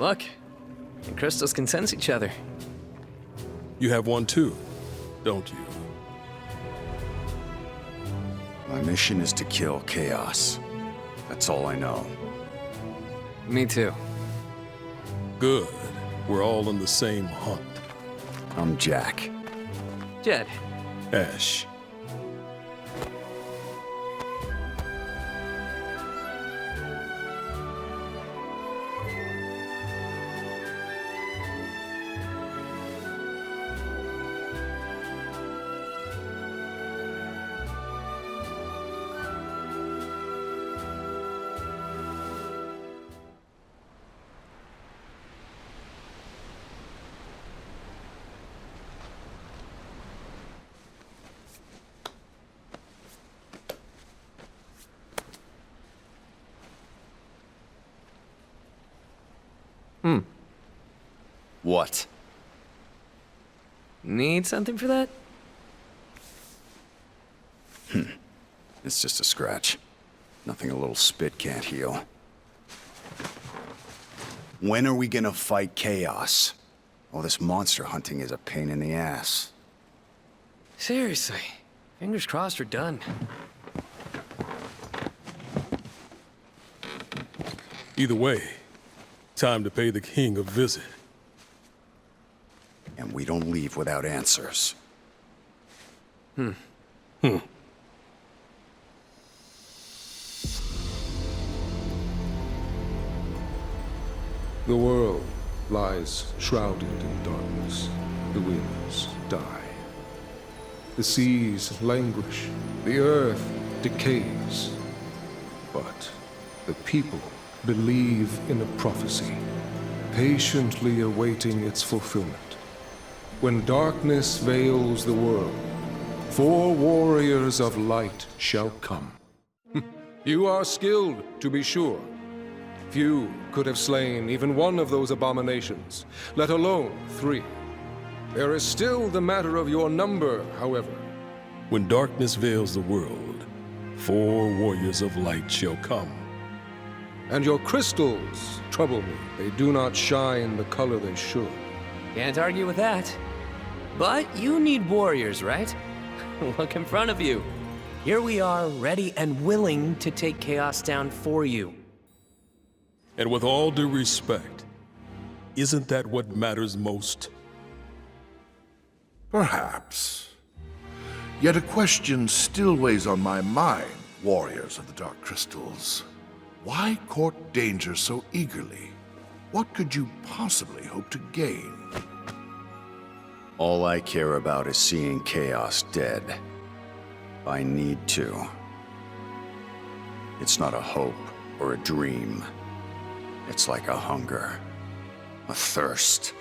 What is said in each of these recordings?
Look, the crystals can sense each other. You have one too, don't you? My mission is to kill Chaos. That's all I know. Me too. Good. We're all on the same hunt. I'm Jack. Jed. Ash. What? Need something for that? It's just a scratch. Nothing a little spit can't heal. When are we gonna fight Chaos? All this monster hunting is a pain in the ass. Seriously. Fingers crossed we're done. Either way, time to pay the king a visit. And we don't leave without answers. The world lies shrouded in darkness. The winds die. The seas languish. The earth decays. But the people believe in a prophecy, patiently awaiting its fulfillment. When darkness veils the world, 4 warriors of light shall come. You are skilled, to be sure. Few could have slain even one of those abominations, let alone 3. There is still the matter of your number, however. When darkness veils the world, 4 warriors of light shall come. And your crystals trouble me. They do not shine the color they should. Can't argue with that. But you need warriors, right? Look in front of you. Here we are, ready and willing to take Chaos down for you. And with all due respect, isn't that what matters most? Perhaps. Yet a question still weighs on my mind, warriors of the Dark Crystals. Why court danger so eagerly? What could you possibly hope to gain? All I care about is seeing Chaos dead. I need to. It's not a hope or a dream. It's like a hunger, a thirst.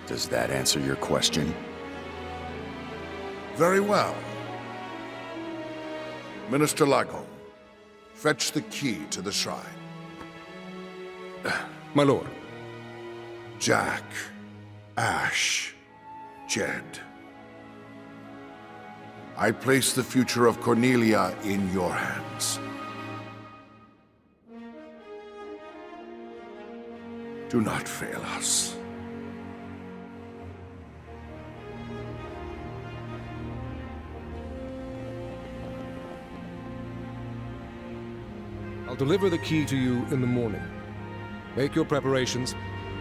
Does that answer your question? Very well. Minister Lagom, fetch the key to the shrine. My lord. Jack, Ash, Jed. I place the future of Cornelia in your hands. Do not fail us. I'll deliver the key to you in the morning. Make your preparations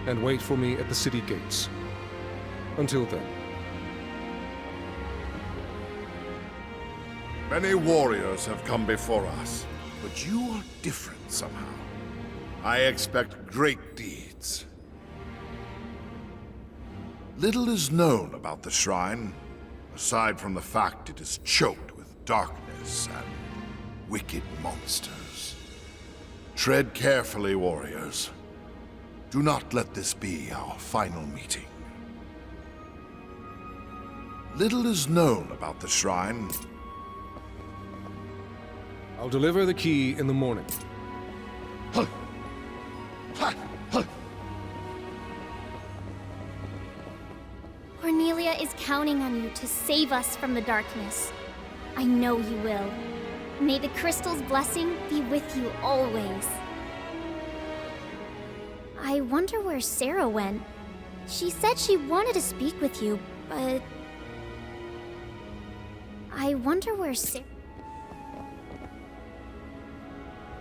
and wait for me at the city gates. Until then. Many warriors have come before us, but you are different somehow. I expect great deeds. Little is known about the shrine, aside from the fact it is choked with darkness and wicked monsters. Tread carefully, warriors. Do not let this be our final meeting. Little is known about the shrine. I'll deliver the key in the morning. Cornelia is counting on you to save us from the darkness. I know you will. May the crystal's blessing be with you always. I wonder where Sarah went. She said she wanted to speak with you, but... I wonder where Sarah...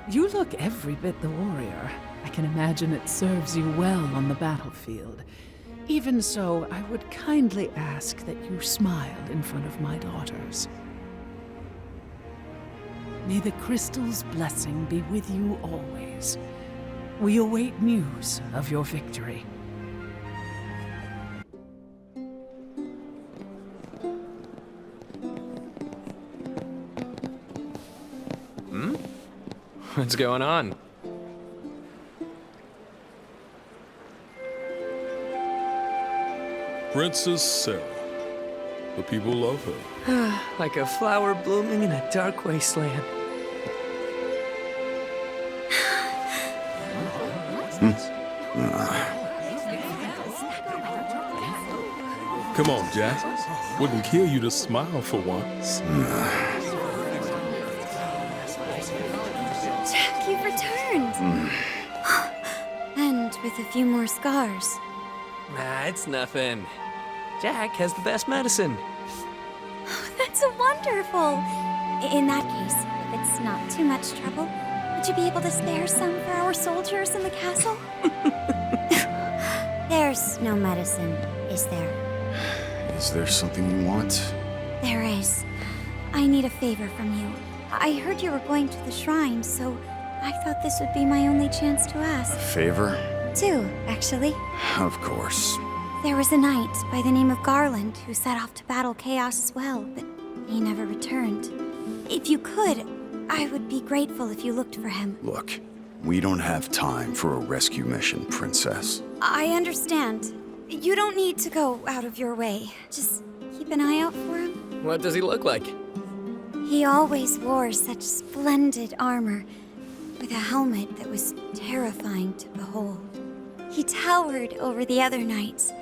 You look every bit the warrior. I can imagine it serves you well on the battlefield. Even so, I would kindly ask that you smile in front of my daughters. May the crystal's blessing be with you always. We await news of your victory. What's going on? Princess Sarah. The people love her. Like a flower blooming in a dark wasteland. Come on, Jack. Wouldn't kill you to smile for once. Jack, you've returned. And with a few more scars. Nah, it's nothing. Jack has the best medicine. That's wonderful. In that case, if it's not too much trouble, would you be able to spare some for our soldiers in the castle? There's no medicine, is there? Is there something you want? There is. I need a favor from you. I heard you were going to the shrine, so I thought this would be my only chance to ask. Favor? Two, actually. Of course. There was a knight by the name of Garland who set off to battle Chaos as well, but he never returned. If you could, I would be grateful if you looked for him. Look, we don't have time for a rescue mission, Princess. I understand. You don't need to go out of your way. Just keep an eye out for him. What does he look like? He always wore such splendid armor, with a helmet that was terrifying to behold. He towered over the other knights.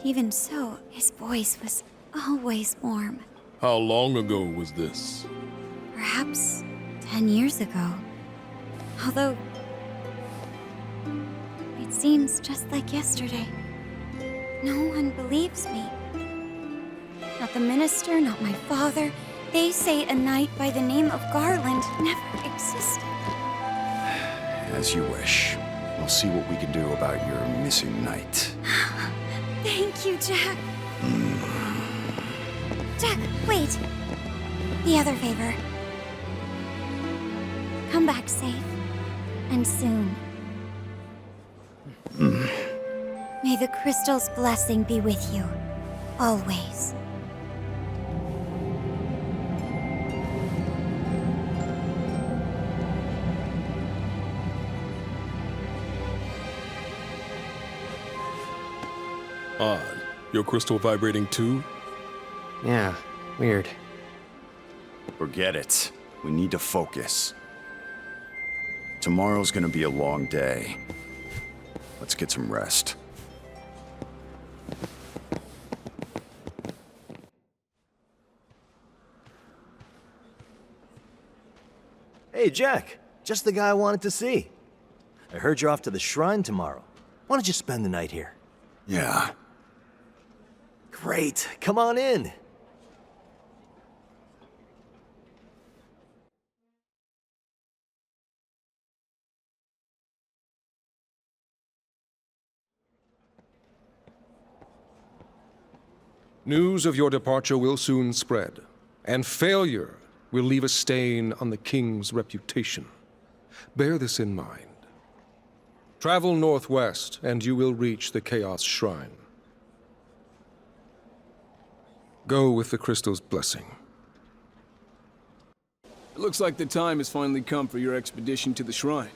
Even so, his voice was always warm. How long ago was this? Perhaps 10 years ago. Although, it seems just like yesterday. No one believes me. Not the minister, not my father. They say a knight by the name of Garland never existed. As you wish. We'll see what we can do about your missing knight. Thank you, Jack. Jack, wait. The other favor. Come back safe. And soon. May the crystal's blessing be with you. Always. Odd. Your crystal vibrating too? Yeah, weird. Forget it. We need to focus. Tomorrow's gonna be a long day. Let's get some rest. Hey, Jack. Just the guy I wanted to see. I heard you're off to the shrine tomorrow. Why don't you spend the night here? Yeah. Great. Come on in. News of your departure will soon spread, and failure will leave a stain on the king's reputation. Bear this in mind. Travel northwest, and you will reach the Chaos Shrine. Go with the crystal's blessing. It looks like the time has finally come for your expedition to the shrine.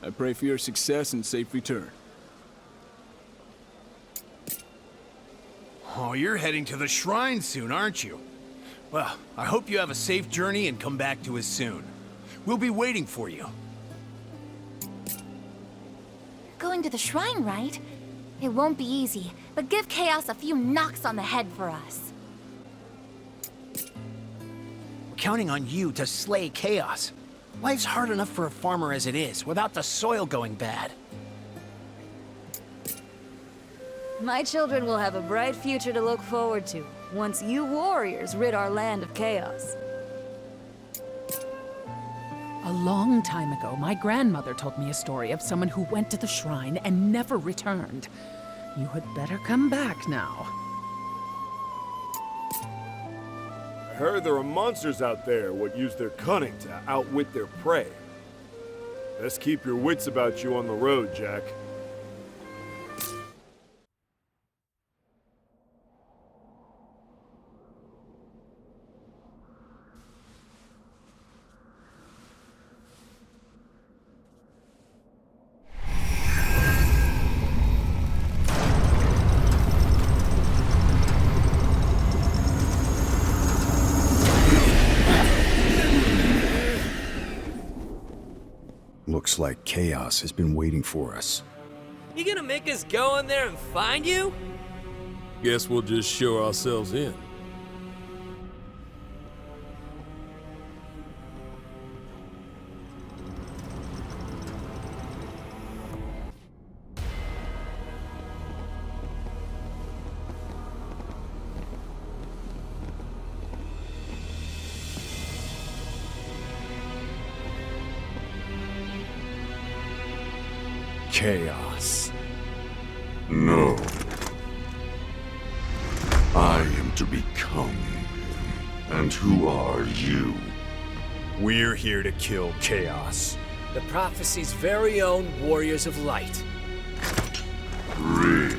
I pray for your success and safe return. Oh, you're heading to the shrine soon, aren't you? Well, I hope you have a safe journey and come back to us soon. We'll be waiting for you. Going to the shrine, right? It won't be easy, but give Chaos a few knocks on the head for us. We're counting on you to slay Chaos. Life's hard enough for a farmer as it is, without the soil going bad. My children will have a bright future to look forward to once you warriors rid our land of chaos. A long time ago, my grandmother told me a story of someone who went to the shrine and never returned. You had better come back now. I heard there are monsters out there what use their cunning to outwit their prey. Best keep your wits about you on the road, Jack. Looks like chaos has been waiting for us. You gonna make us go in there and find you? Guess we'll just show ourselves in. Chaos. No. I am to become. And who are you? We're here to kill Chaos. The prophecy's very own Warriors of Light. Really?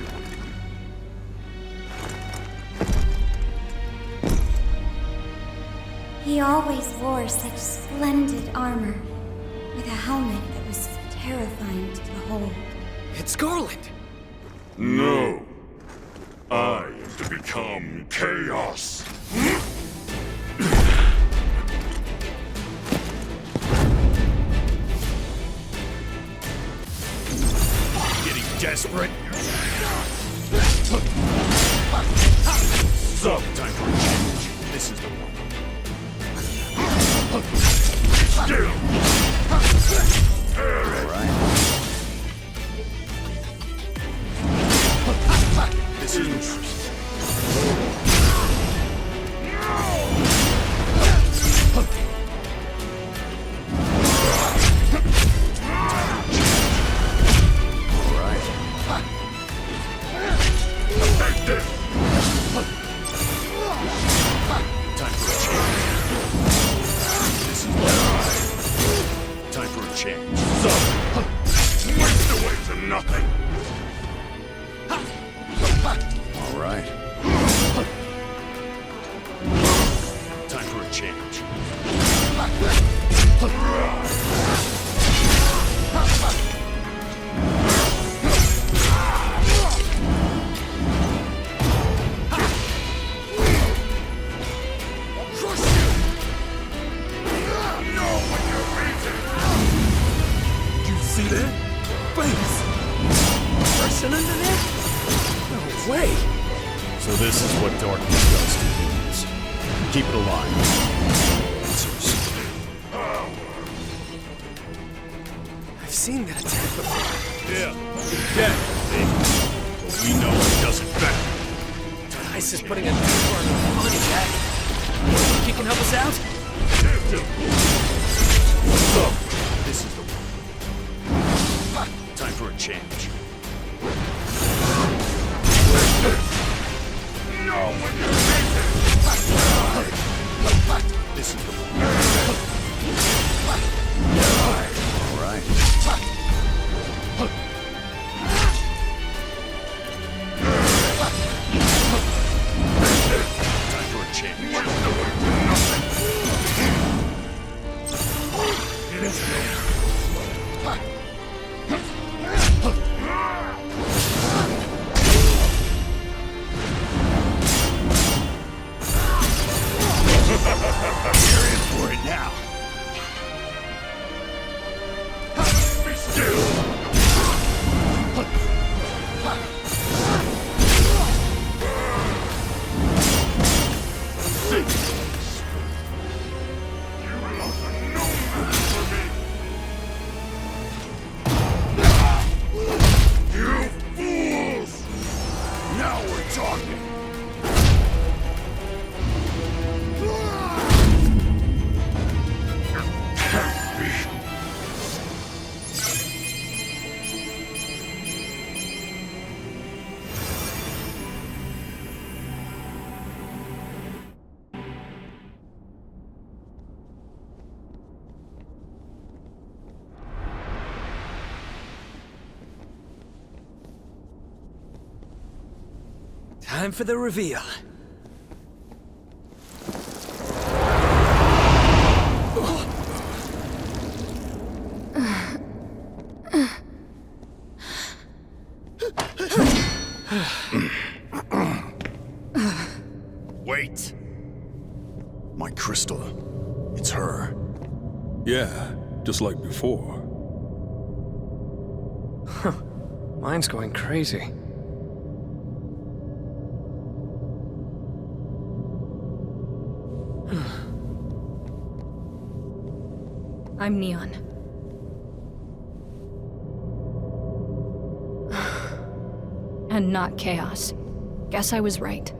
He always wore such splendid armor, with a helmet that was terrifying to behold. It's Garland! No. I am to become chaos. Getting desperate? So, Time for a change. This is the one. still. This is interesting. So this is what darkness does to humans. Keep it alive. I've seen that attack before. Yeah, you're dead. But we know it doesn't better. Ice is putting a damper on our money, Jack. You can help us out? This is the one. Time for a change. This is the one. All right. Time for a change. Time for the reveal. Wait. My crystal. It's her. Yeah, just like before. Mine's going crazy. I'm Neon. And not Chaos. Guess I was right.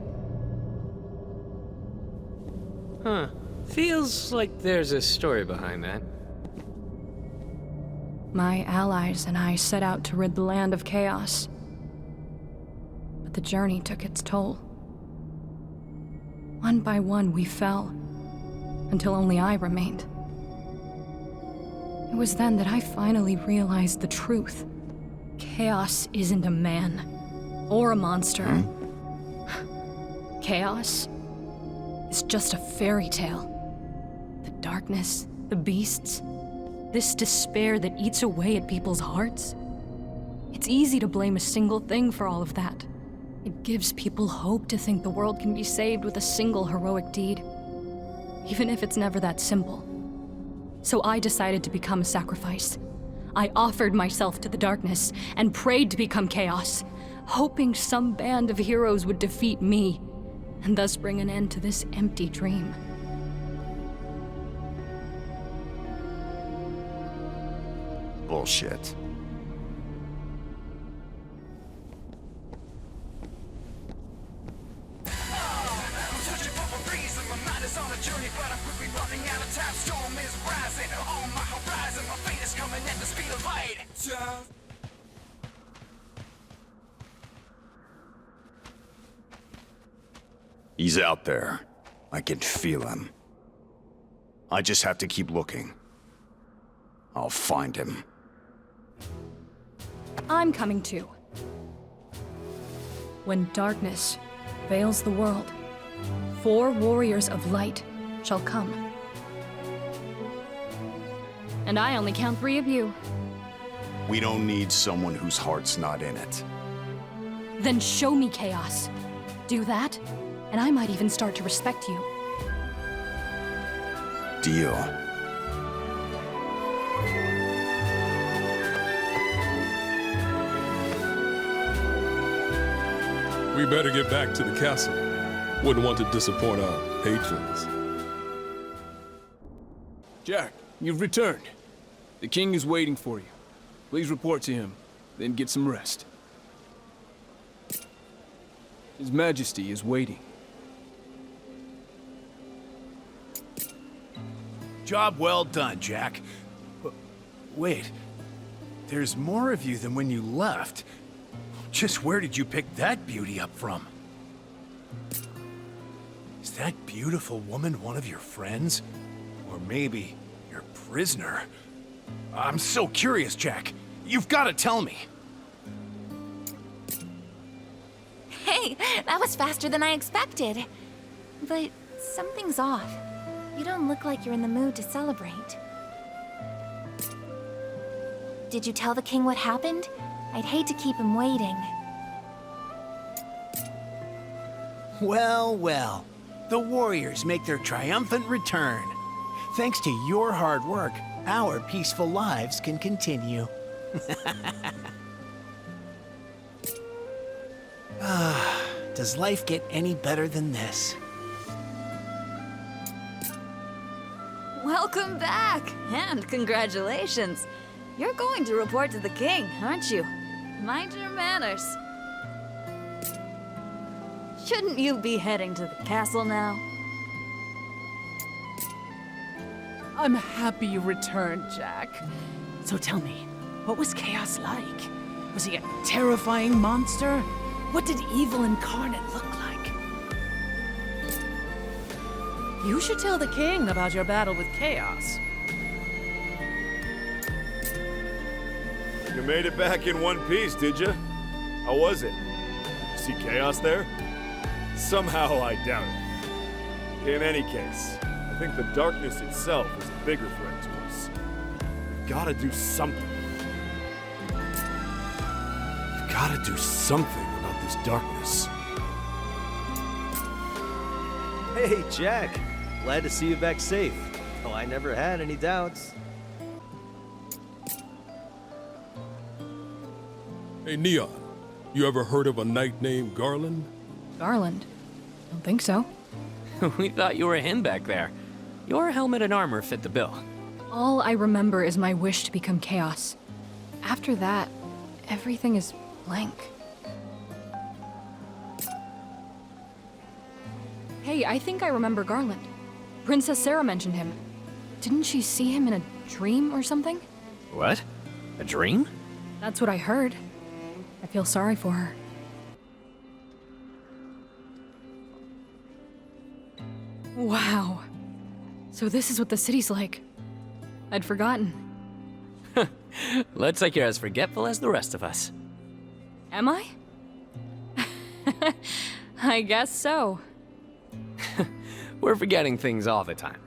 Huh. Feels like there's a story behind that. My allies and I set out to rid the land of chaos. But the journey took its toll. One by one, we fell, until only I remained. It was then that I finally realized the truth. Chaos isn't a man, or a monster. Chaos is just a fairy tale. The darkness, the beasts, this despair that eats away at people's hearts. It's easy to blame a single thing for all of that. It gives people hope to think the world can be saved with a single heroic deed, even if it's never that simple. So I decided to become a sacrifice. I offered myself to the darkness and prayed to become chaos, hoping some band of heroes would defeat me, and thus bring an end to this empty dream. Bullshit. He's out there. I can feel him. I just have to keep looking. I'll find him. I'm coming too. When darkness veils the world, 4 warriors of light shall come. And I only count 3 of you. We don't need someone whose heart's not in it. Then show me chaos. Do that, and I might even start to respect you. Deal. We better get back to the castle. Wouldn't want to disappoint our patrons. Jack, you've returned. The king is waiting for you. Please report to him, then get some rest. His Majesty is waiting. Job well done, Jack. Wait, there's more of you than when you left. Just where did you pick that beauty up from? Is that beautiful woman one of your friends? Or maybe your prisoner? I'm so curious, Jack. You've got to tell me. Hey, that was faster than I expected. But something's off. You don't look like you're in the mood to celebrate. Did you tell the king what happened? I'd hate to keep him waiting. Well, well. The warriors make their triumphant return. Thanks to your hard work, our peaceful lives can continue. Does life get any better than this? Welcome back, and congratulations. You're going to report to the king, aren't you? Mind your manners. Shouldn't you be heading to the castle now? I'm happy you returned, Jack. So tell me, what was Chaos like? Was he a terrifying monster? What did evil incarnate look like? You should tell the king about your battle with Chaos. You made it back in one piece, did you? How was it? See Chaos there? Somehow I doubt it. In any case, I think the darkness itself is a bigger threat to us. We've gotta do something. We've gotta do something about this darkness. Hey, Jack. Glad to see you back safe. Oh, I never had any doubts. Hey, Neon, you ever heard of a knight named Garland? Garland? Don't think so. We thought you were him back there. Your helmet and armor fit the bill. All I remember is my wish to become Chaos. After that, everything is blank. Hey, I think I remember Garland. Princess Sarah mentioned him. Didn't she see him in a dream or something? What? A dream? That's what I heard. I feel sorry for her. Wow. So this is what the city's like. I'd forgotten. Looks like you're as forgetful as the rest of us. Am I? I guess so. We're forgetting things all the time.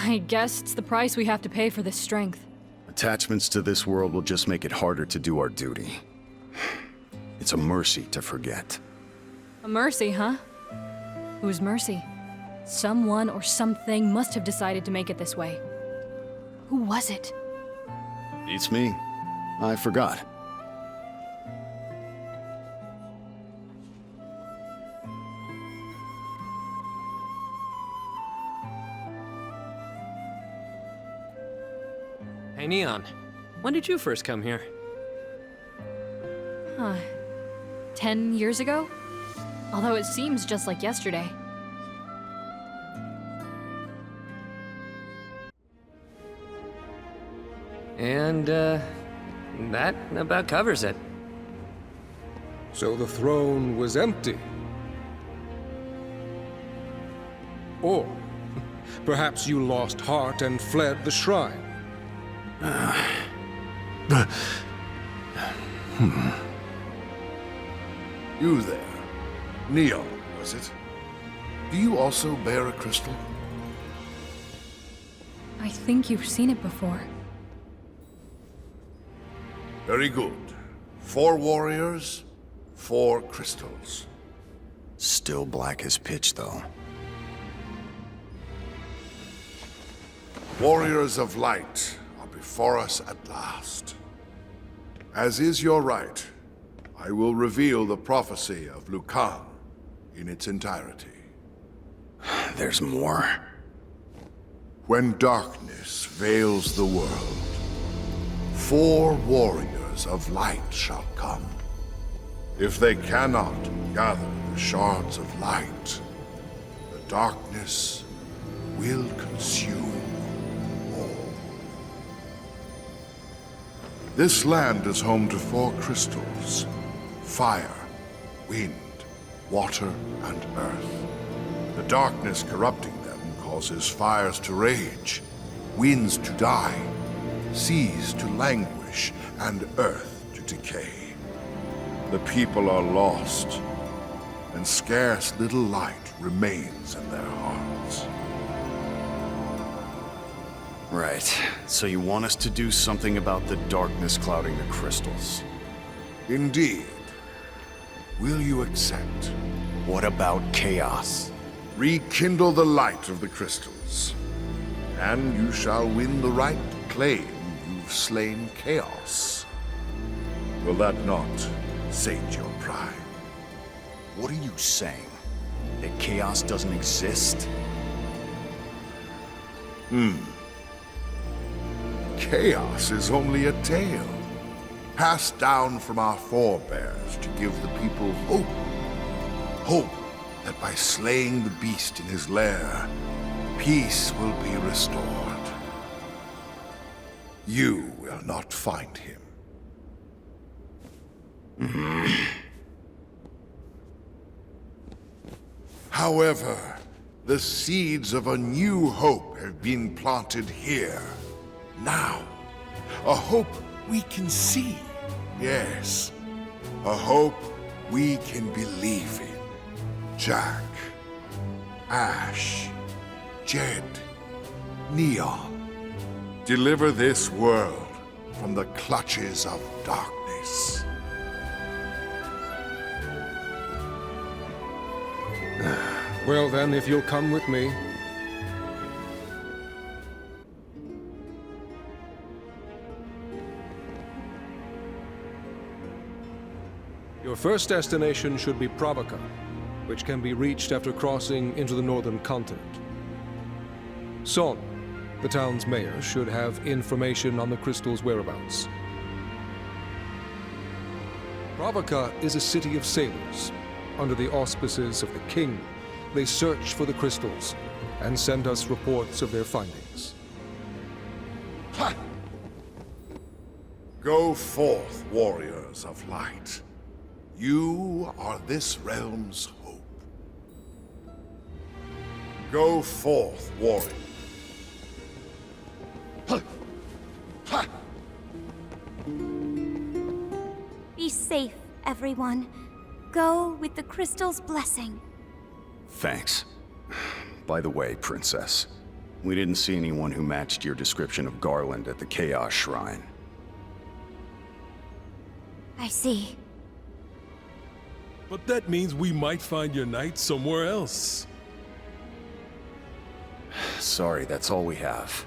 I guess it's the price we have to pay for this strength. Attachments to this world will just make it harder to do our duty. It's a mercy to forget. A mercy, huh? Whose mercy? Someone or something must have decided to make it this way. Who was it? It's me. I forgot. Hey, Neon. When did you first come here? Huh. 10 years ago? Although it seems just like yesterday. And, that about covers it. So the throne was empty. Or perhaps you lost heart and fled the shrine. You there. Neon, was it? Do you also bear a crystal? I think you've seen it before. Very good. 4 warriors, 4 crystals. Still black as pitch, though. Warriors of light are before us at last. As is your right, I will reveal the prophecy of Lucan in its entirety. There's more. When darkness veils the world, 4 warriors of light shall come. If they cannot gather the shards of light, the darkness will consume all. This land is home to 4 crystals: fire, wind, water, and earth. The darkness corrupting them causes fires to rage, winds to die, seas to languish, and earth to decay. The people are lost, and scarce little light remains in their hearts. Right. So you want us to do something about the darkness clouding the crystals? Indeed. Will you accept? What about chaos? Rekindle the light of the crystals, and you shall win the right to claim you've slain chaos. Will that not sate your pride? What are you saying? That chaos doesn't exist? Chaos is only a tale, passed down from our forebears to give the people hope. Hope that by slaying the beast in his lair, peace will be restored. You will not find him. However, the seeds of a new hope have been planted here, now. A hope we can see, yes. A hope we can believe in. Jack, Ash, Jed, Neon. Deliver this world from the clutches of darkness. Well then, if you'll come with me. Your first destination should be Pravoka, which can be reached after crossing into the northern continent. Son, the town's mayor, should have information on the crystal's whereabouts. Pravoka is a city of sailors. Under the auspices of the king, they search for the crystals and send us reports of their findings. Ha! Go forth, warriors of light. You are this realm's hope. Go forth, warrior. Be safe, everyone. Go with the crystal's blessing. Thanks. By the way, Princess, we didn't see anyone who matched your description of Garland at the Chaos Shrine. I see. But that means we might find your knight somewhere else. Sorry, that's all we have.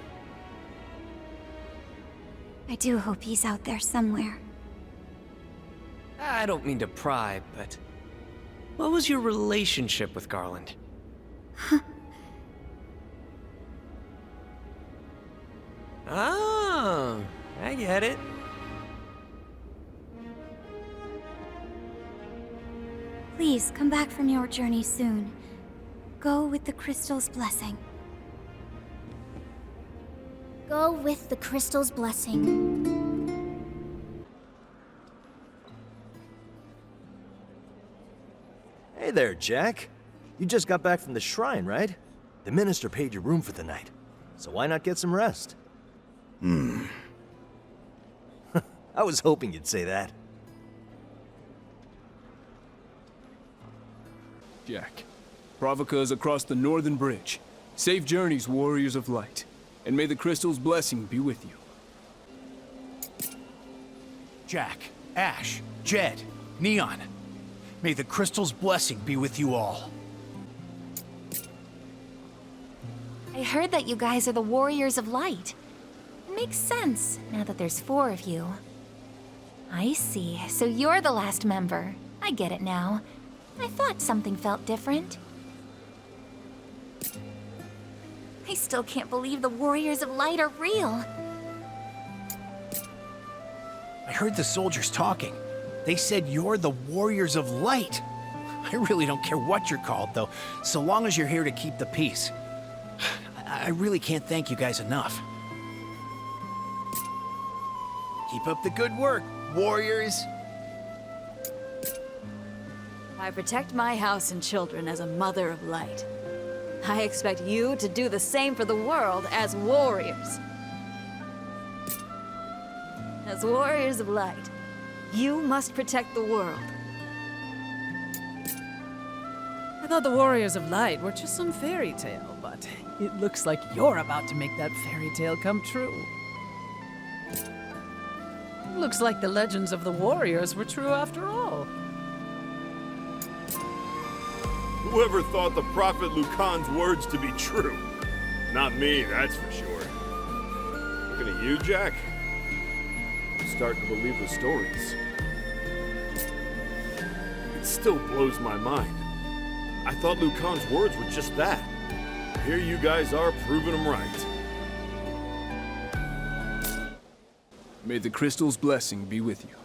I do hope he's out there somewhere. I don't mean to pry, but what was your relationship with Garland? Oh, I get it. Please come back from your journey soon. Go with the crystal's blessing. Go with the crystal's blessing. Hey there, Jack. You just got back from the shrine, right? The minister paid your room for the night, so why not get some rest? I was hoping you'd say that. Jack, Pravoka is across the northern bridge. Safe journeys, warriors of light. And may the crystal's blessing be with you. Jack, Ash, Jed, Neon. May the crystal's blessing be with you all. I heard that you guys are the Warriors of Light. It makes sense, now that there's 4 of you. I see, so you're the last member. I get it now. I thought something felt different. I still can't believe the Warriors of Light are real. I heard the soldiers talking. They said you're the Warriors of Light. I really don't care what you're called, though, so long as you're here to keep the peace. I really can't thank you guys enough. Keep up the good work, warriors. I protect my house and children as a mother of light. I expect you to do the same for the world as warriors. As warriors of light, you must protect the world. I thought the Warriors of Light were just some fairy tale, but it looks like you're about to make that fairy tale come true. Looks like the legends of the warriors were true after all. Whoever thought the Prophet Lucan's words to be true? Not me, that's for sure. Looking at you, Jack? I'm starting to believe the stories. It still blows my mind. I thought Lucan's words were just that. Here you guys are proving them right. May the crystal's blessing be with you.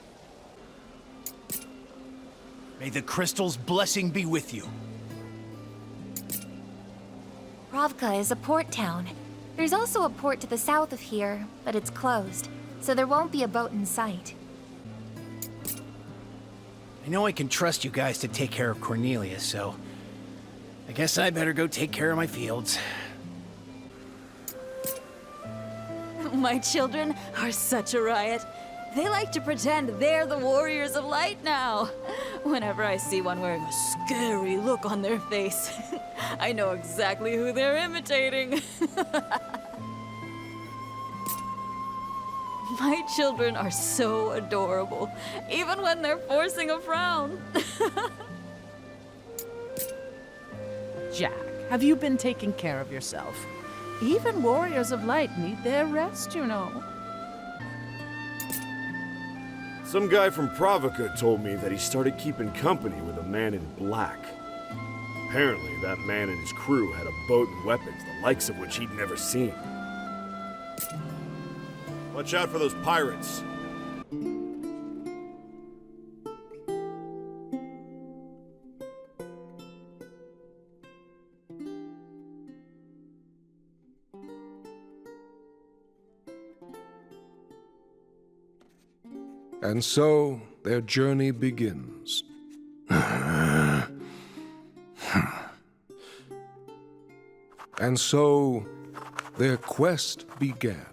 May the crystal's blessing be with you. Pravka is a port town. There's also a port to the south of here, but it's closed, so there won't be a boat in sight. I know I can trust you guys to take care of Cornelius, so I guess I better go take care of my fields. My children are such a riot. They like to pretend they're the Warriors of Light now. Whenever I see one wearing a scary look on their face, I know exactly who they're imitating. My children are so adorable, even when they're forcing a frown. Jack, have you been taking care of yourself? Even Warriors of Light need their rest, you know. Some guy from Provoca told me that he started keeping company with a man in black. Apparently, that man and his crew had a boat and weapons, the likes of which he'd never seen. Watch out for those pirates. And so their journey begins. And so their quest began.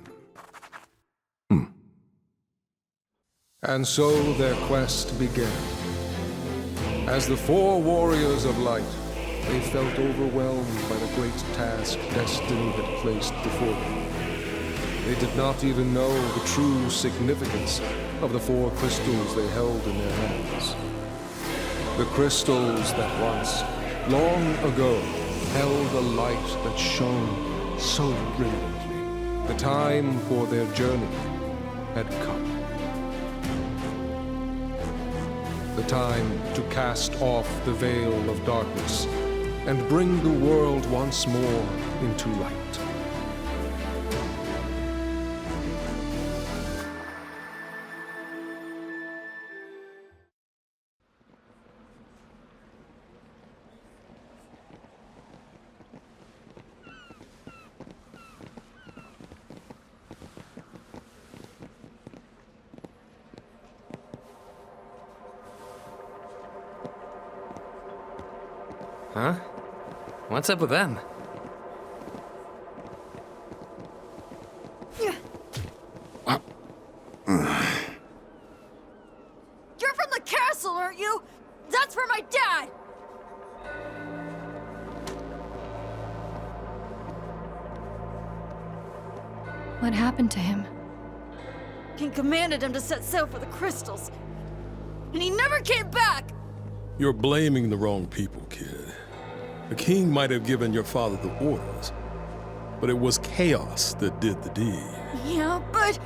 And so their quest began. As the four warriors of light, they felt overwhelmed by the great task destiny had placed before them. They did not even know the true significance of the four crystals they held in their hands. The crystals that once, long ago, held a light that shone so brilliantly. The time for their journey had come. The time to cast off the veil of darkness and bring the world once more into light. Huh? What's up with them? You're from the castle, aren't you? That's for my dad! What happened to him? King commanded him to set sail for the crystals. And he never came back! You're blaming the wrong people, kid. The king might have given your father the orders, but it was chaos that did the deed. Yeah, but...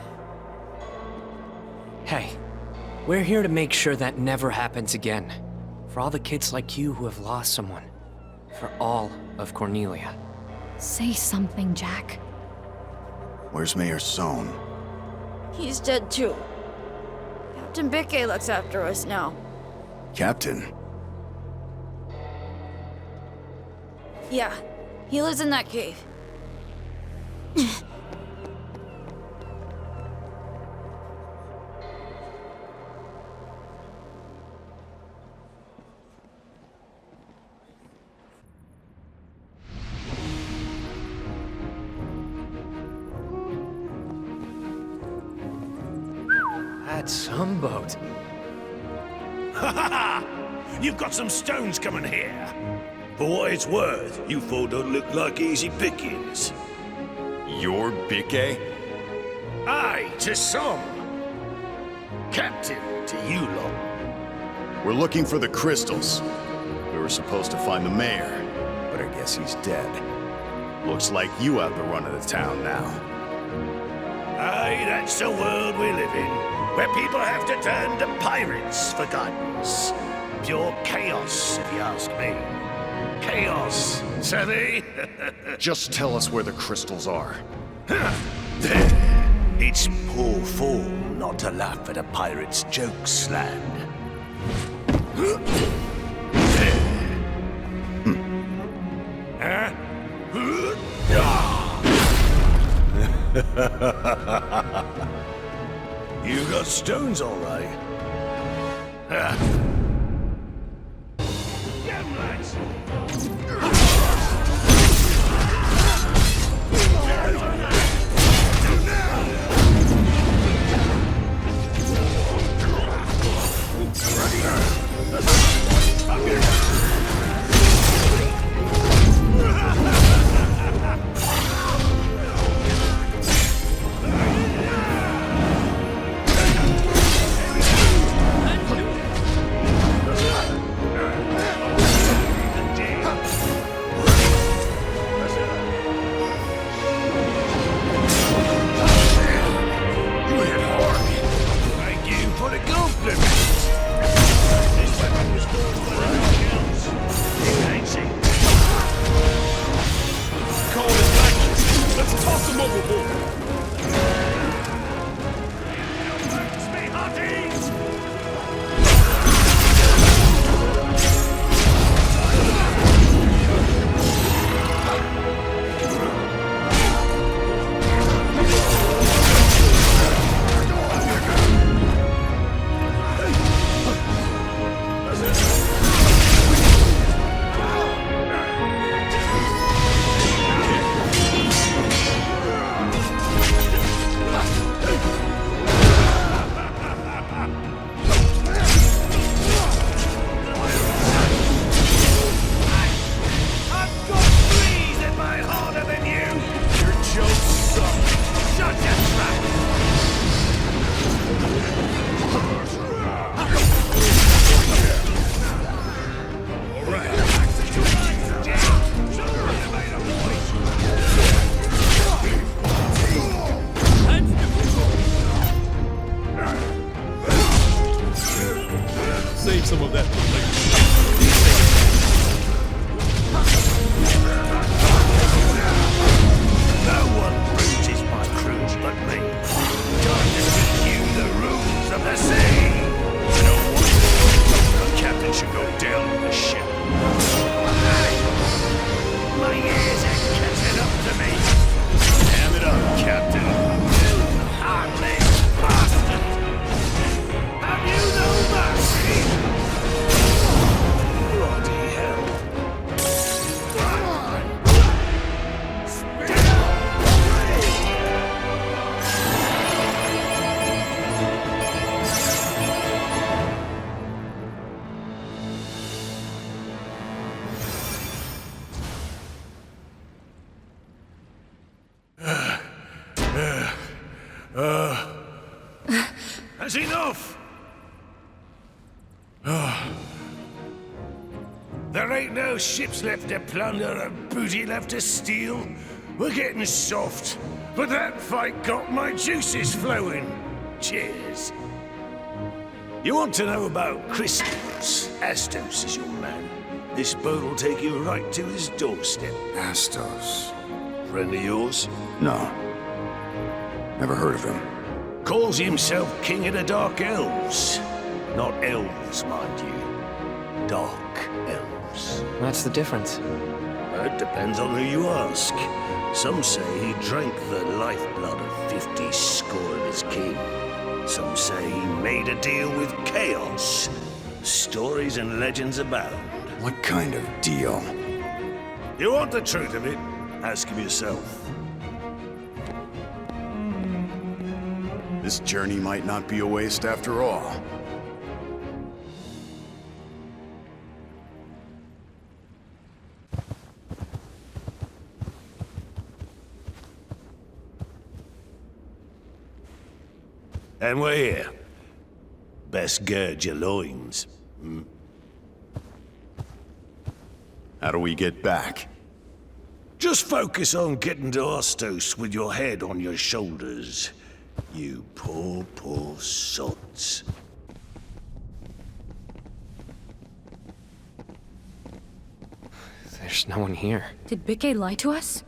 Hey, we're here to make sure that never happens again. For all the kids like you who have lost someone. For all of Cornelia. Say something, Jack. Where's Mayor Sohn? He's dead too. Captain Bikke looks after us now. Captain? Yeah, he lives in that cave. That's some boat. Ha ha ha! You've got some stones coming here. For what it's worth, you four don't look like easy pickings. You're Bikke? Aye, to some. Captain, to you lot. We're looking for the crystals. We were supposed to find the mayor, but I guess he's dead. Looks like you have the run of the town now. Aye, that's the world we live in, where people have to turn to pirates for guidance. Pure chaos, if you ask me. Chaos, savvy? Just tell us where the crystals are. There. It's poor form not to laugh at a pirate's jokes, lad. You got stones, all right. Damn, lads! save some of that for later. No one bruises my crews but me. Time to teach you the rules of the sea. No wonder the captain should go down with the ship. My ears are catching up to me. Damn it up, Captain. You heartless bastard! Have you no mercy? Bloody hell. That's enough! There ain't no ships left to plunder and booty left to steal. We're getting soft, but that fight got my juices flowing. Cheers. You want to know about crystals? Astos is your man. This boat will take you right to his doorstep. Astos. Friend of yours? No. Never heard of him. Calls himself King of the Dark Elves. Not elves, mind you. Dark elves. What's the difference? It depends on who you ask. Some say he drank the lifeblood of 50 score of his kin. Some say he made a deal with Chaos. Stories and legends abound. What kind of deal? You want the truth of it? Ask him yourself. This journey might not be a waste after all. And we're here. Best gird your loins. How do we get back? Just focus on getting to Astos with your head on your shoulders. You poor, poor sots. There's no one here. Did Bikke lie to us?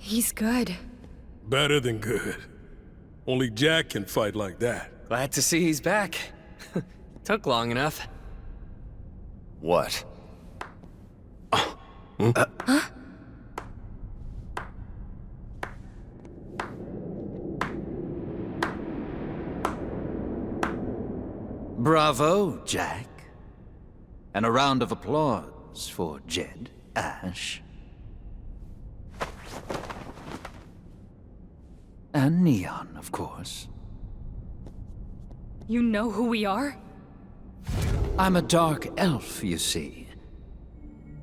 He's good. Better than good. Only Jack can fight like that. Glad to see he's back. Took long enough. What? Bravo, Jack. And a round of applause for Jed Ash. And Neon, of course. You know who we are? I'm a dark elf, you see.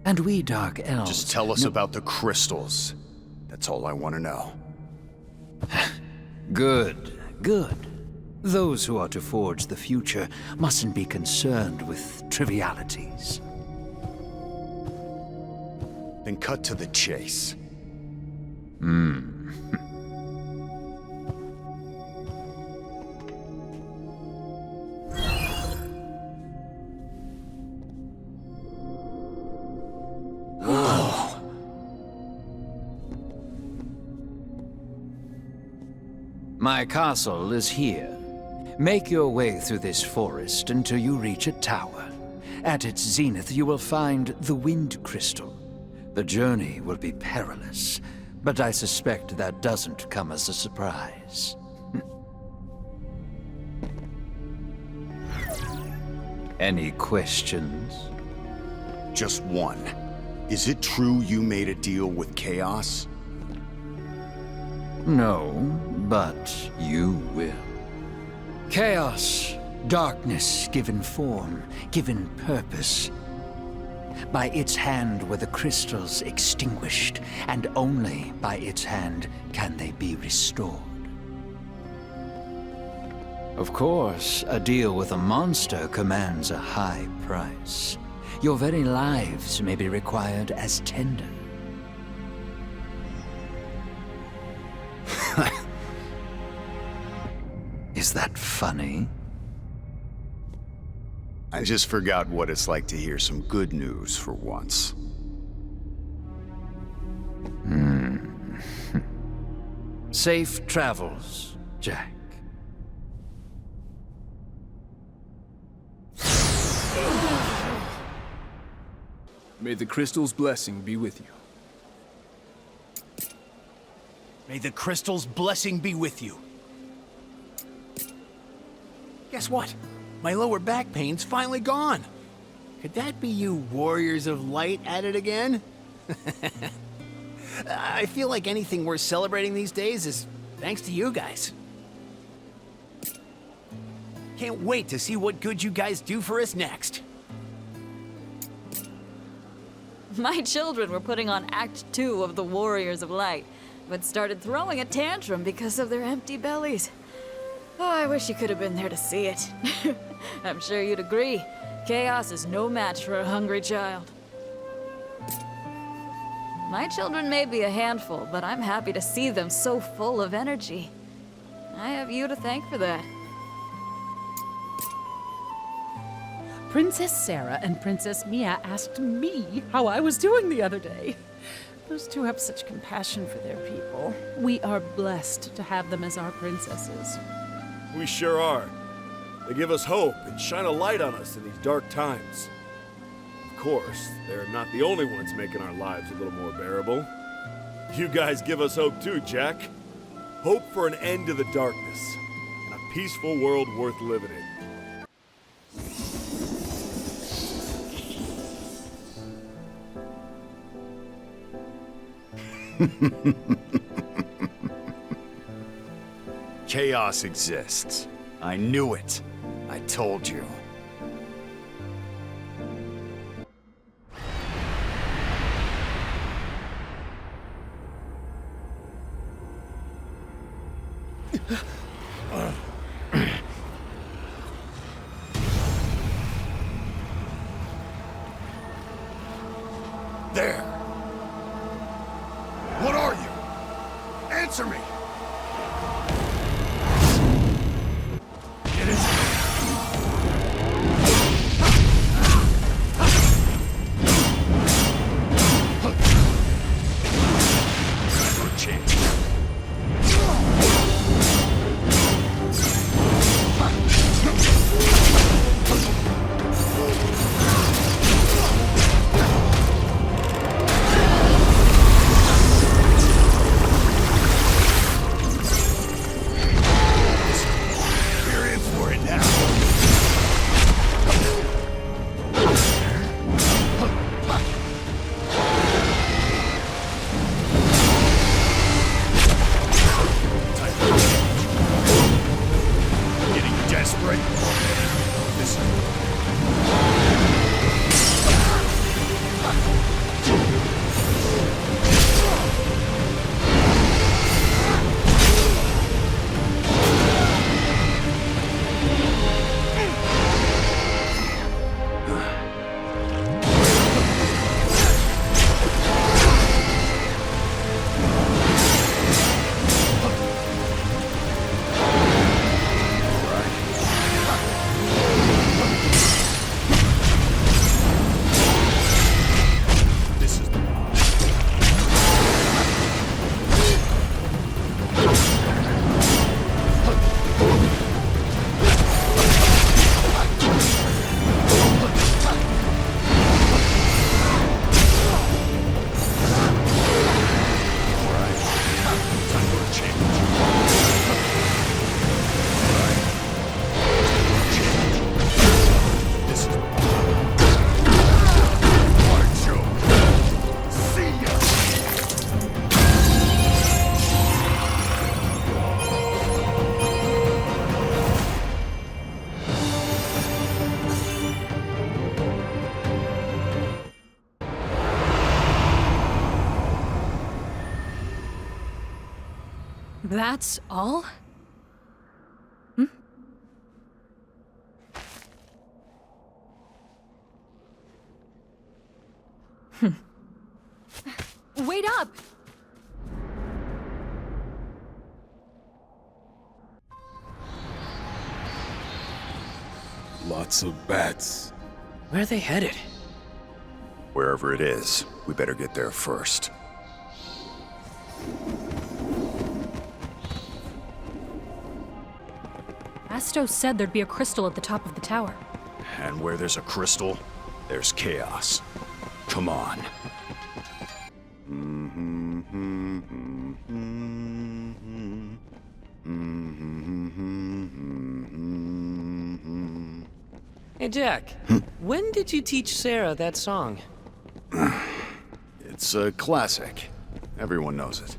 And we dark elves... Just tell us about the crystals. That's all I want to know. Good, good. Those who are to forge the future mustn't be concerned with trivialities. Then cut to the chase. My castle is here. Make your way through this forest until you reach a tower. At its zenith, you will find the Wind Crystal. The journey will be perilous, but I suspect that doesn't come as a surprise. Any questions? Just one. Is it true you made a deal with Chaos? No, but you will. Chaos, darkness given form, given purpose. By its hand were the crystals extinguished, and only by its hand can they be restored. Of course, a deal with a monster commands a high price. Your very lives may be required as tender. Is that funny? I just forgot what it's like to hear some good news for once. Safe travels, Jack. May the crystal's blessing be with you. May the crystal's blessing be with you. Guess what? My lower back pain's finally gone. Could that be you Warriors of Light at it again? I feel like anything worth celebrating these days is thanks to you guys. Can't wait to see what good you guys do for us next. My children were putting on Act 2 of the Warriors of Light, but started throwing a tantrum because of their empty bellies. Oh, I wish you could have been there to see it. I'm sure you'd agree. Chaos is no match for a hungry child. My children may be a handful, but I'm happy to see them so full of energy. I have you to thank for that. Princess Sarah and Princess Mia asked me how I was doing the other day. Those two have such compassion for their people. We are blessed to have them as our princesses. We sure are. They give us hope and shine a light on us in these dark times. Of course, they're not the only ones making our lives a little more bearable. You guys give us hope too, Jack. Hope for an end to the darkness and a peaceful world worth living in. Chaos exists. I knew it. I told you. There! What are you? Answer me! It is... Your chance. That's all? Wait up! Lots of bats. Where are they headed? Wherever it is, we better get there first. Astos said there'd be a crystal at the top of the tower. And where there's a crystal, there's chaos. Come on. Hey, Jack. When did you teach Sarah that song? It's a classic. Everyone knows it.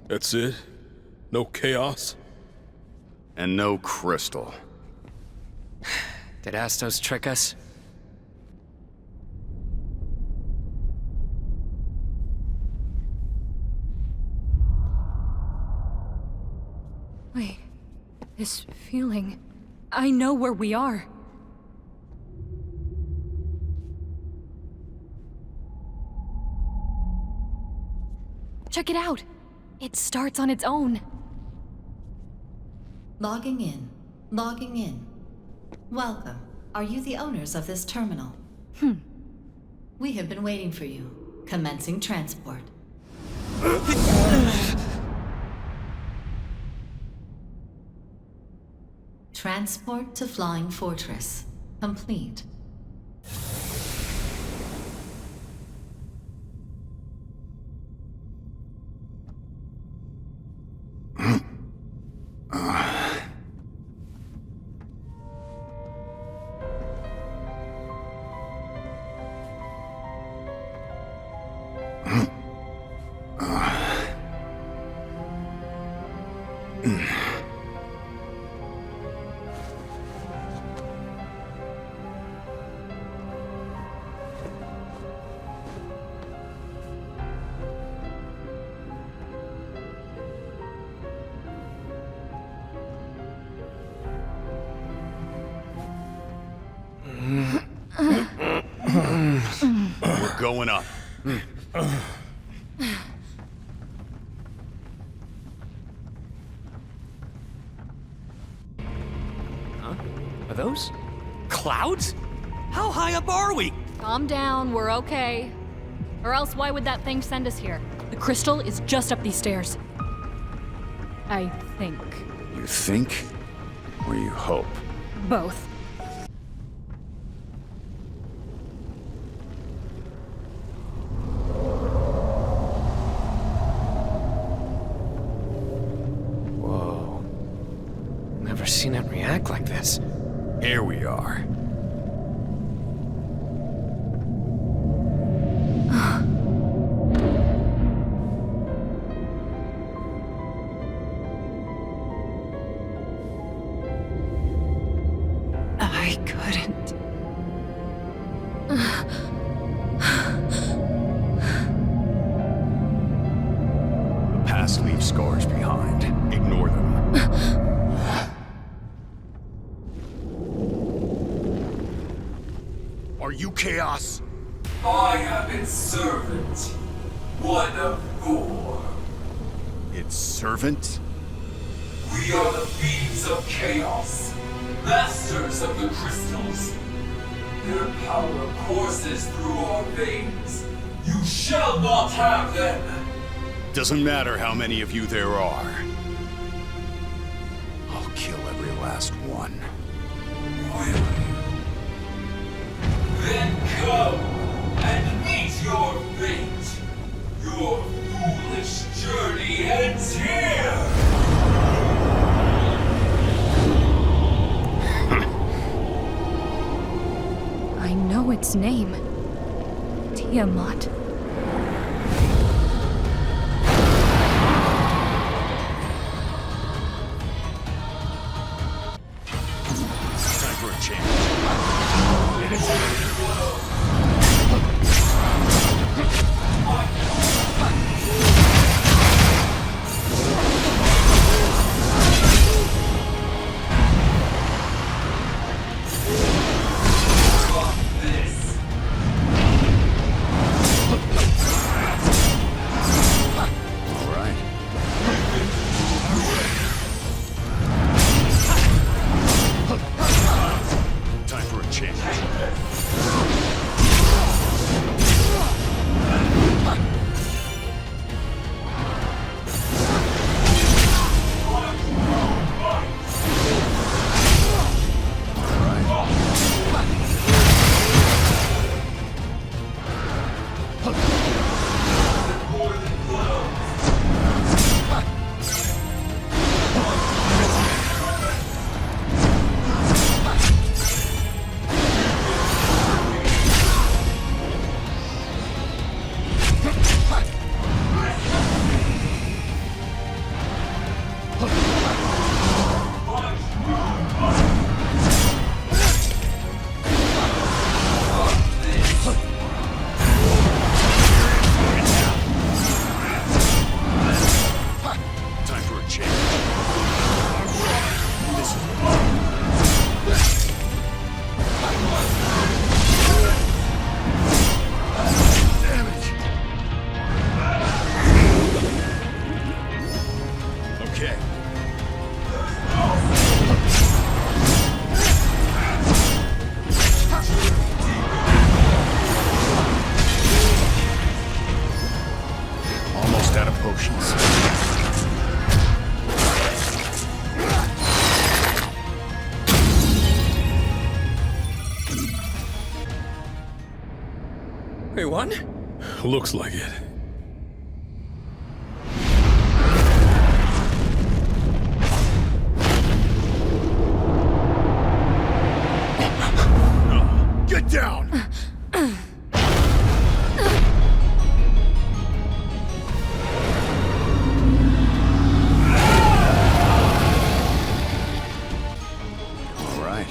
That's it? No chaos? And no crystal. Did Astos trick us? Wait, this feeling. I know where we are. Check it out. It starts on its own. Logging in. Logging in. Welcome. Are you the owners of this terminal? We have been waiting for you. Commencing transport. Transport to Flying Fortress. Complete. We're going up. Are those clouds? How high up are we? Calm down, we're okay. Or else why would that thing send us here? The crystal is just up these stairs. I think. You think? Or you hope? Both. Whoa. Never seen it react like this. Here we are. I couldn't. The past leaves scars behind. Ignore them. Are you Chaos? I am its servant. One of four. Its servant? We are the beings of chaos, masters of the crystals. Their power courses through our veins. You shall not have them. Doesn't matter how many of you there are. I'll kill every last one. Then come and meet your fate. Your foolish journey ends here. I know its name. Tiamat. Time for a change. We won? Looks like it. Get down! All right.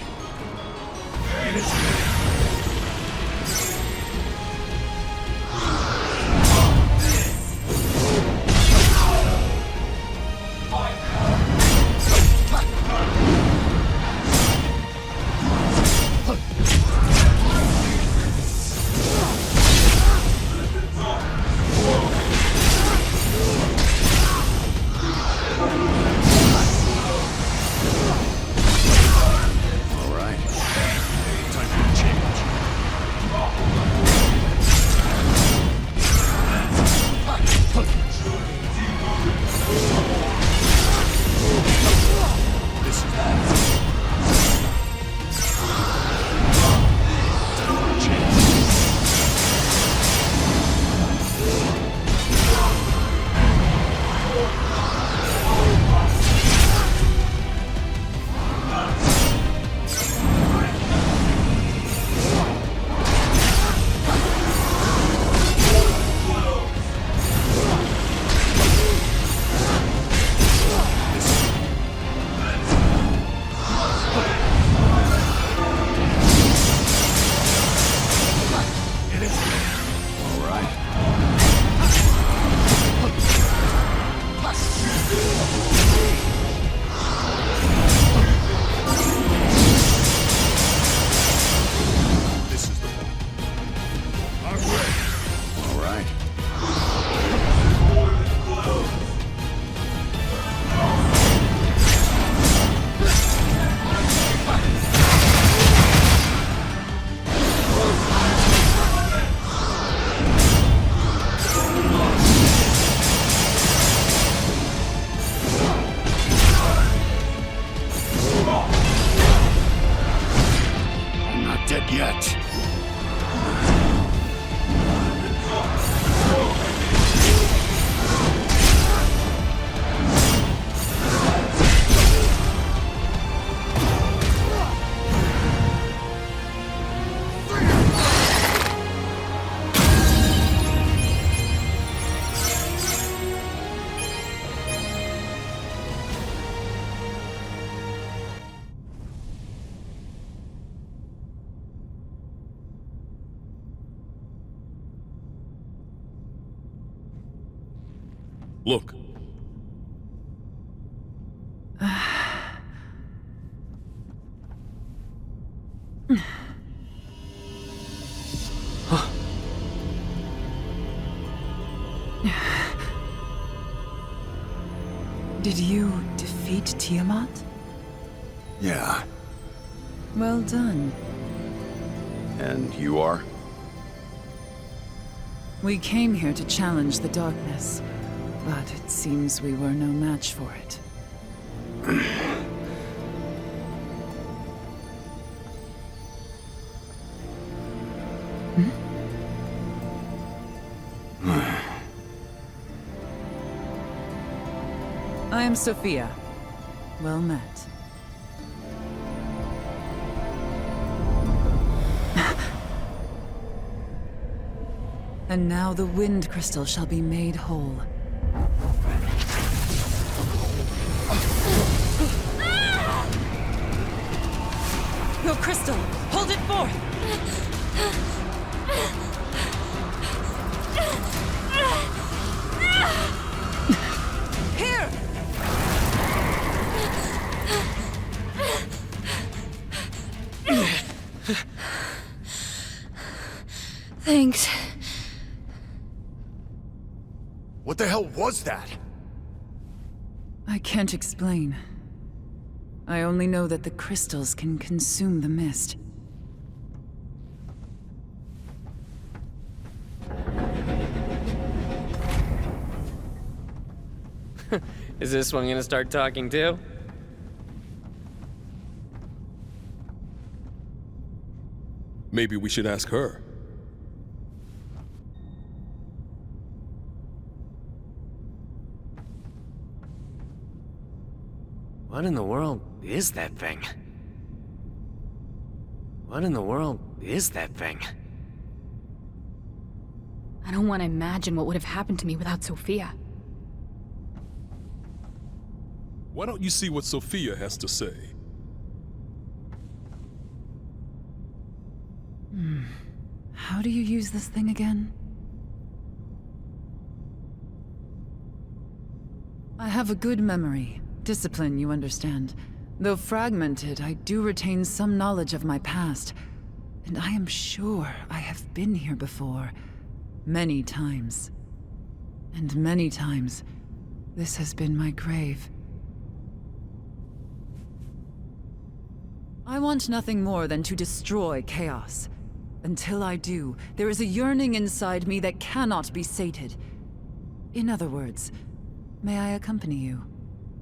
All right. Time for a change. This is time for a change. All right. This is the one. I'm ready. All right. I'm not dead yet. Look. Did you defeat Tiamat? Yeah. Well done. And you are? We came here to challenge the darkness, but it seems we were no match for it. I am Sophia. Well met. And now the Wind Crystal shall be made whole. Your crystal! Hold it forth! Here! Thanks. What the hell was that? I can't explain. I only know that the crystals can consume the mist. Is this one gonna start talking too? Maybe we should ask her. What in the world is that thing? What in the world is that thing? I don't want to imagine what would have happened to me without Sophia. Why don't you see what Sophia has to say? How do you use this thing again? I have a good memory. Discipline, you understand. Though fragmented, I do retain some knowledge of my past. And I am sure I have been here before. Many times. And many times, this has been my grave. I want nothing more than to destroy Chaos. Until I do, there is a yearning inside me that cannot be sated. In other words, may I accompany you?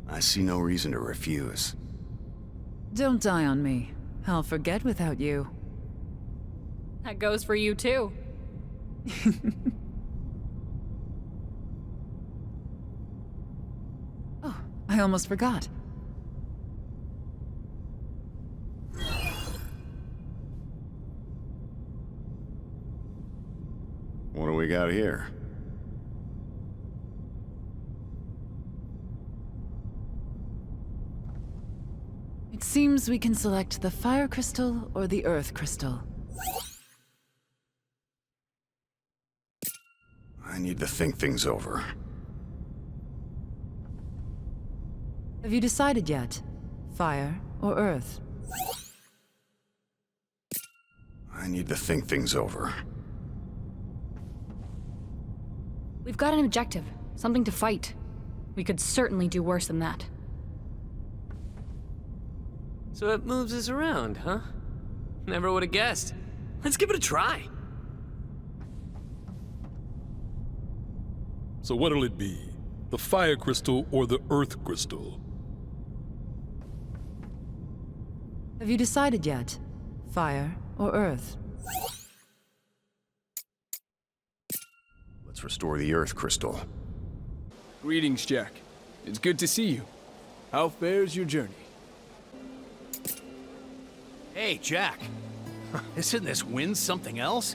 I see no reason to refuse. Don't die on me. I'll forget without you. That goes for you too. Oh, I almost forgot. What do we got here? It seems we can select the fire crystal or the earth crystal. I need to think things over. Have you decided yet? Fire or earth? I need to think things over. We've got an objective, something to fight. We could certainly do worse than that. So it moves us around, huh? Never would have guessed. Let's give it a try. So what'll it be? The fire crystal or the earth crystal? Have you decided yet? Fire or earth? Let's restore the earth crystal. Greetings, Jack. It's good to see you. How fares your journey? Hey, Jack. Isn't this wind something else?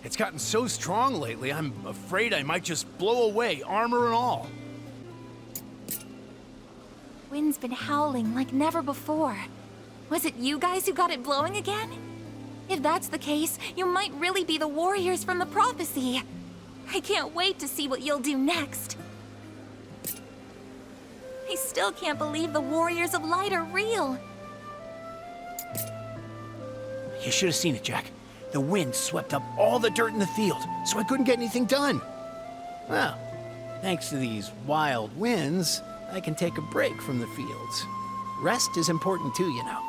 It's gotten so strong lately, I'm afraid I might just blow away, armor and all. Wind's been howling like never before. Was it you guys who got it blowing again? If that's the case, you might really be the warriors from the prophecy. I can't wait to see what you'll do next. I still can't believe the Warriors of Light are real. You should have seen it, Jack. The wind swept up all the dirt in the field, so I couldn't get anything done. Well, thanks to these wild winds, I can take a break from the fields. Rest is important too, you know.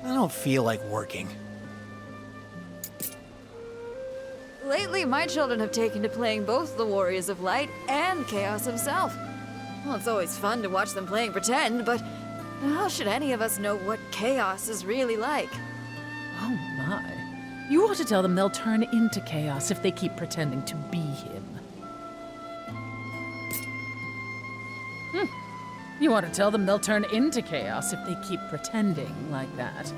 I don't feel like working. Lately, my children have taken to playing both the Warriors of Light and Chaos himself. Well, it's always fun to watch them playing pretend, but how should any of us know what Chaos is really like? Oh my. You ought to tell them they'll turn into Chaos if they keep pretending to be him. You ought to tell them they'll turn into Chaos if they keep pretending like that.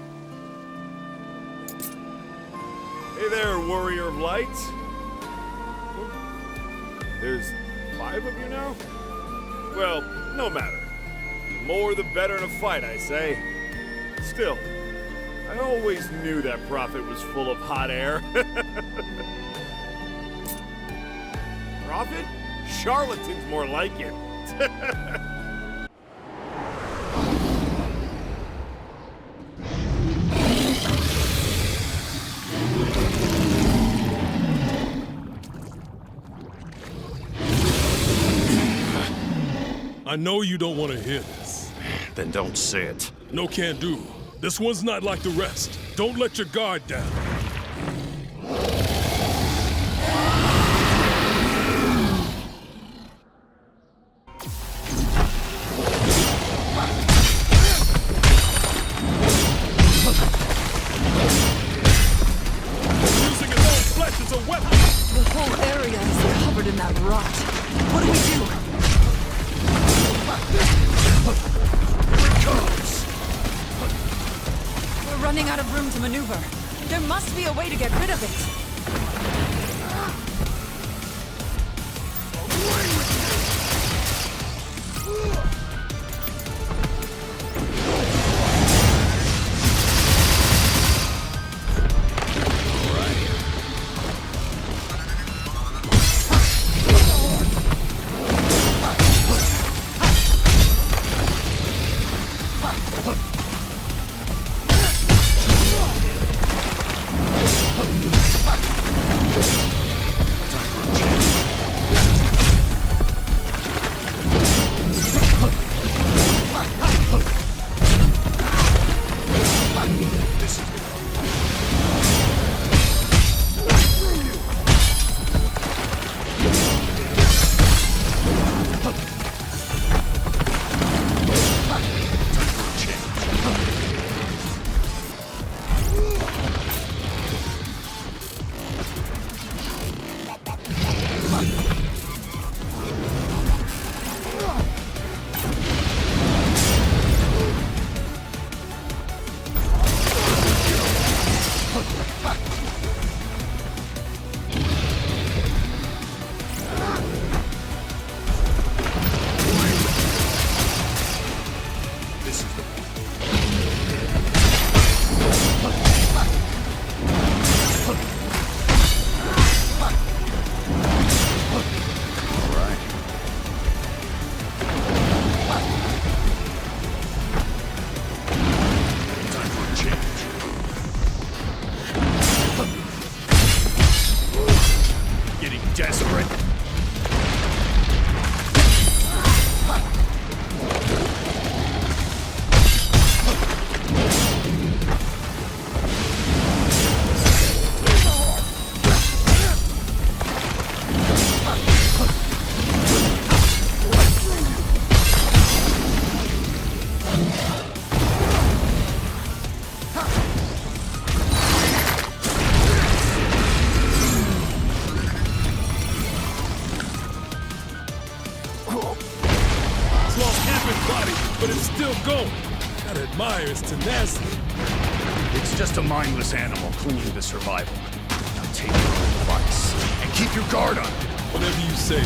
Hey there, Warrior of Light. There's 5 of you now? Well, no matter. The more the better in a fight, I say. Still, I always knew that prophet was full of hot air. Prophet? Charlatan's more like it. I know you don't want to hear this. Then don't say it. No can do. This one's not like the rest. Don't let your guard down. Using his own flesh as a weapon. The whole area is covered in that rot. What do we do? We're running out of room to maneuver. There must be a way to get rid of it. but it's still going. Gotta admire its tenacity. It's just a mindless animal clinging to survival. Now take your advice and keep your guard up. Whatever you say.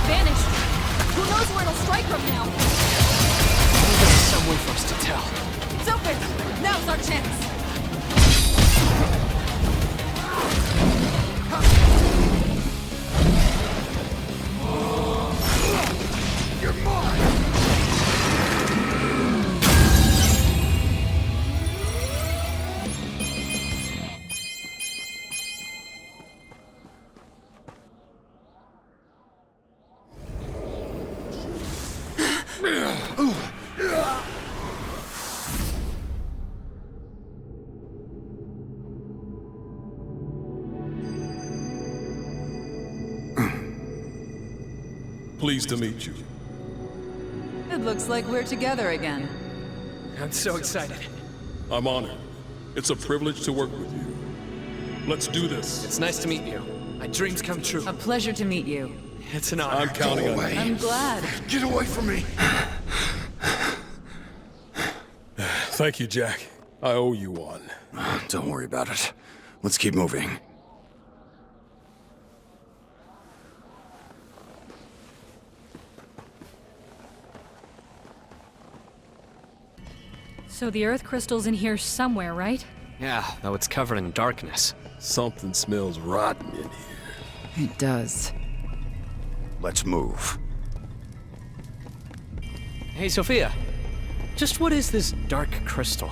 Vanished! Who knows where it'll strike from now? There's some way for us to tell. It's open! Now's our chance! You're mine! Pleased to meet you. It looks like we're together again. I'm so excited. I'm honored. It's a privilege to work with you. Let's do this. It's nice to meet you. My dreams come true. A pleasure to meet you. It's an honor. I'm counting on you. I'm glad. Get away from me! Thank you, Jack. I owe you one. Don't worry about it. Let's keep moving. So the Earth crystal's in here somewhere, right? Yeah, though it's covered in darkness. Something smells rotten in here. It does. Let's move. Hey, Sophia. Just what is this dark crystal?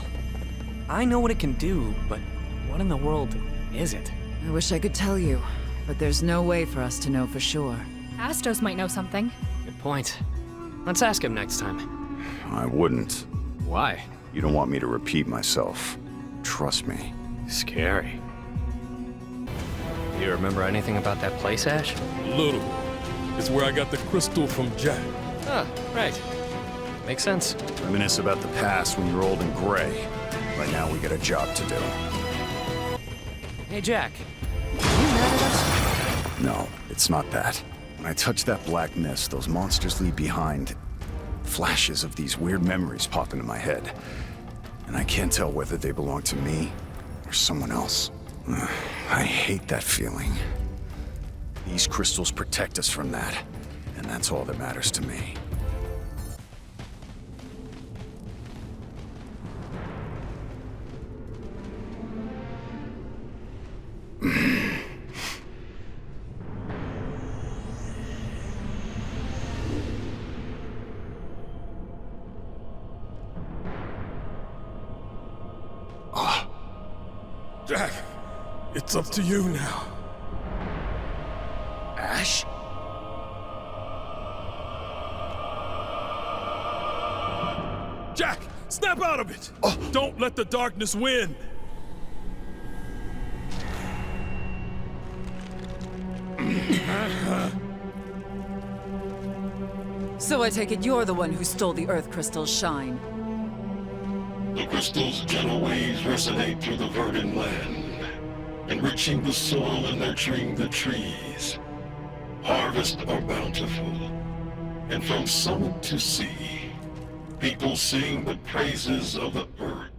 I know what it can do, but what in the world is it? I wish I could tell you, but there's no way for us to know for sure. Astos might know something. Good point. Let's ask him next time. I wouldn't. Why? You don't want me to repeat myself. Trust me. Scary. You remember anything about that place, Ash? Little. It's where I got the crystal from Jack. Ah, right. Makes sense. Reminisce about the past when you're old and gray. Right now we got a job to do. Hey, Jack. You mad at us? No, it's not that. When I touch that black mist, those monsters leave behind flashes of these weird memories pop into my head. And I can't tell whether they belong to me or someone else. I hate that feeling. These crystals protect us from that, and that's all that matters to me. Jack, it's up to you now. Ash? Jack, snap out of it! Don't let the darkness win! So I take it you're the one who stole the Earth Crystal's shine. The crystal's gentle waves resonate through the verdant land, enriching the soil and nurturing the trees. Harvests are bountiful, and from summit to sea, people sing the praises of the earth.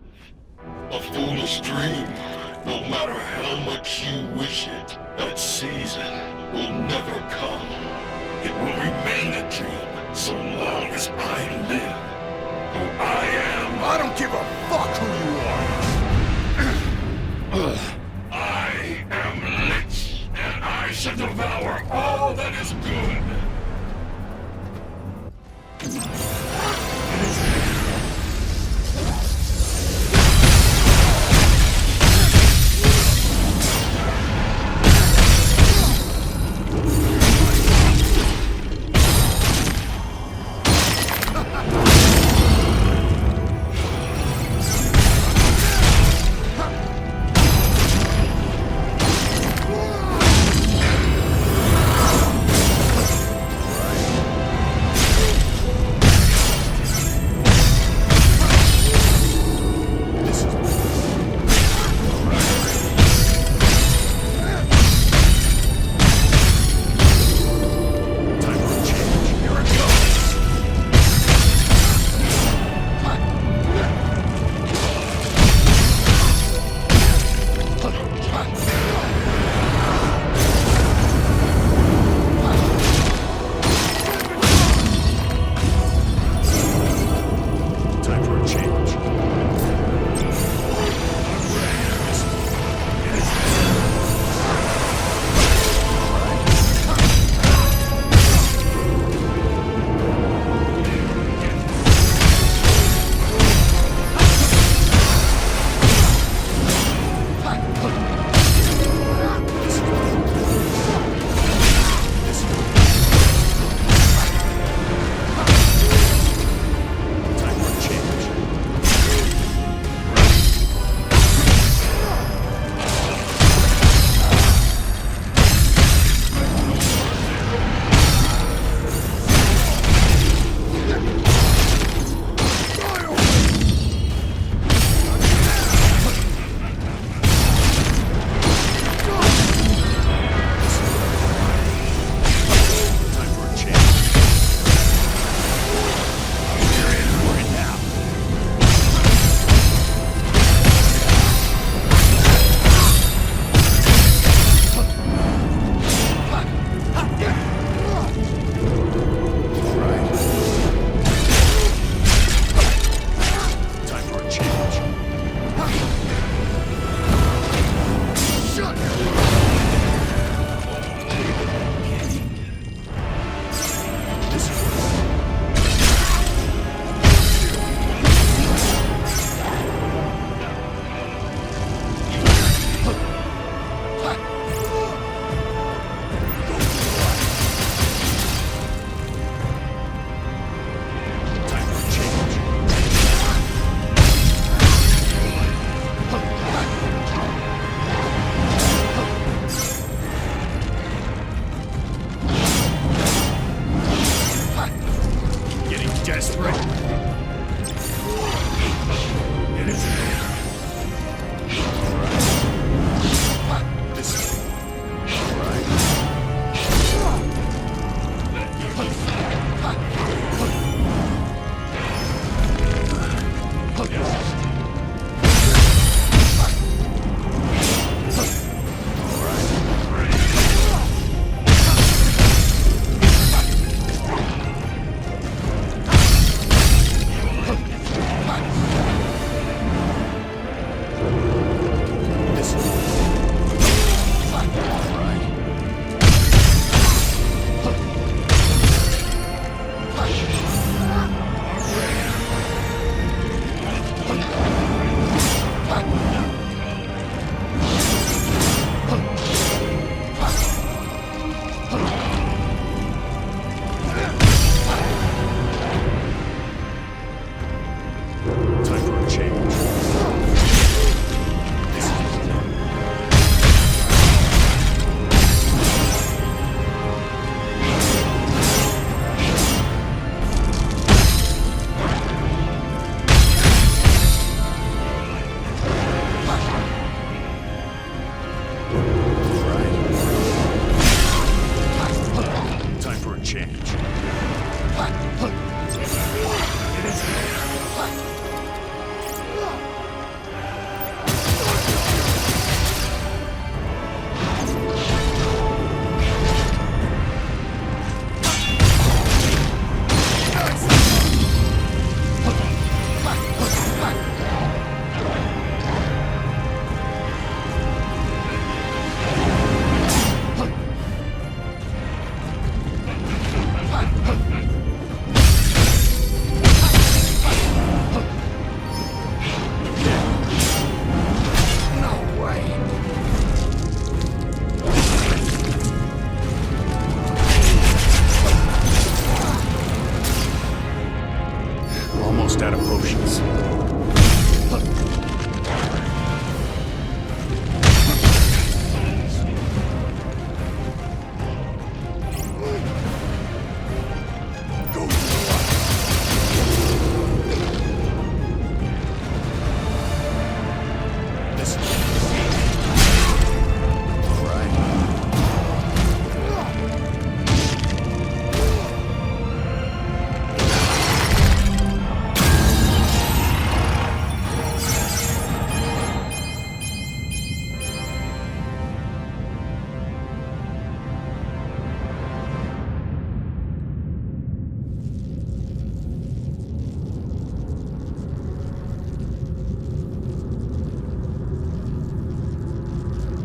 A foolish dream, no matter how much you wish it, that season will never come. It will remain a dream so long as I live. Who I am. I don't give a fuck who you are! I am Lich, and I shall devour all that is good. It is here. almost out of potions.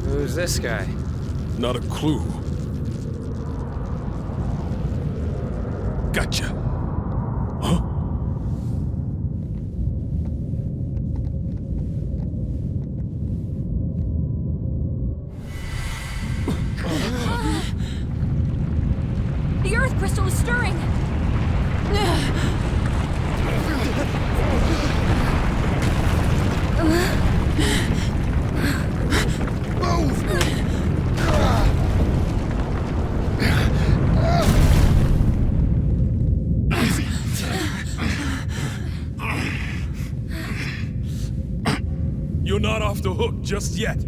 Who's this guy? Not a clue. Gotcha. Huh? The Earth Crystal is stirring! You're not off the hook just yet.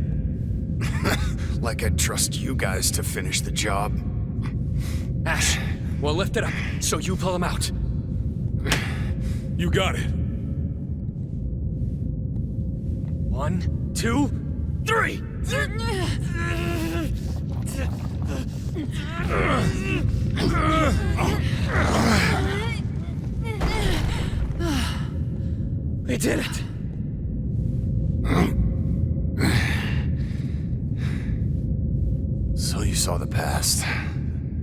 Like I'd trust you guys to finish the job. Ash, we'll lift it up, so you pull him out. You got it. 1, 2, 3! We did it! So you saw the past.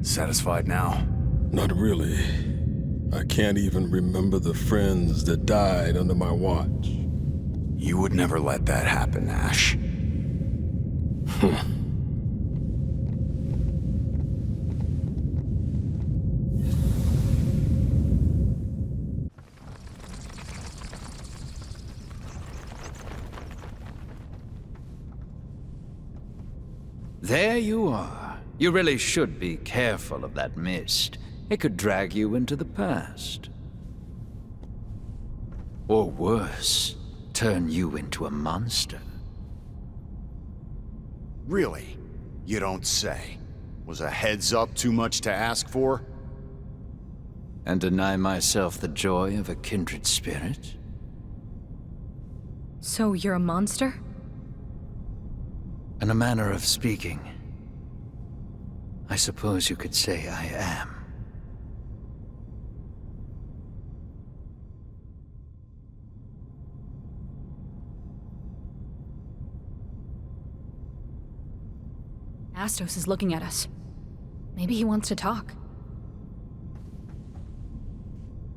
Satisfied now? Not really. I can't even remember the friends that died under my watch. You would never let that happen, Ash. There you are. You really should be careful of that mist. It could drag you into the past. Or worse, turn you into a monster. Really? You don't say. Was a heads up too much to ask for? And deny myself the joy of a kindred spirit? So you're a monster? In a manner of speaking, I suppose you could say I am. Astos is looking at us. Maybe he wants to talk.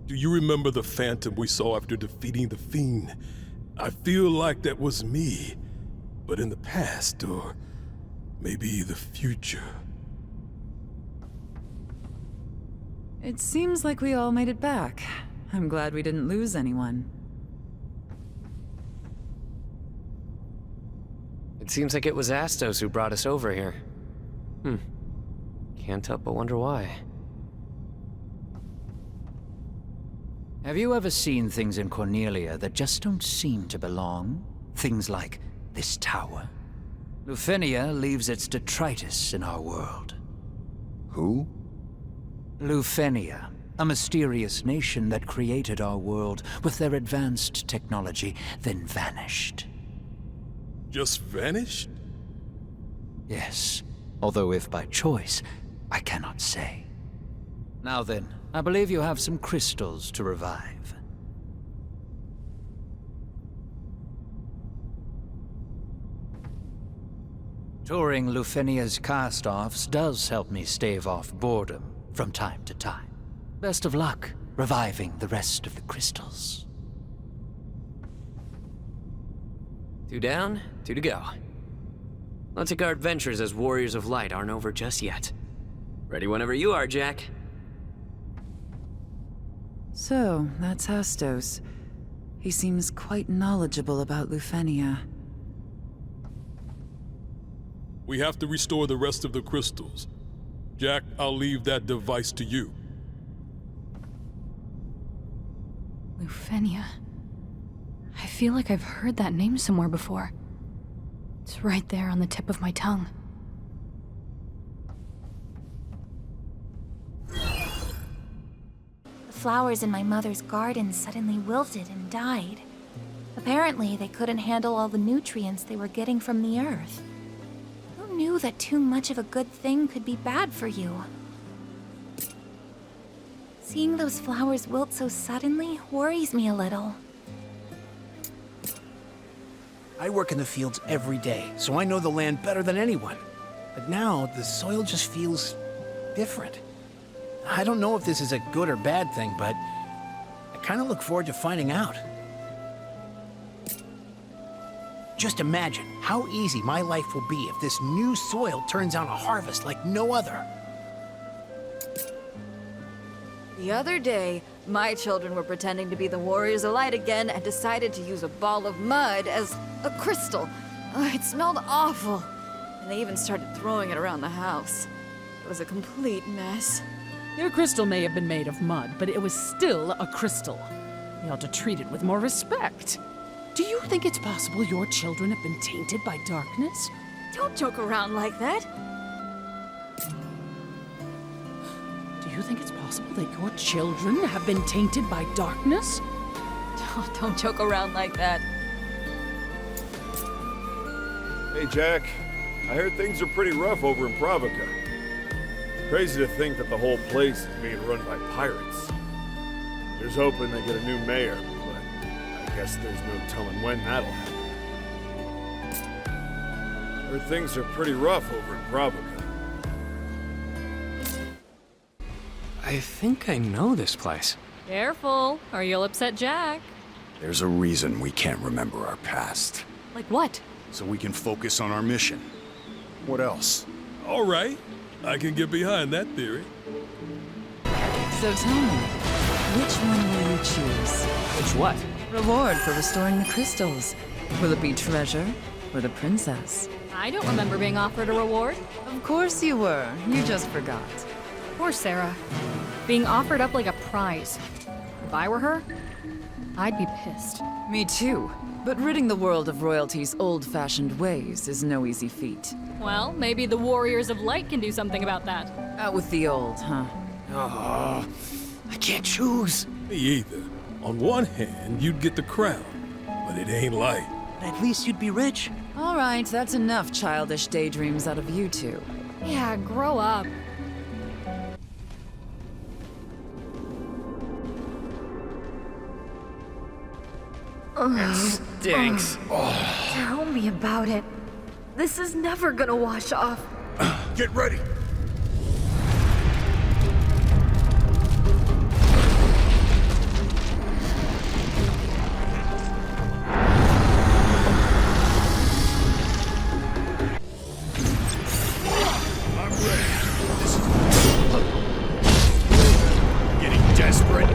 Do you remember the phantom we saw after defeating the Fiend? I feel like that was me, but in the past, or maybe the future. It seems like we all made it back. I'm glad we didn't lose anyone. It seems like it was Astos who brought us over here. Can't help but wonder why. Have you ever seen things in Cornelia that just don't seem to belong? Things like this tower. Lufenia leaves its detritus in our world. Who? Lufenia, a mysterious nation that created our world with their advanced technology, then vanished. Just vanished? Yes, although if by choice, I cannot say. Now then, I believe you have some crystals to revive. Touring Lufenia's cast-offs does help me stave off boredom from time to time. Best of luck reviving the rest of the crystals. 2 down, 2 to go. Looks like our adventures as Warriors of Light aren't over just yet. Ready whenever you are, Jack. So, that's Hastos. He seems quite knowledgeable about Lufenia. We have to restore the rest of the crystals. Jack, I'll leave that device to you. Lufenia. I feel like I've heard that name somewhere before. It's right there on the tip of my tongue. The flowers in my mother's garden suddenly wilted and died. Apparently, they couldn't handle all the nutrients they were getting from the earth. Who knew that too much of a good thing could be bad for you? Seeing those flowers wilt so suddenly worries me a little. I work in the fields every day, so I know the land better than anyone. But now, the soil just feels different. I don't know if this is a good or bad thing, but I kind of look forward to finding out. Just imagine how easy my life will be if this new soil turns out a harvest like no other. The other day, my children were pretending to be the Warriors of Light again and decided to use a ball of mud as a crystal. It smelled awful. And they even started throwing it around the house. It was a complete mess. Your crystal may have been made of mud, but it was still a crystal. You ought to treat it with more respect. Do you think it's possible your children have been tainted by darkness? Don't joke around like that. Do you think it's possible that your children have been tainted by darkness? Don't joke around like that. Hey, Jack. I heard things are pretty rough over in Provoca. Crazy to think that the whole place is being run by pirates. Just hoping they get a new mayor, but I guess there's no telling when that'll happen. Heard things are pretty rough over in Provoca. I think I know this place. Careful, or you'll upset Jack. There's a reason we can't remember our past. Like what? So we can focus on our mission. What else? All right. I can get behind that theory. So tell me, which one will you choose? Which what? Reward for restoring the crystals. Will it be treasure or the princess? I don't remember being offered a reward. Of course you were. You just forgot. Poor Sarah. Being offered up like a prize. If I were her, I'd be pissed. Me too. But ridding the world of royalty's old-fashioned ways is no easy feat. Well, maybe the Warriors of Light can do something about that. Out with the old, huh? Oh, I can't choose. Me either. On one hand, you'd get the crown, but it ain't light. But at least you'd be rich. All right, that's enough childish daydreams out of you two. Yeah, grow up. Stinks. Tell me about it. This is never gonna wash off. Get ready. I'm ready. This is getting desperate.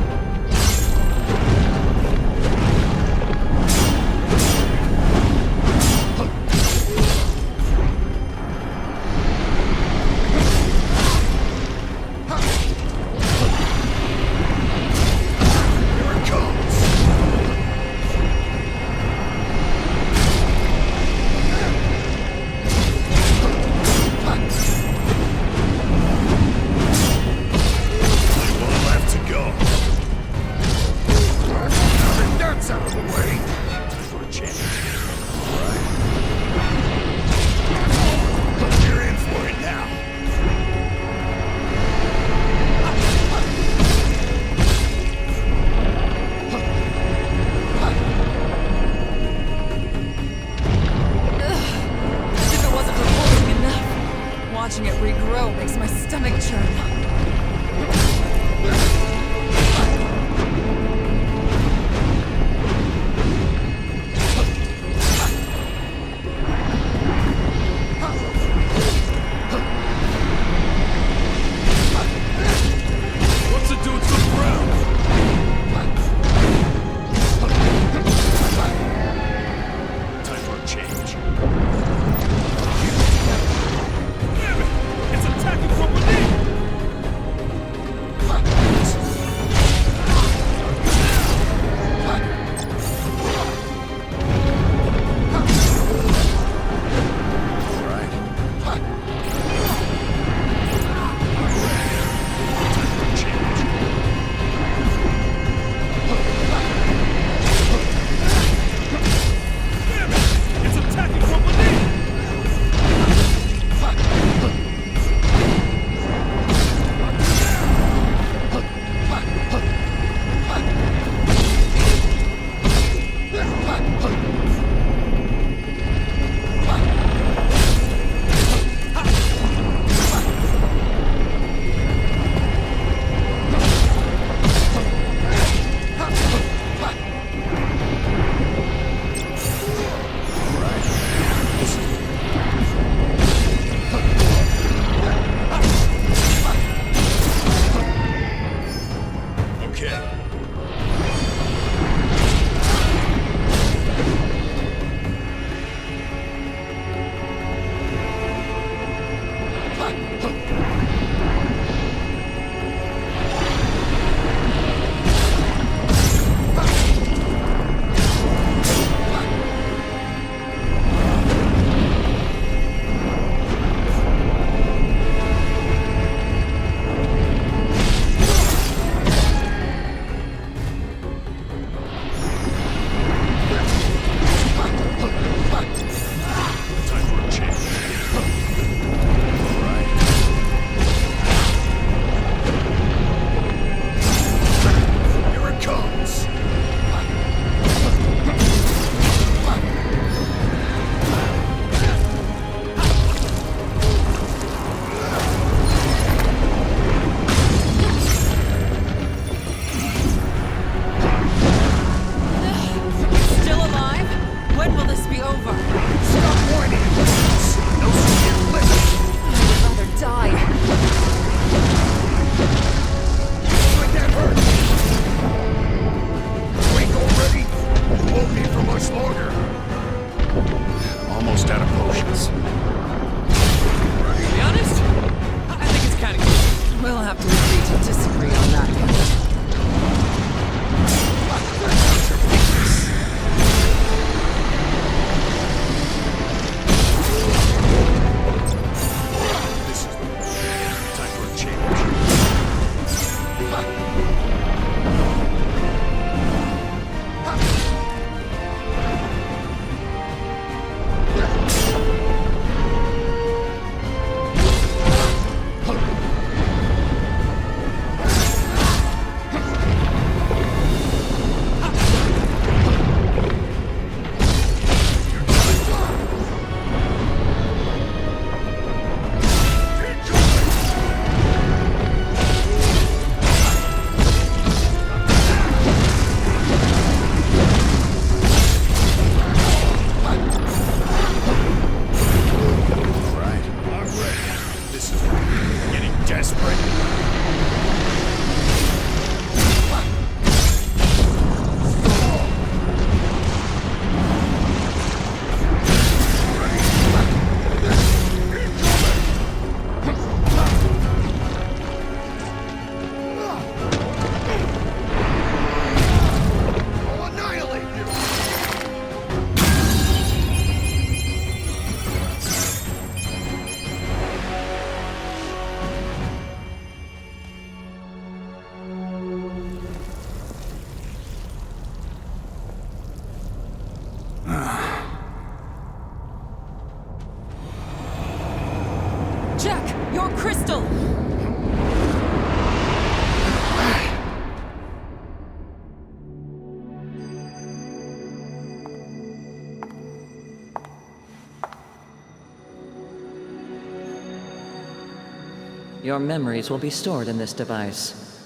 Your memories will be stored in this device.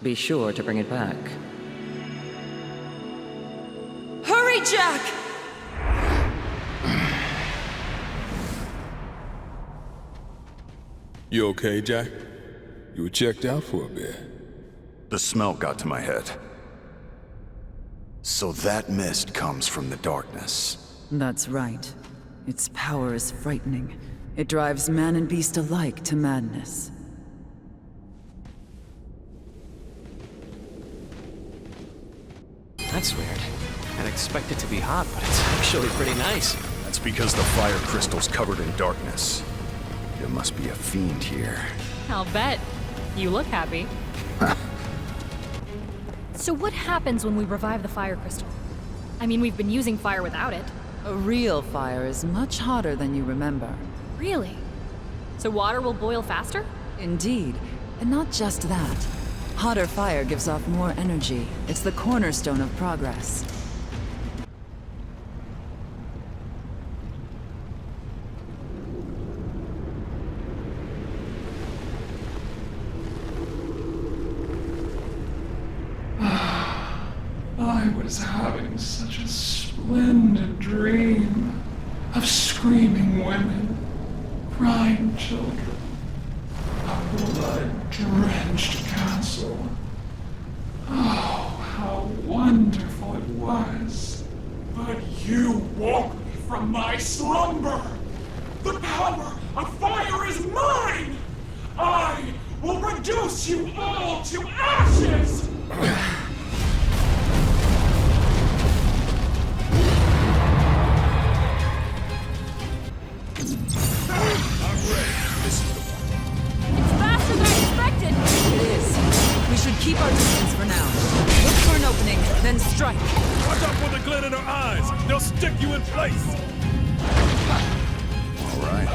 Be sure to bring it back. Hurry, Jack! You okay, Jack? You were checked out for a bit. The smell got to my head. So that mist comes from the darkness. That's right. Its power is frightening. It drives man and beast alike to madness. That's weird. I'd expect it to be hot, but it's actually pretty nice. That's because the fire crystal's covered in darkness. There must be a fiend here. I'll bet. You look happy. So what happens when we revive the fire crystal? I mean, we've been using fire without it. A real fire is much hotter than you remember. Really? So water will boil faster? Indeed. And not just that. Hotter fire gives off more energy. It's the cornerstone of progress. I was having such a splendid dream of screaming women, crying children, a blood-drenched castle. Oh, how wonderful it was. But you woke me from my slumber. The power of fire is mine! I will reduce you all to ashes! Faster than I expected! It is. We should keep our distance for now. Look for an opening, then strike. Watch out for the glint in her eyes! They'll stick you in place! All right.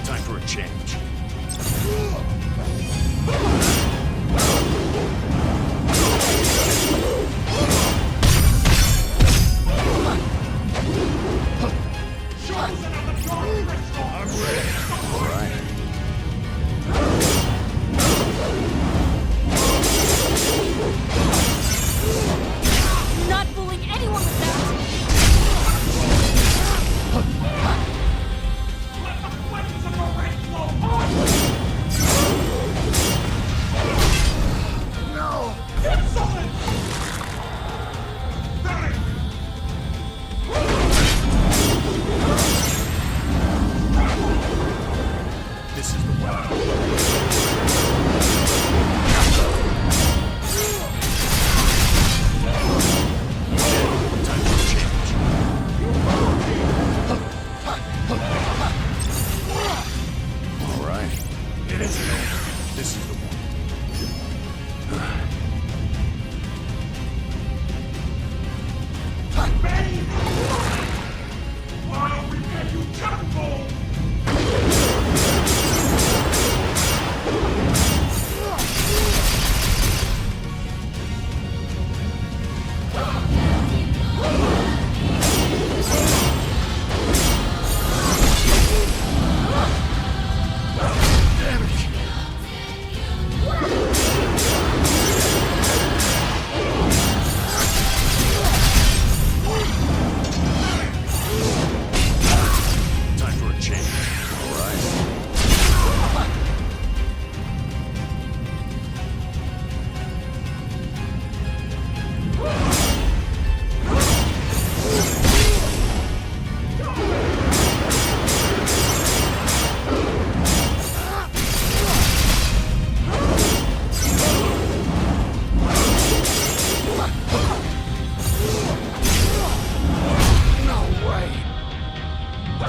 Time for a change. Time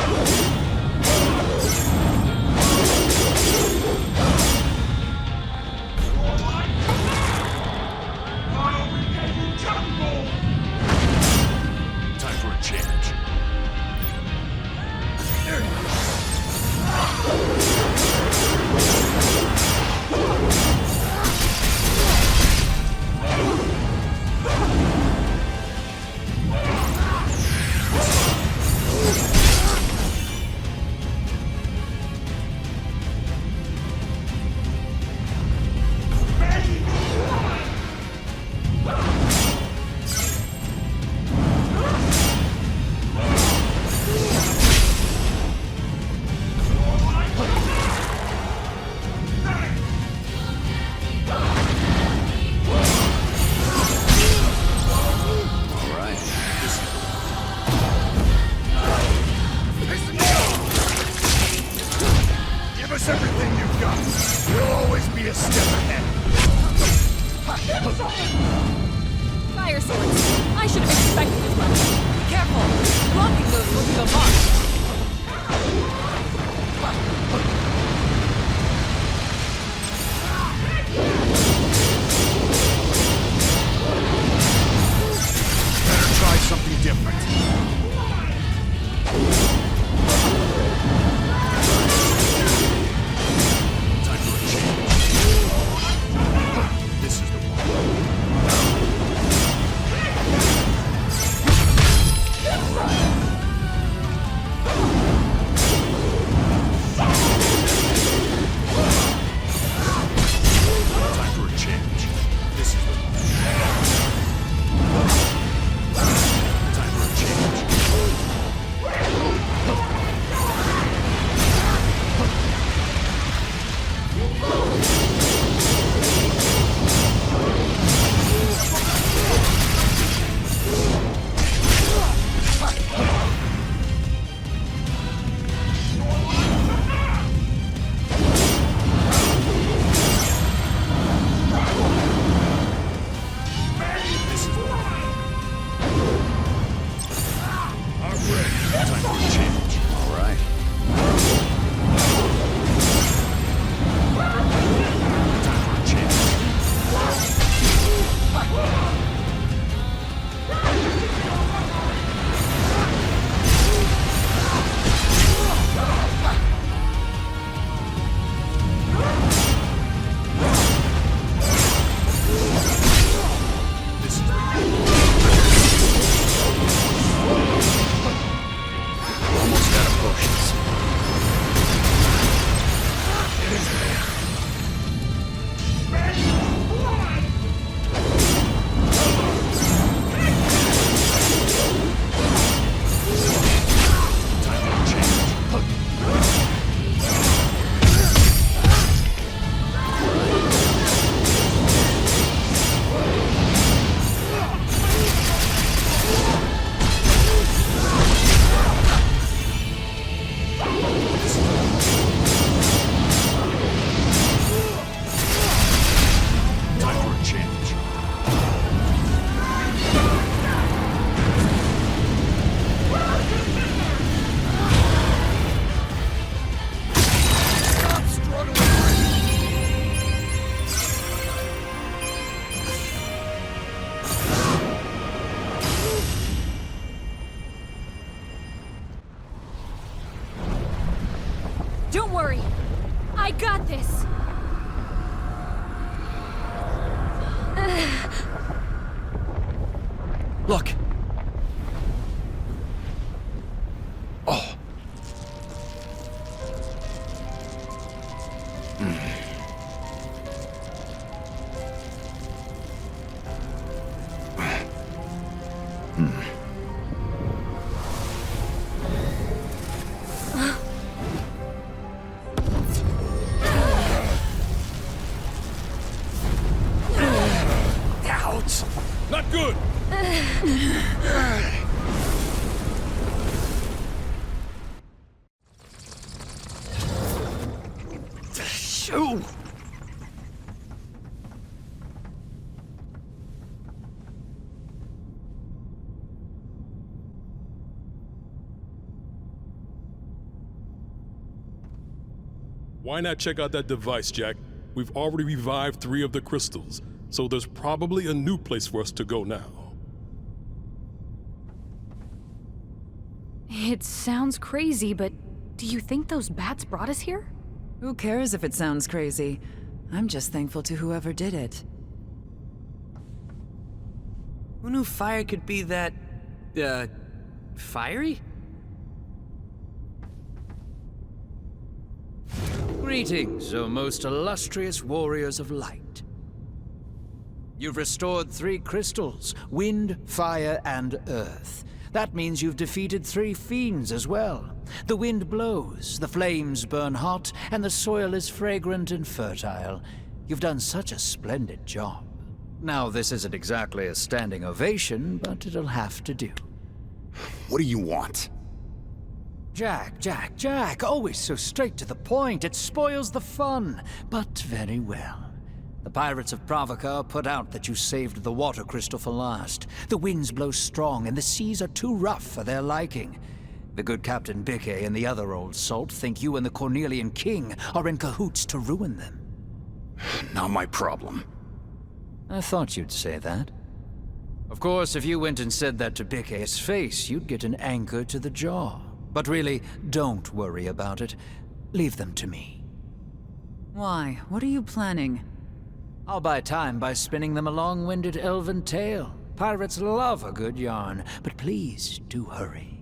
for a change. Give us everything you've got. We'll always be a step ahead. Fire swords. I should have expected as much. Be careful. Blocking those will leave a mark. Better try something different. Time for a change. This is the one. Time for a change. This is the one. Time for a change. This is the one. I'm ready. Time for a change. All right. Time for a change. This is the Almost out of potions. time for a change. Time for a change. Stop struggling! Don't worry. I got this. Look. Oh. Ouch! Not good! Shoo! Why not check out that device, Jack? We've already revived 3 of the crystals, so there's probably a new place for us to go now. It sounds crazy, but do you think those bats brought us here? Who cares if it sounds crazy? I'm just thankful to whoever did it. Who knew fire could be that, fiery? Greetings, O most illustrious warriors of light. You've restored 3 crystals, wind, fire, and earth. That means you've defeated 3 fiends as well. The wind blows, the flames burn hot, and the soil is fragrant and fertile. You've done such a splendid job. Now, this isn't exactly a standing ovation, but it'll have to do. What do you want? Jack, always so straight to the point. It spoils the fun, but very well. The pirates of Provoca put out that you saved the water crystal for last. The winds blow strong, and the seas are too rough for their liking. The good Captain Bickey and the other old salt think you and the Cornelian King are in cahoots to ruin them. Not my problem. I thought you'd say that. Of course, if you went and said that to Bickey's face, you'd get an anchor to the jaw. But really, don't worry about it. Leave them to me. Why? What are you planning? I'll buy time by spinning them a long-winded elven tale. Pirates love a good yarn, but please do hurry.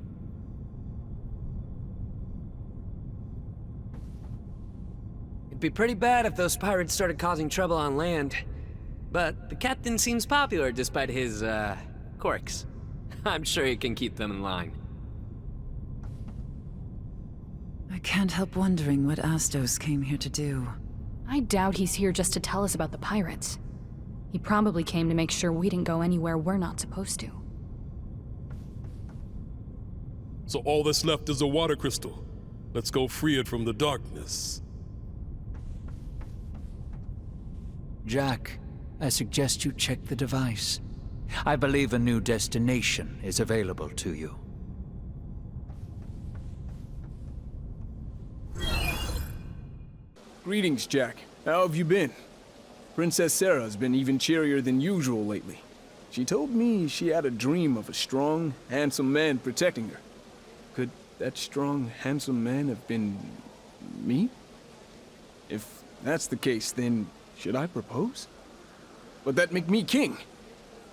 It'd be pretty bad if those pirates started causing trouble on land. But the captain seems popular despite his, quirks. I'm sure he can keep them in line. I can't help wondering what Astos came here to do. I doubt he's here just to tell us about the pirates. He probably came to make sure we didn't go anywhere we're not supposed to. So all that's left is a water crystal. Let's go free it from the darkness. Jack, I suggest you check the device. I believe a new destination is available to you. Greetings, Jack. How have you been? Princess Sarah's been even cheerier than usual lately. She told me she had a dream of a strong, handsome man protecting her. Could that strong, handsome man have been me? If that's the case, then should I propose? Would that make me king?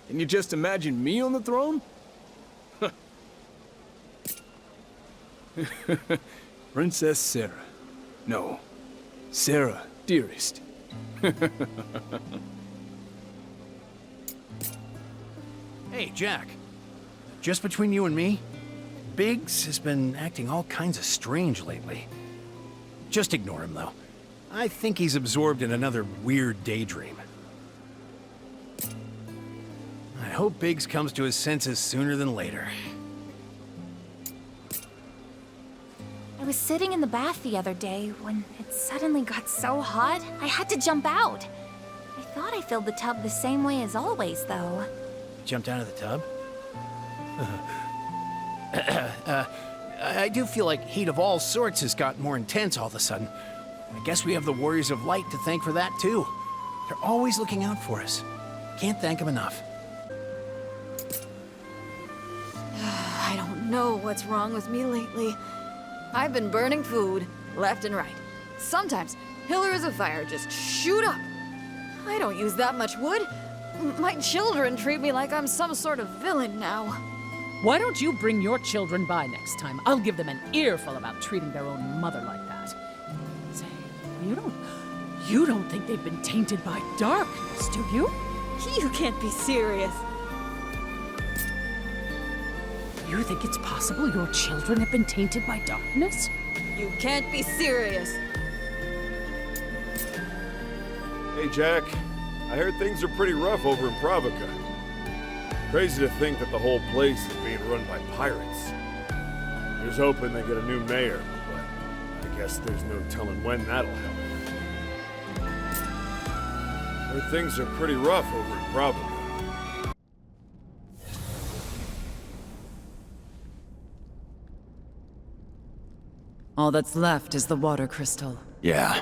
Can you just imagine me on the throne? Princess Sarah. No. Sarah, dearest. Hey, Jack. Just between you and me, Biggs has been acting all kinds of strange lately. Just ignore him, though. I think he's absorbed in another weird daydream. I hope Biggs comes to his senses sooner than later. I was sitting in the bath the other day when it suddenly got so hot, I had to jump out. I thought I filled the tub the same way as always, though. Jumped out of the tub? I do feel like heat of all sorts has gotten more intense all of a sudden. I guess we have the Warriors of Light to thank for that, too. They're always looking out for us. Can't thank them enough. I don't know what's wrong with me lately. I've been burning food, left and right. Sometimes, pillars of fire just shoot up. I don't use that much wood. My children treat me like I'm some sort of villain now. Why don't you bring your children by next time? I'll give them an earful about treating their own mother like that. Say, you don't think they've been tainted by darkness, do you? You can't be serious. You think it's possible your children have been tainted by darkness? You can't be serious. Hey, Jack. I heard things are pretty rough over in Provoca. Crazy to think that the whole place is being run by pirates. Here's hoping they get a new mayor, but I guess there's no telling when that'll happen. Heard things are pretty rough over in Provoca. All that's left is the water crystal. Yeah,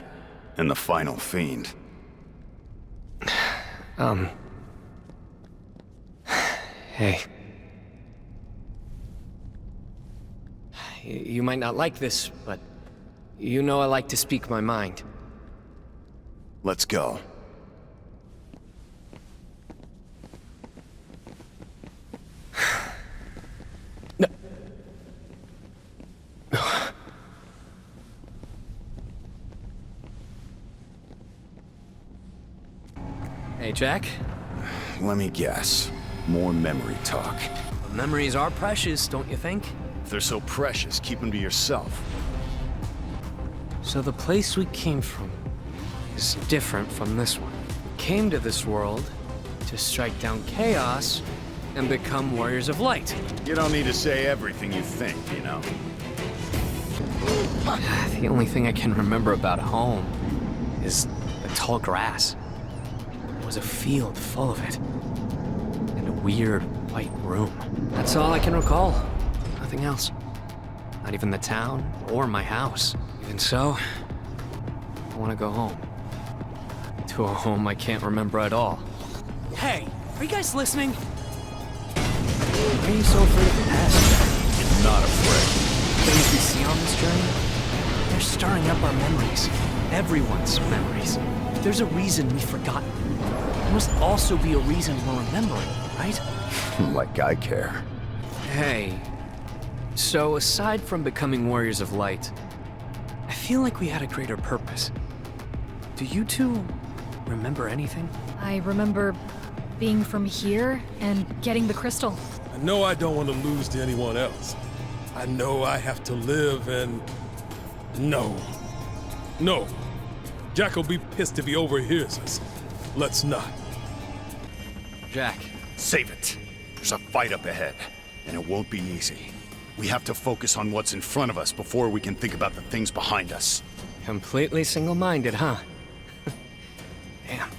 and the final fiend. Hey. You might not like this, but you know I like to speak my mind. Let's go. Hey, Jack? Let me guess. More memory talk. Memories are precious, don't you think? If they're so precious, keep them to yourself. So the place we came from is different from this one. We came to this world to strike down chaos and become warriors of light. You don't need to say everything you think, you know. The only thing I can remember about home is the tall grass. There was a field full of it. And a weird white room. That's all I can recall. Nothing else. Not even the town or my house. Even so, I want to go home. To a home I can't remember at all. Hey, are you guys listening? Why are you so afraid of the past? I'm not afraid. Things we see on this journey, they're stirring up our memories. Everyone's memories. There's a reason we've forgotten. There must also be a reason we're remembering, right? Like I care. Hey, so aside from becoming warriors of light, I feel like we had a greater purpose. Do you two remember anything? I remember being from here and getting the crystal. I know I don't want to lose to anyone else. I know I have to live and... No. Jack will be pissed if he overhears us. Let's not. Jack. Save it. There's a fight up ahead, and it won't be easy. We have to focus on what's in front of us before we can think about the things behind us. Completely single-minded, huh? Damn.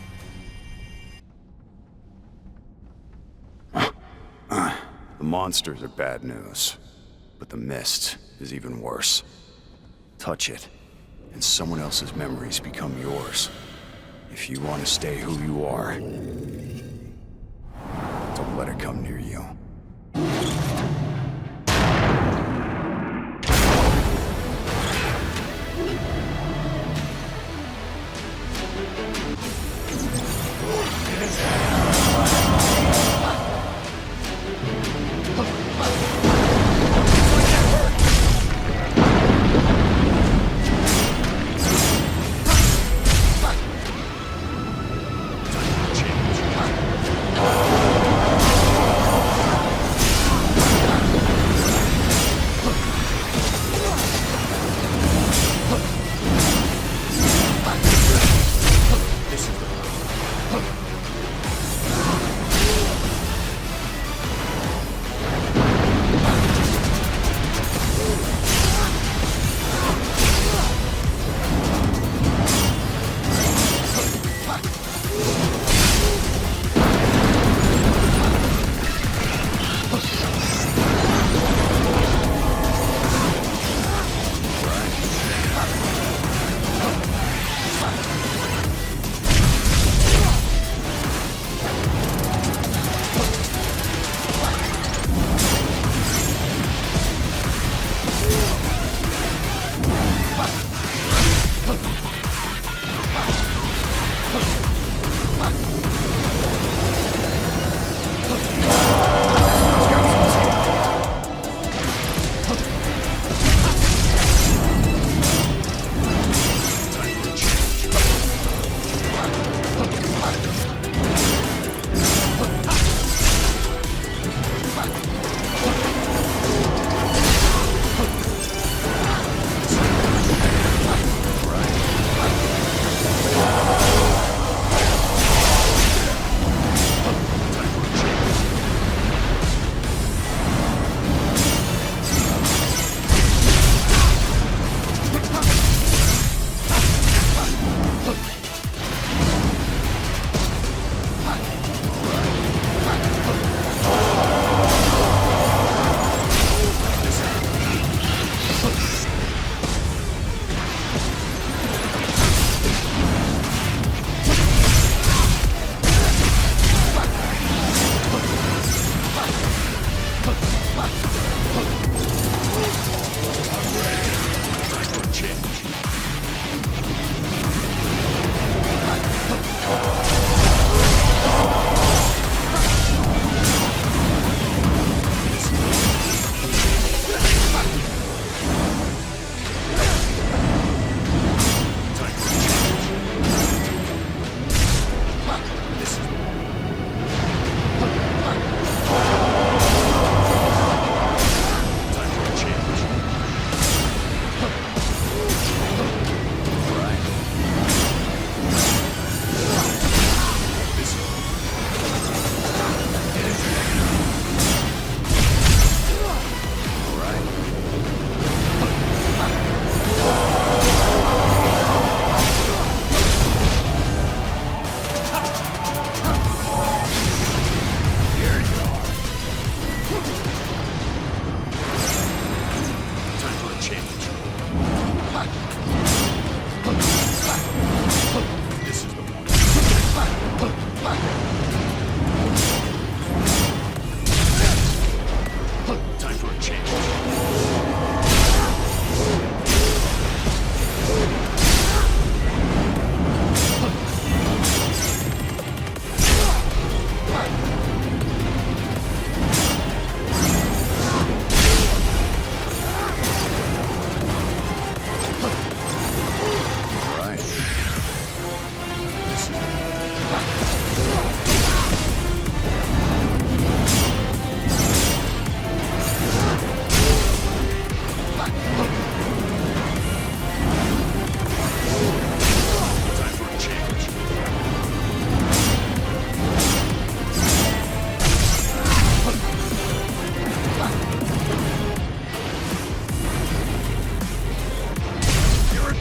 The monsters are bad news, but the mist is even worse. Touch it, and someone else's memories become yours. If you want to stay who you are, don't let it come near you.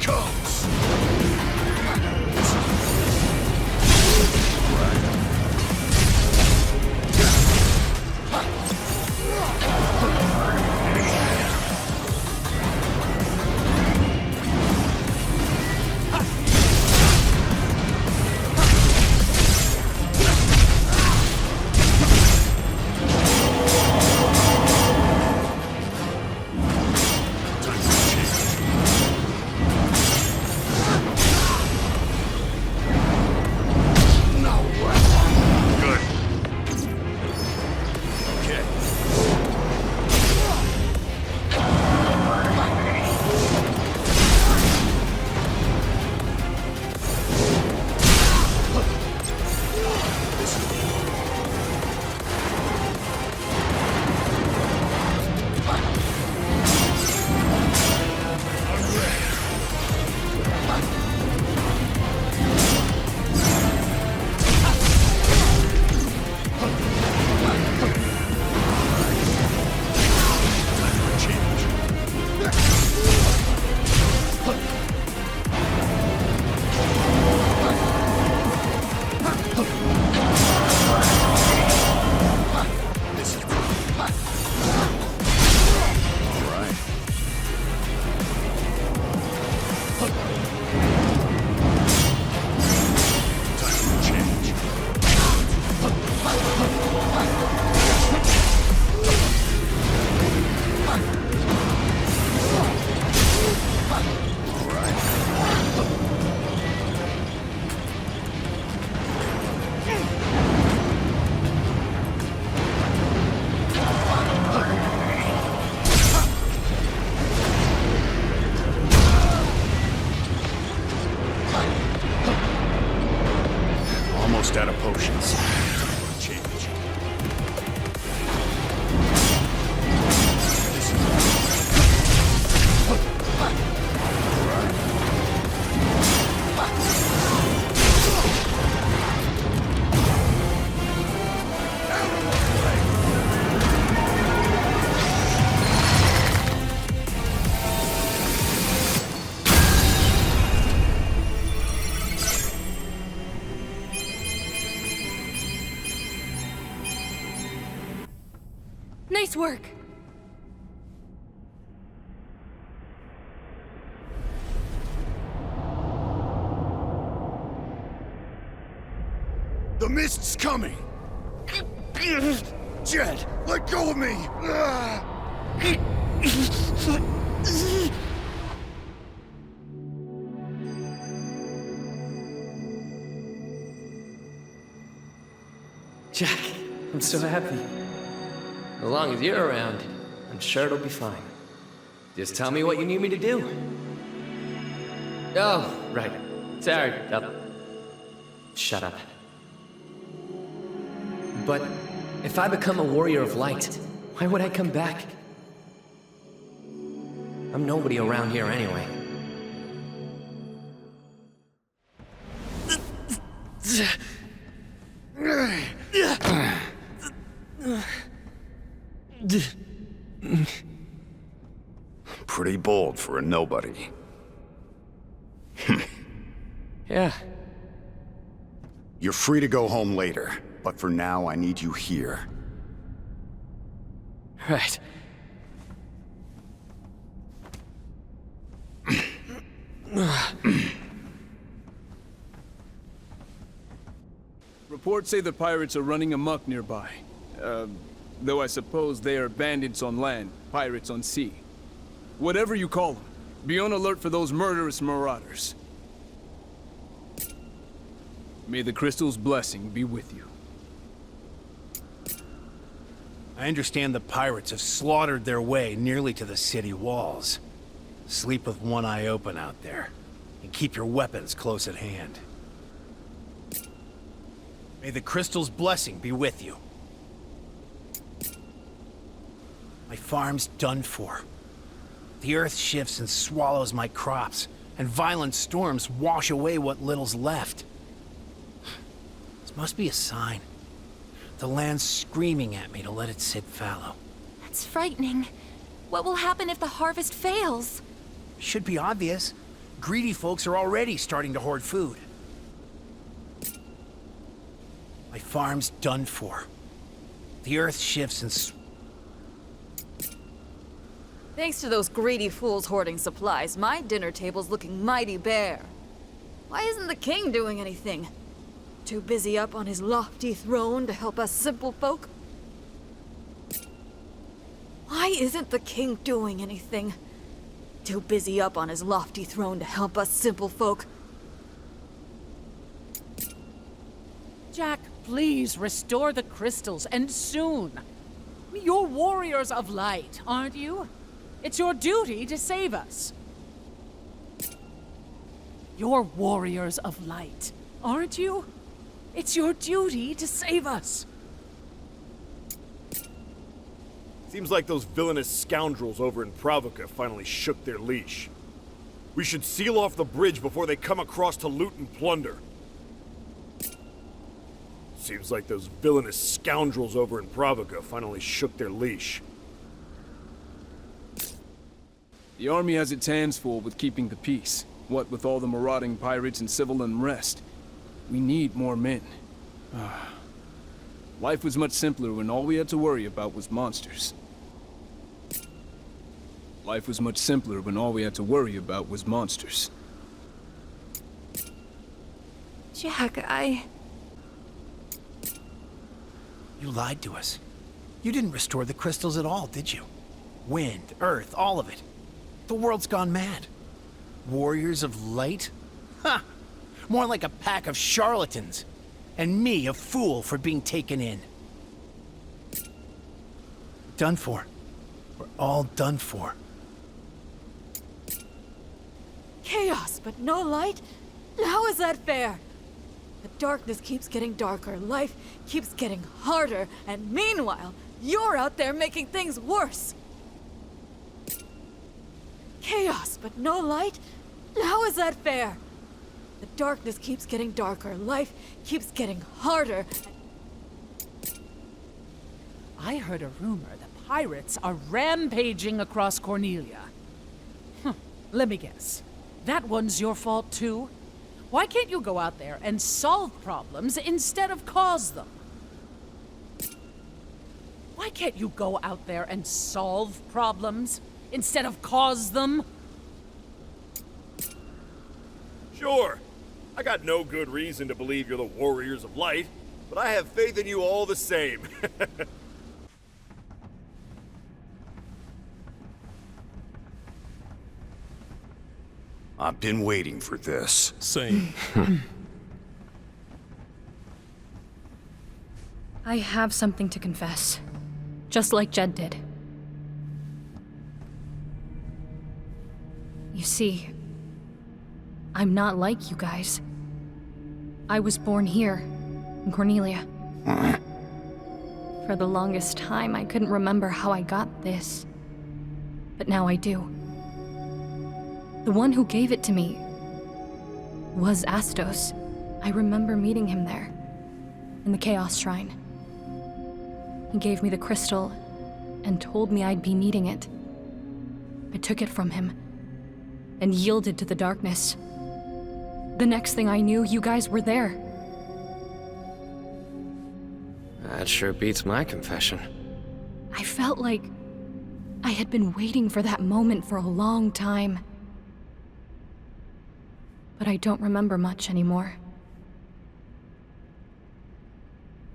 comes! Out of potions. Change. Nice work! The mist's coming! Jed, let go of me! Jack, I'm so happy. As long as you're around, I'm sure it'll be fine. Just tell me what you need me to do. Oh, right. Sorry. Shut up. But if I become a warrior of light, why would I come back? I'm nobody around here anyway. Pretty bold for a nobody. Yeah. You're free to go home later, but for now I need you here. Right. Reports say the pirates are running amok nearby. Though I suppose they are bandits on land, pirates on sea. Whatever you call them, be on alert for those murderous marauders. May the crystal's blessing be with you. I understand the pirates have slaughtered their way nearly to the city walls. Sleep with one eye open out there, and keep your weapons close at hand. May the crystal's blessing be with you. My farm's done for. The earth shifts and swallows my crops, and violent storms wash away what little's left. This must be a sign. The land's screaming at me to let it sit fallow. That's frightening. What will happen if the harvest fails? Should be obvious. greedy folks are already starting to hoard food. My farm's done for. The earth shifts and Thanks to those greedy fools hoarding supplies, my dinner table's looking mighty bare. Why isn't the king doing anything? Too busy up on his lofty throne to help us simple folk? Why isn't the king doing anything? Too busy up on his lofty throne to help us simple folk? Jack, please restore the crystals, and soon. You're warriors of light, aren't you? It's your duty to save us. You're warriors of light, aren't you? It's your duty to save us. Seems like those villainous scoundrels over in Pravica finally shook their leash. We should seal off the bridge before they come across to loot and plunder. Seems like those villainous scoundrels over in Pravica finally shook their leash. The army has its hands full with keeping the peace. What with all the marauding pirates and civil unrest. We need more men. Life was much simpler when all we had to worry about was monsters. Life was much simpler when all we had to worry about was monsters. Jack, You lied to us. You didn't restore the crystals at all, did you? Wind, earth, all of it. The world's gone mad. Warriors of light? Ha! More like a pack of charlatans. And me, a fool for being taken in. Done for. We're all done for. Chaos, but no light? How is that fair? The darkness keeps getting darker, life keeps getting harder, and meanwhile, you're out there making things worse. Chaos, but no light? How is that fair? The darkness keeps getting darker, life keeps getting harder. I heard a rumor the pirates are rampaging across Cornelia. Let me guess. That one's your fault too? Why can't you go out there and solve problems instead of cause them? Why can't you go out there and solve problems instead of cause them? Sure. I got no good reason to believe you're the Warriors of Light, but I have faith in you all the same. I've been waiting for this. Same. I have something to confess. Just like Jed did. You see, I'm not like you guys. I was born here, in Cornelia. For the longest time, I couldn't remember how I got this. But now I do. The one who gave it to me was Astos. I remember meeting him there, in the Chaos Shrine. He gave me the crystal and told me I'd be needing it. I took it from him and yielded to the darkness. The next thing I knew, you guys were there. That sure beats my confession. I felt like I had been waiting for that moment for a long time. But I don't remember much anymore.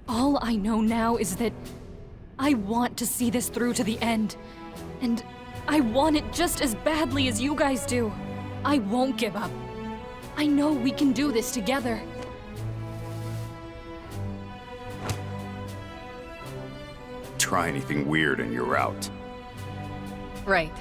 All I know now is that I want to see this through to the end. And I want it just as badly as you guys do. I won't give up. I know we can do this together. Try anything weird and you're out. Right.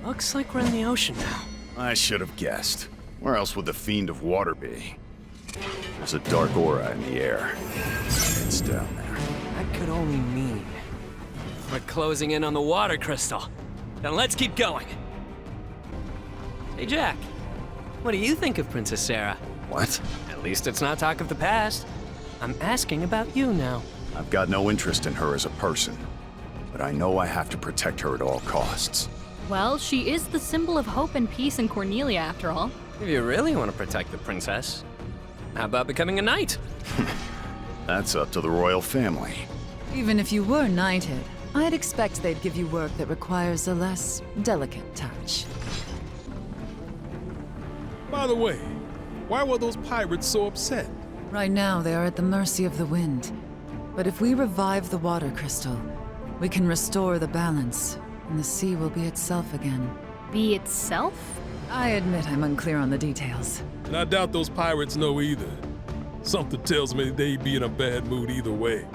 Looks like we're in the ocean now. I should have guessed. Where else would the Fiend of Water be? There's a dark aura in the air. It's down there. That could only mean we're closing in on the water crystal. Then let's keep going. Hey, Jack. What do you think of Princess Sarah? What? At least it's not talk of the past. I'm asking about you now. I've got no interest in her as a person, but I know I have to protect her at all costs. Well, she is the symbol of hope and peace in Cornelia, after all. If you really want to protect the princess, how about becoming a knight? That's up to the royal family. Even if you were knighted, I'd expect they'd give you work that requires a less delicate touch. By the way, why were those pirates so upset? Right now, they are at the mercy of the wind. But if we revive the water crystal, we can restore the balance, and the sea will be itself again. Be itself? I admit I'm unclear on the details. And I doubt those pirates know either. Something tells me they'd be in a bad mood either way.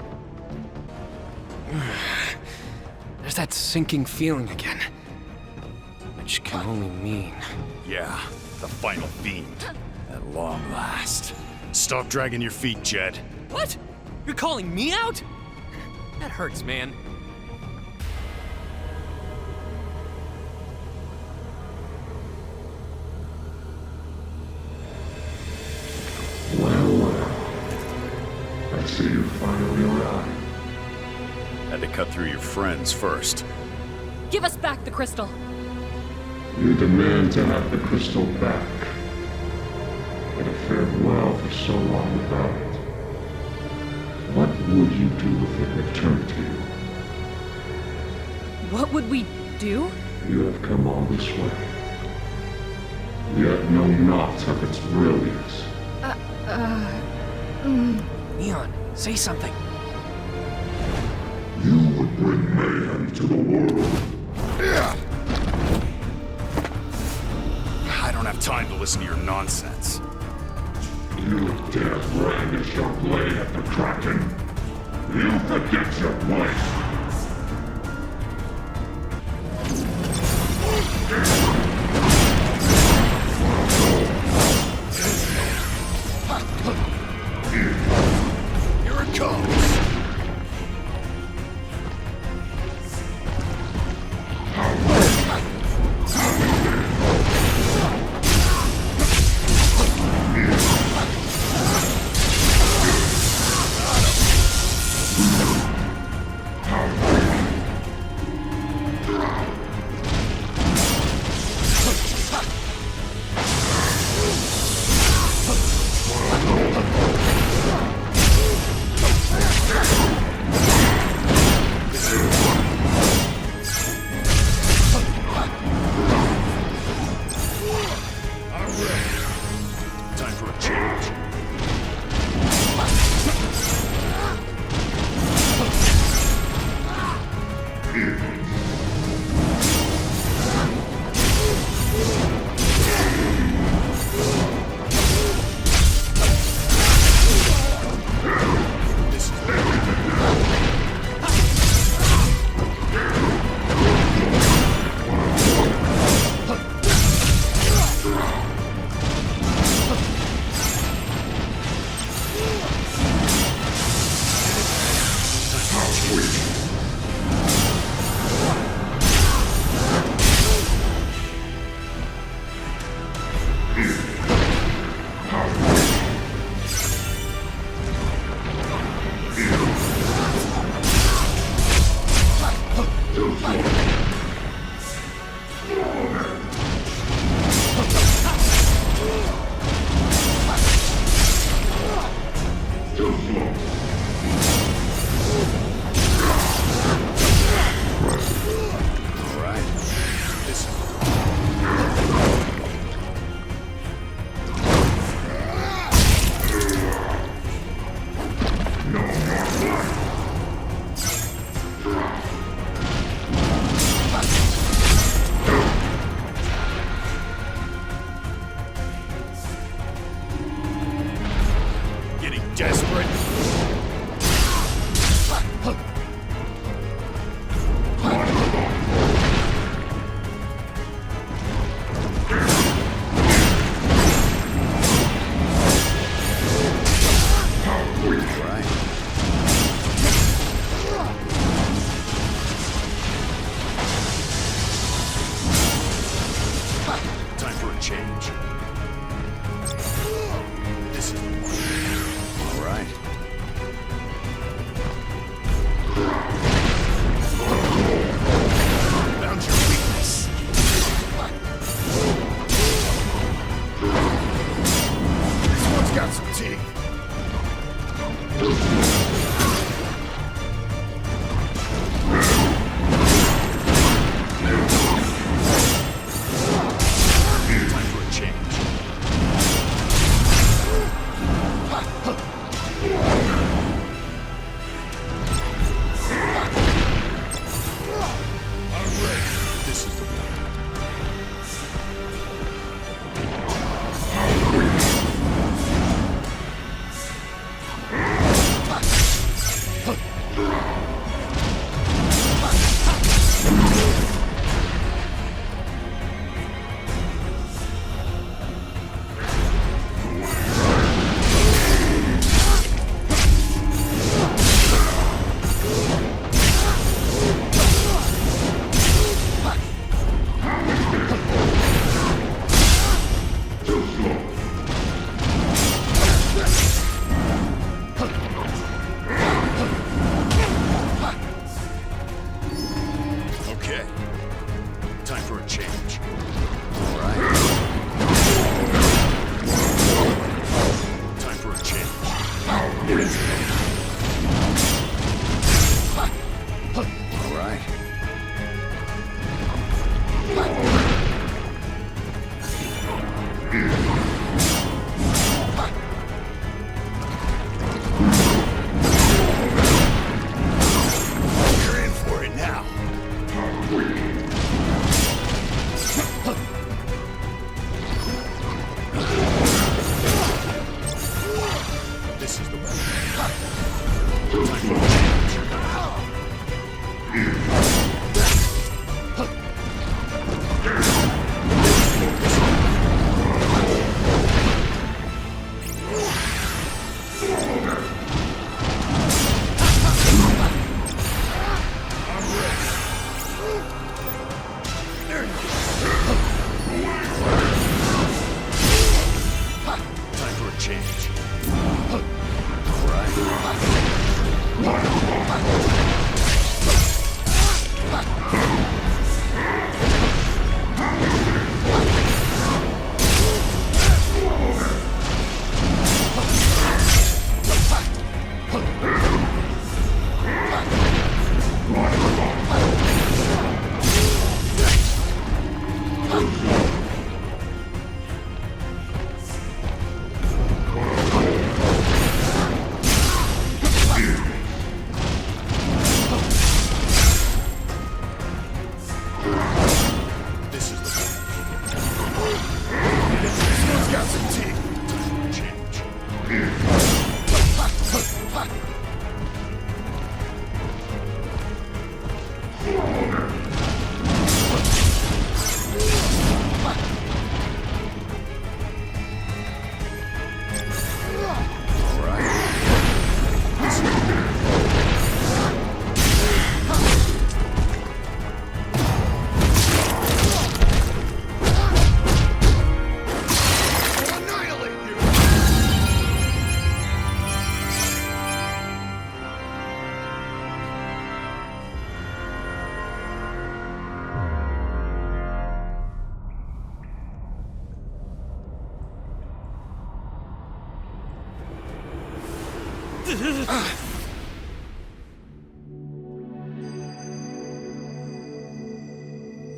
There's that sinking feeling again. Which can only mean... Yeah, the final fiend. At long last. Stop dragging your feet, Jed. What? You're calling me out? That hurts, man. I see you finally arrived. Had to cut through your friends first. Give us back the crystal. You demand to have the crystal back. But have fared well for so long without it. What would you do if it returned to you? What would we do? You have come all this way. Yet know not of its brilliance. Leon, say something. You would bring mayhem to the world. I don't have time to listen to your nonsense. You dare brandish your blade at the Kraken? You forget your place. Here it comes.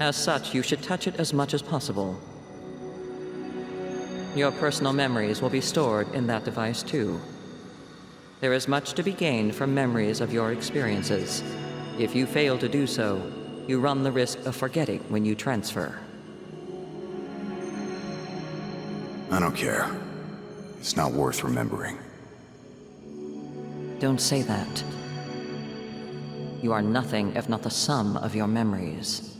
As such, you should touch it as much as possible. Your personal memories will be stored in that device too. There is much to be gained from memories of your experiences. If you fail to do so, you run the risk of forgetting when you transfer. I don't care. It's not worth remembering. Don't say that. You are nothing if not the sum of your memories.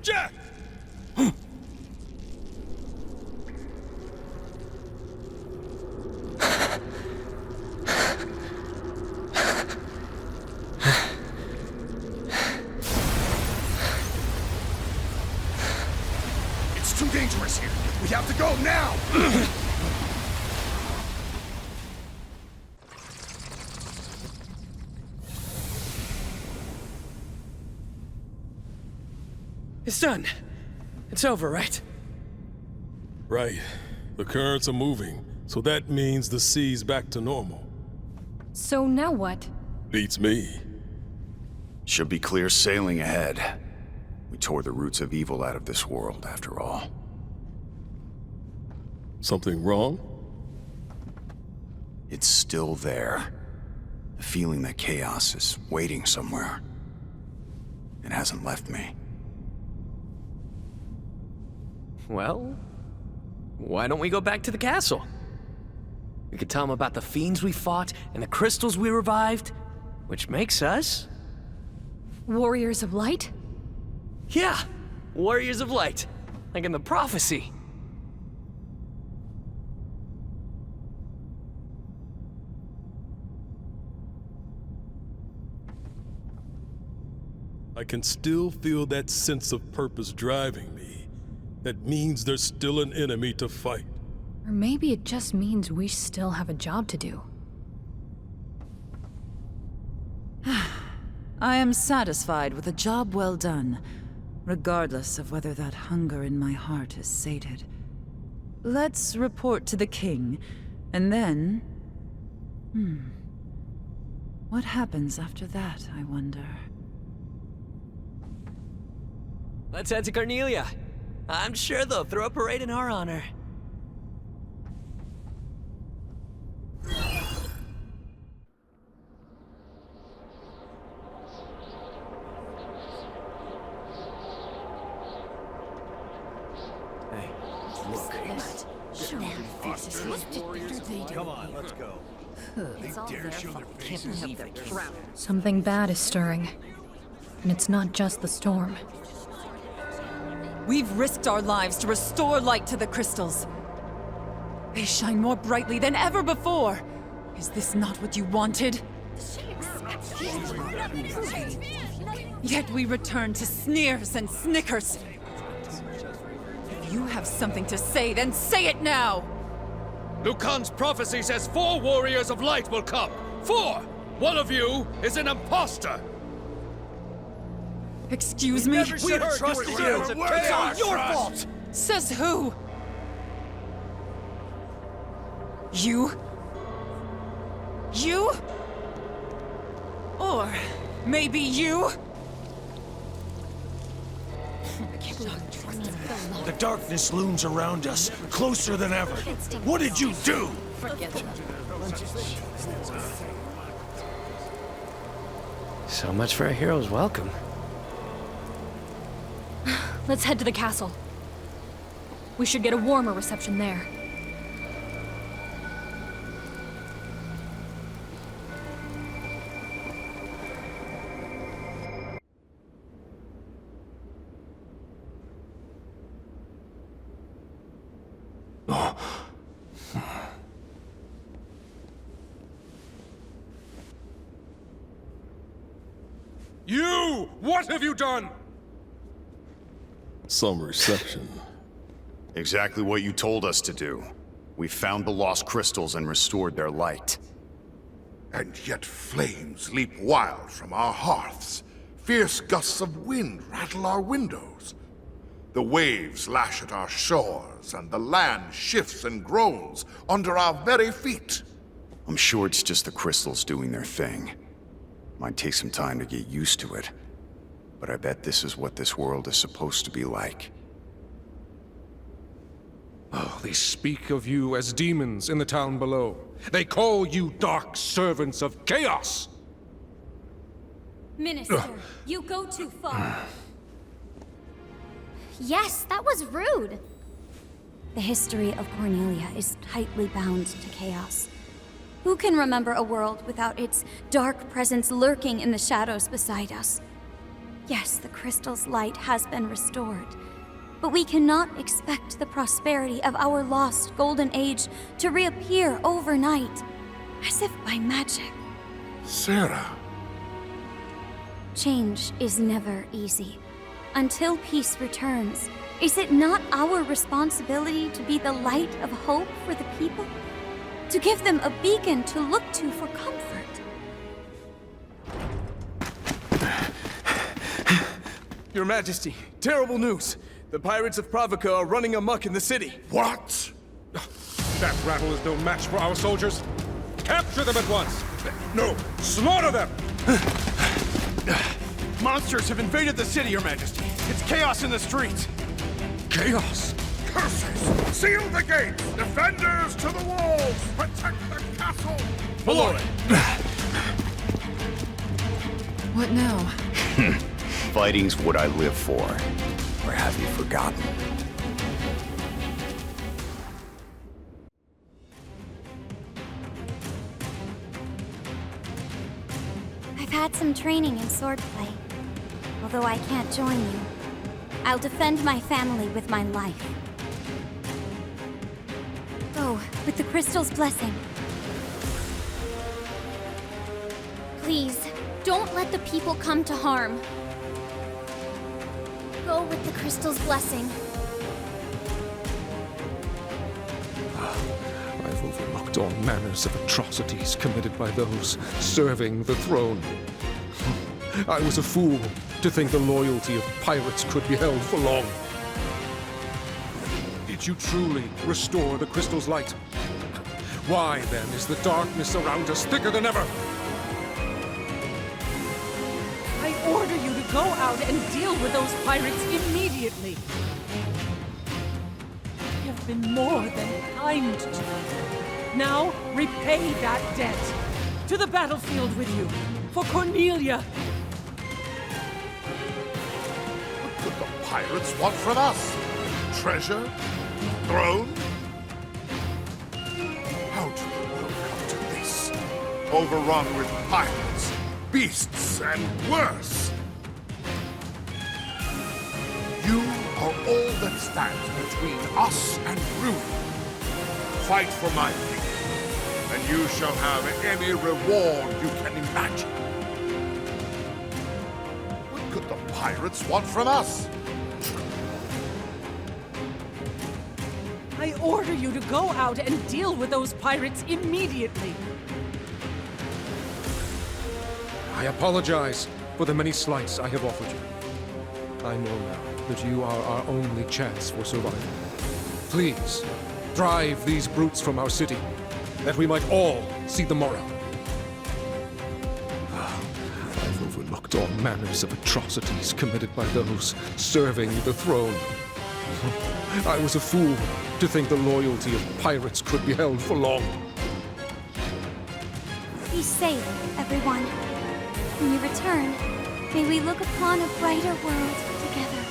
Jack! It's too dangerous here. We have to go now! It's done. It's over, right? Right. The currents are moving, so that means the sea's back to normal. So now what? Beats me. Should be clear sailing ahead. We tore the roots of evil out of this world, after all. Something wrong? It's still there. The feeling that chaos is waiting somewhere. It hasn't left me. Well, why don't we go back to the castle? We could tell them about the fiends we fought and the crystals we revived, which makes us... Warriors of Light? Yeah, Warriors of Light, like in the prophecy. I can still feel that sense of purpose driving me. That means there's still an enemy to fight. Or maybe it just means we still have a job to do. I am satisfied with a job well done, regardless of whether that hunger in my heart is sated. Let's report to the king, and then... What happens after that, I wonder? Let's head to Cornelia. I'm sure they'll throw a parade in our honor. Come on, let's go. They dare show their faces. Something bad is stirring. And it's not just the storm. We've risked our lives to restore light to the crystals. They shine more brightly than ever before. Is this not what you wanted? Yet we return to sneers and snickers. If you have something to say, then say it now! Lucan's prophecy says 4 warriors of light will come. 4! One of you is an imposter! Excuse me? We trusted you! It's all your fault! Says who? You? You? Or maybe you? The darkness looms around us, closer than ever. What did you do? So much for a hero's welcome. Let's head to the castle. We should get a warmer reception there. You! What have you done? Some reception. Exactly what you told us to do. We found the lost crystals and restored their light. And yet flames leap wild from our hearths. Fierce gusts of wind rattle our windows. The waves lash at our shores, and the land shifts and groans under our very feet. I'm sure it's just the crystals doing their thing. Might take some time to get used to it. But I bet this is what this world is supposed to be like. Oh, they speak of you as demons in the town below. They call you dark servants of chaos! Minister, you go too far. Yes, that was rude. The history of Cornelia is tightly bound to chaos. Who can remember a world without its dark presence lurking in the shadows beside us? Yes, the crystal's light has been restored, but we cannot expect the prosperity of our lost golden age to reappear overnight, as if by magic. Sarah. Change is never easy. Until peace returns, is it not our responsibility to be the light of hope for the people? To give them a beacon to look to for comfort? Your Majesty, terrible news. The pirates of Pravica are running amok in the city. What? That rattle is no match for our soldiers. Capture them at once! No, slaughter them! Monsters have invaded the city, Your Majesty. It's chaos in the streets. Chaos? Curses! Seal the gates! Defenders to the walls! Protect the castle! Malloy! What now? Fighting's what I live for. Or have you forgotten? I've had some training in swordplay. Although I can't join you, I'll defend my family with my life. Go, with the crystal's blessing. Please, don't let the people come to harm. Go with the crystal's blessing. I've overlooked all manners of atrocities committed by those serving the throne. I was a fool to think the loyalty of pirates could be held for long. Did you truly restore the crystal's light? Why, then, is the darkness around us thicker than ever? I order you to go out and deal with those pirates immediately. I have been more than kind to you. Now, repay that debt. To the battlefield with you, for Cornelia. What could the pirates want from us? Treasure? Throne? How did the world come to this? Overrun with pirates, beasts, and worse! You are all that stands between us and ruin. Fight for my people, and you shall have any reward you can imagine. What could the pirates want from us? I order you to go out and deal with those pirates immediately. I apologize for the many slights I have offered you. I know now that you are our only chance for survival. Please, drive these brutes from our city, that we might all see the morrow. I've overlooked all manners of atrocities committed by those serving the throne. I was a fool to think the loyalty of pirates could be held for long. Be safe, everyone. When you return, may we look upon a brighter world together.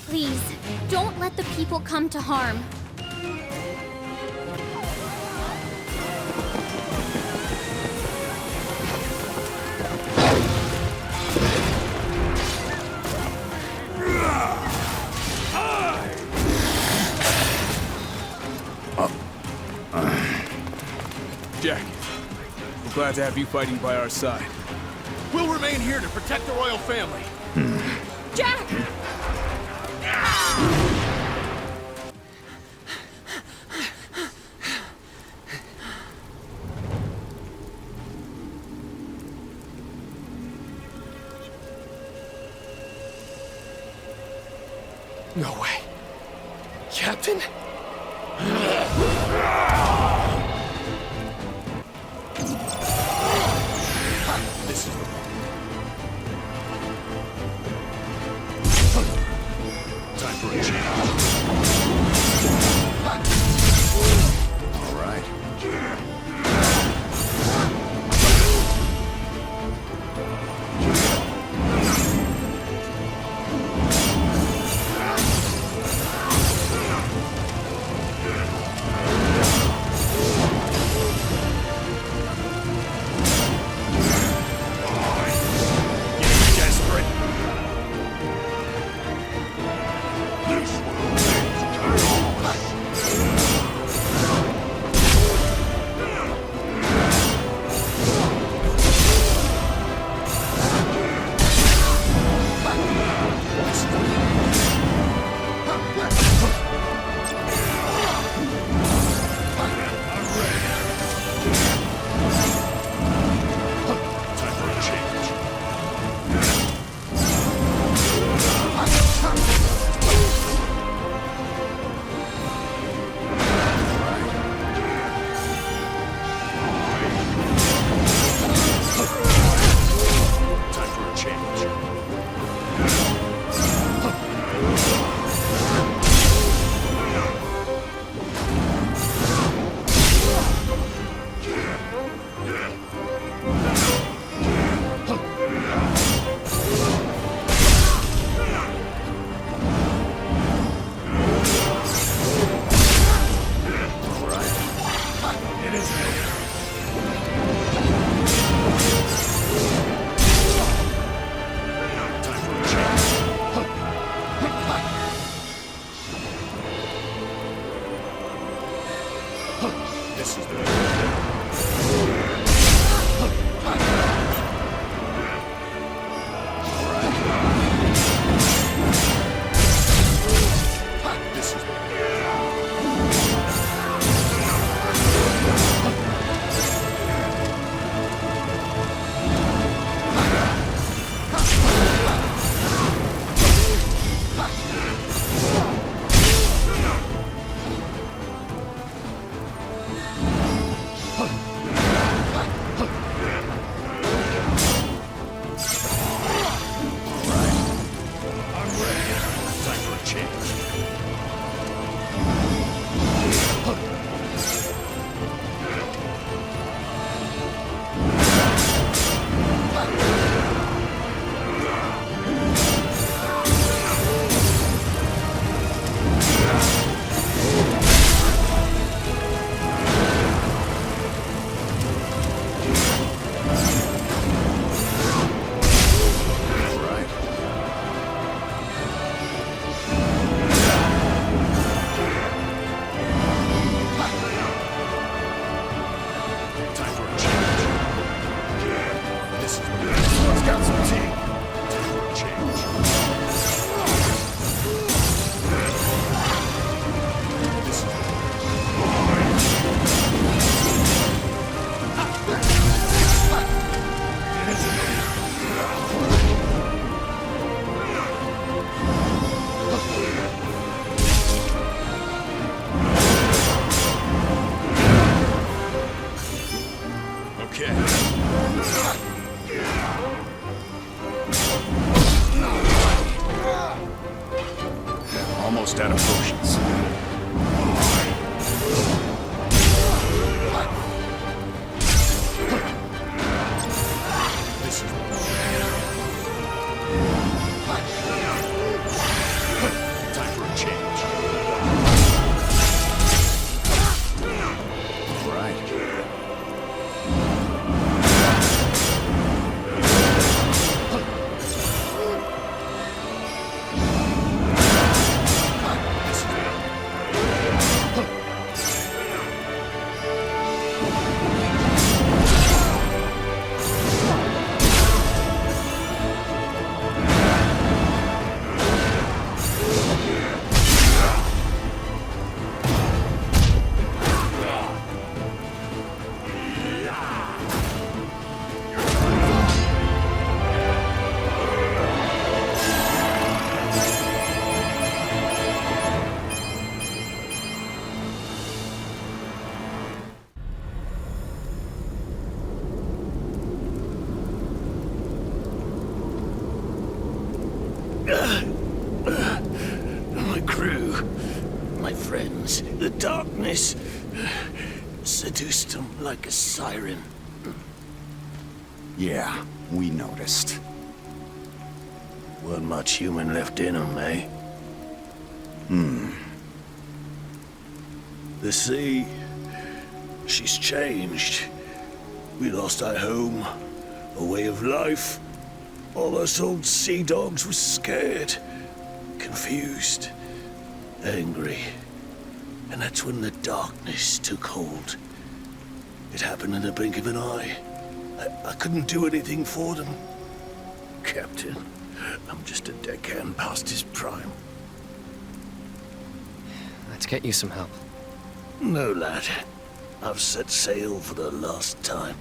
Please, don't let the people come to harm. Jack, we're glad to have you fighting by our side. We'll remain here to protect the royal family. Jack! No way. Captain? This is time for a change. All right. This will Almost out of potions. Time for a change. All right. My crew, my friends, the darkness seduced them like a siren. Yeah, we noticed. Weren't much human left in them, eh? The sea, she's changed. We lost our home, a way of life. All us old sea dogs were scared, confused, angry. And that's when the darkness took hold. It happened in the blink of an eye. I couldn't do anything for them. Captain, I'm just a deckhand past his prime. Let's get you some help. No, lad. I've set sail for the last time.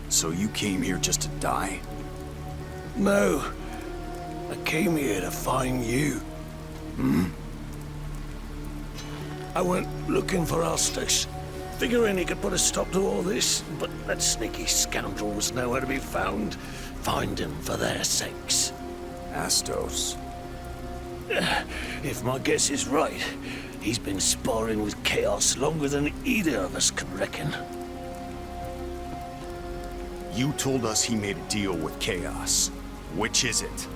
So you came here just to die? No. I came here to find you. I went looking for Alstus, figuring he could put a stop to all this, but that sneaky scoundrel was nowhere to be found. Find him for their sakes. Astos. If my guess is right, he's been sparring with Chaos longer than either of us could reckon. You told us he made a deal with Chaos. Which is it?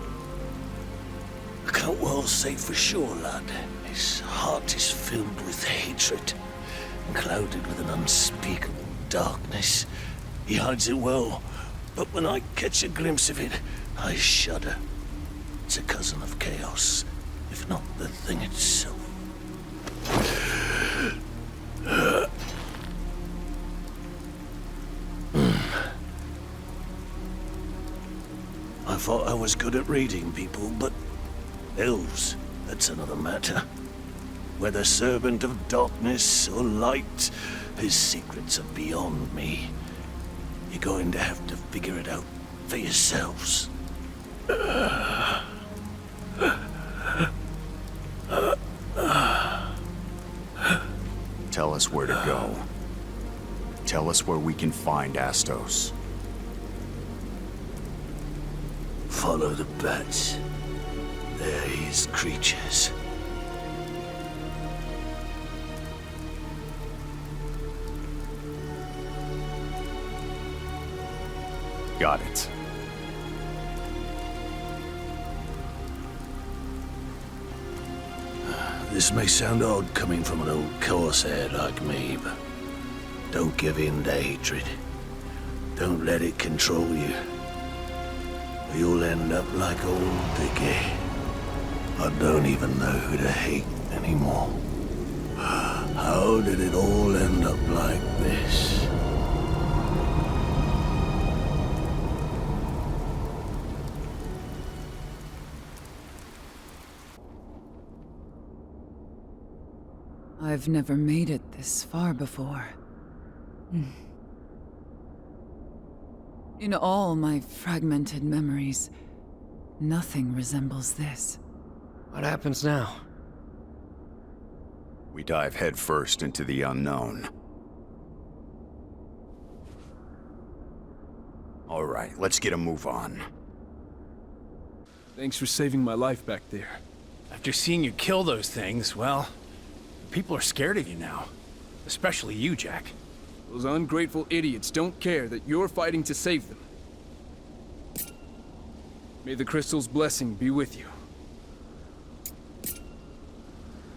I can't well say for sure, lad. His heart is filled with hatred, clouded with an unspeakable darkness. He hides it well, but when I catch a glimpse of it, I shudder. It's a cousin of Chaos, if not the thing itself. I thought I was good at reading people, but elves, that's another matter. Whether servant of darkness or light, his secrets are beyond me. You're going to have to figure it out for yourselves. Tell us where to go. Tell us where we can find Astos. Follow the bats. They're his creatures. Got it. This may sound odd coming from an old corsair like me, but don't give in to hatred. Don't let it control you. Or you'll end up like old Dickie. I don't even know who to hate anymore. How did it all end up like this? I've never made it this far before. In all my fragmented memories, nothing resembles this. What happens now? We dive headfirst into the unknown. All right, let's get a move on. Thanks for saving my life back there. After seeing you kill those things, well, people are scared of you now. Especially you, Jack. Those ungrateful idiots don't care that you're fighting to save them. May the crystal's blessing be with you.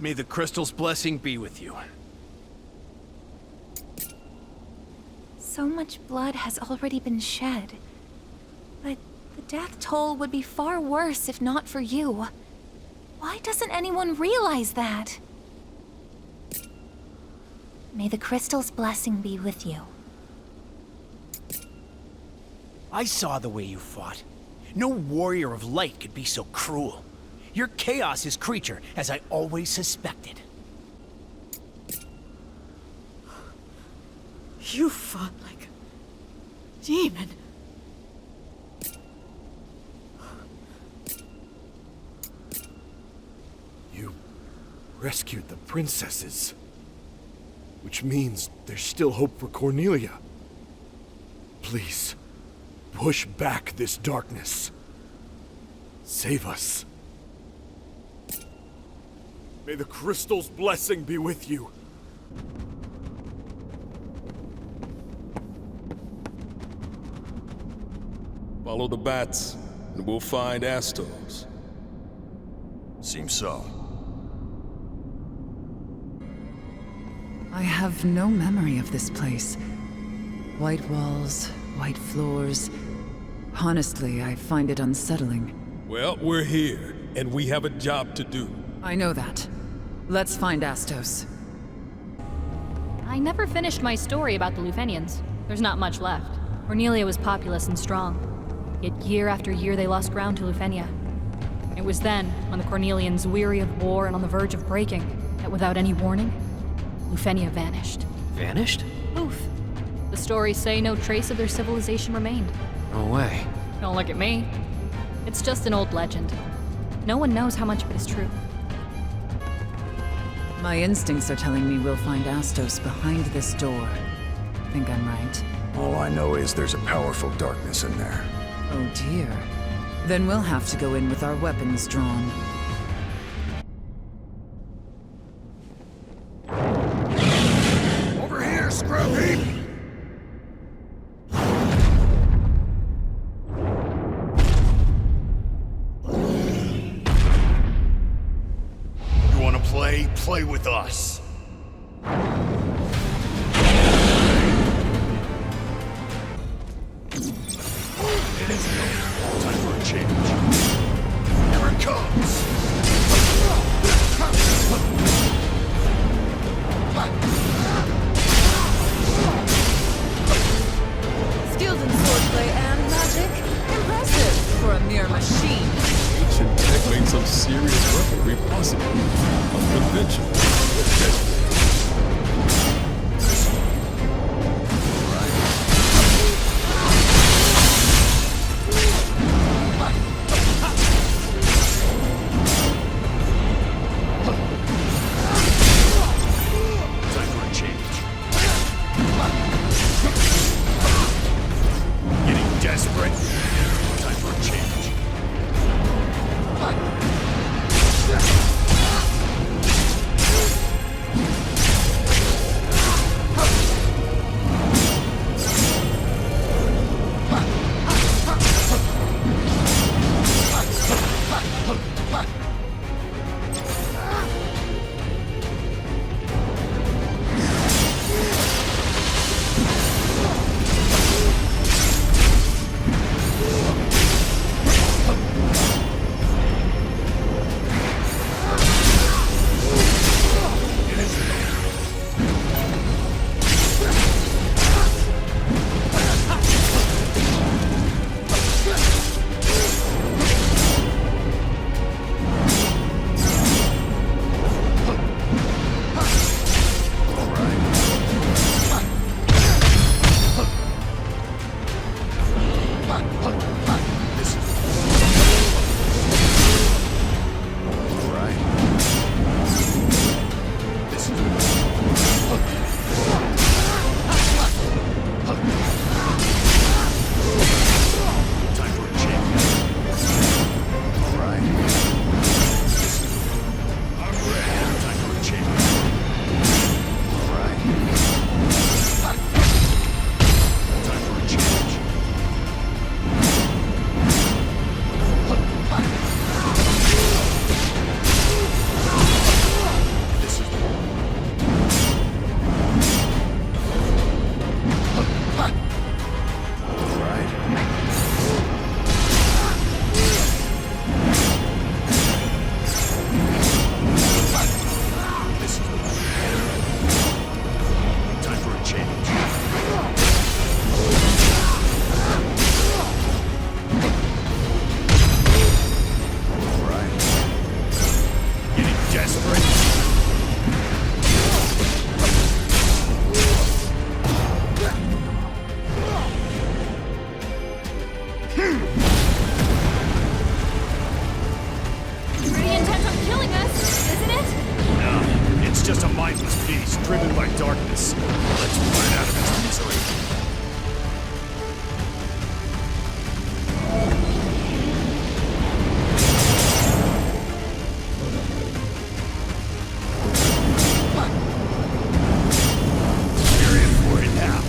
May the crystal's blessing be with you. So much blood has already been shed. But the death toll would be far worse if not for you. Why doesn't anyone realize that? May the crystal's blessing be with you. I saw the way you fought. No warrior of light could be so cruel. You're Chaos's creature, as I always suspected. You fought like a demon. You rescued the princesses. Which means there's still hope for Cornelia. Please, push back this darkness. Save us. May the crystal's blessing be with you. Follow the bats, and we'll find Astos. Seems so. I have no memory of this place. White walls, white floors. Honestly, I find it unsettling. Well, we're here, and we have a job to do. I know that. Let's find Astos. I never finished my story about the Lufenians. There's not much left. Cornelia was populous and strong. Yet year after year they lost ground to Lufenia. It was then, when the Cornelians, weary of war and on the verge of breaking, that without any warning, Lufenia vanished. Vanished? Poof. The stories say no trace of their civilization remained. No way. Don't look at me. It's just an old legend. No one knows how much of it is true. My instincts are telling me we'll find Astos behind this door. Think I'm right? All I know is there's a powerful darkness in there. Oh dear. Then we'll have to go in with our weapons drawn. Over here, Scrubby! You wanna play? Play with us. Time for a change. Here it comes! Skilled in swordplay and magic? Impressive for a mere machine. Ancient tech made some serious weaponry possible. Unconventional. Desperate. Time for a change. Pretty intent on killing us, isn't it? No, it's just a mindless beast driven by darkness. Let's put it out of its misery. We're in for it now.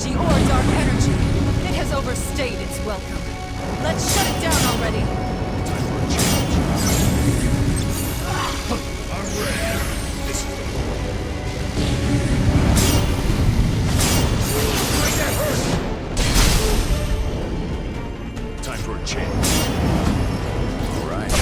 Or dark energy. It has overstayed its welcome. Let's shut it down already. Time for a change. I'm ready. This is Make that hurt! Time for a change. All right.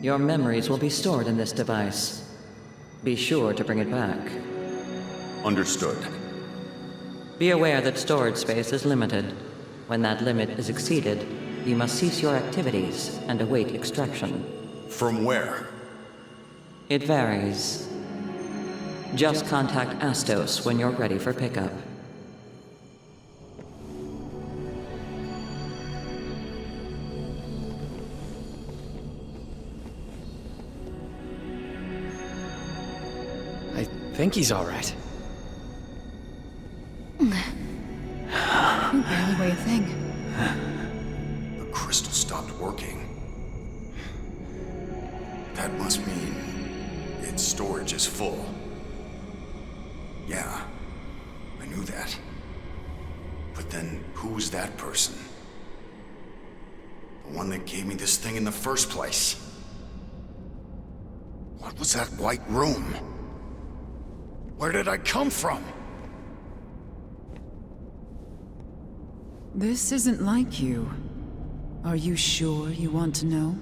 Your memories will be stored in this device. Be sure to bring it back. Understood. Be aware that storage space is limited. When that limit is exceeded, you must cease your activities and await extraction. From where? It varies. Just contact Astos when you're ready for pickup. I think he's all right. You barely weigh a thing. The crystal stopped working. That must mean its storage is full. Yeah, I knew that. But then, who's that person? The one that gave me this thing in the first place? What was that white room? Where did I come from? This isn't like you. Are you sure you want to know?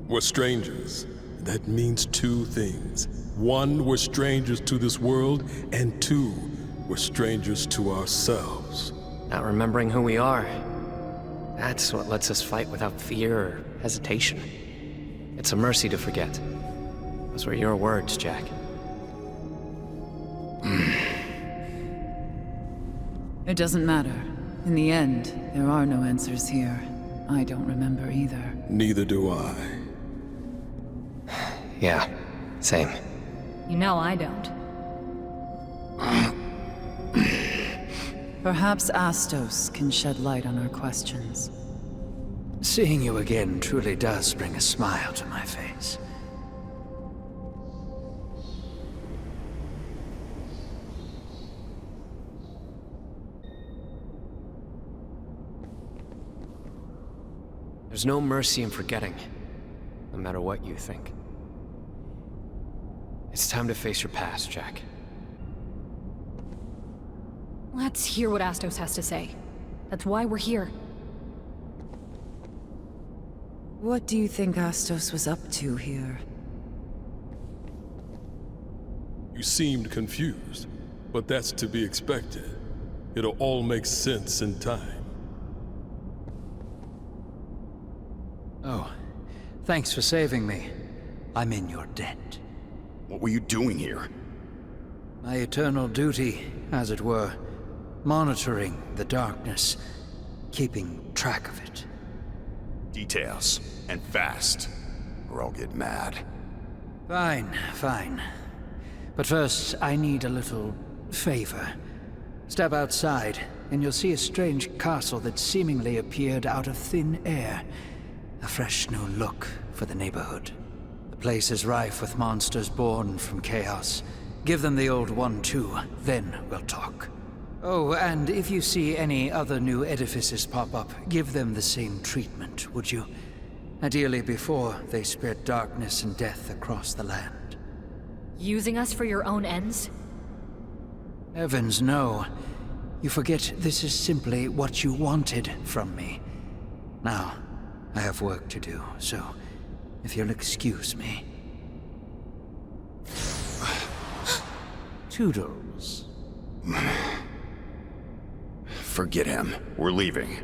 We're strangers. That means two things. One, we're strangers to this world, and two, we're strangers to ourselves. Not remembering who we are. That's what lets us fight without fear or hesitation. It's a mercy to forget. Those were your words, Jack. It doesn't matter. In the end, there are no answers here. I don't remember either. Neither do I. Yeah, same. You know I don't. Perhaps Astos can shed light on our questions. Seeing you again truly does bring a smile to my face. There's no mercy in forgetting, no matter what you think. It's time to face your past, Jack. Let's hear what Astos has to say. That's why we're here. What do you think Astos was up to here? You seemed confused, but that's to be expected. It'll all make sense in time. Oh, thanks for saving me. I'm in your debt. What were you doing here? My eternal duty, as it were. Monitoring the darkness, keeping track of it. Details, and fast, or I'll get mad. Fine, fine. But first, I need a little favor. Step outside, and you'll see a strange castle that seemingly appeared out of thin air. A fresh new look for the neighborhood. The place is rife with monsters born from chaos. Give them the old one too, then we'll talk. Oh, and if you see any other new edifices pop up, give them the same treatment, would you? Ideally before they spread darkness and death across the land. Using us for your own ends? Heavens, no. You forget this is simply what you wanted from me. Now, I have work to do, so if you'll excuse me. Toodles. Forget him. We're leaving.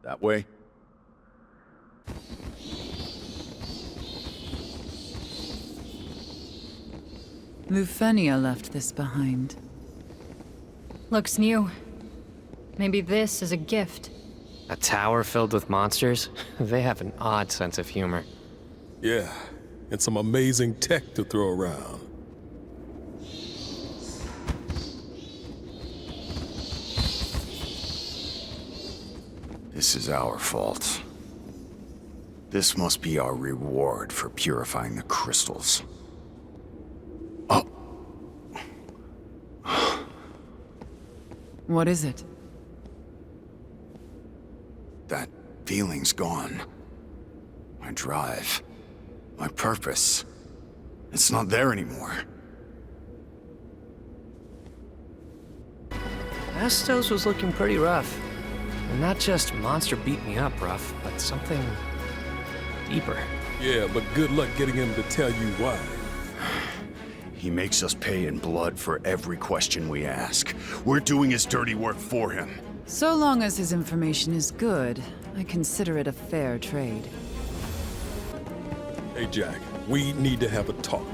That way? Lufenia left this behind. Looks new. Maybe this is a gift. A tower filled with monsters? They have an odd sense of humor. Yeah, and some amazing tech to throw around. This is our fault. This must be our reward for purifying the crystals. Oh. What is it? That feeling's gone. My drive. My purpose. It's not there anymore. Astos was looking pretty rough. And not just monster beat me up rough, but something deeper. Yeah, but good luck getting him to tell you why. He makes us pay in blood for every question we ask. We're doing his dirty work for him. So long as his information is good, I consider it a fair trade. Hey, Jack, we need to have a talk.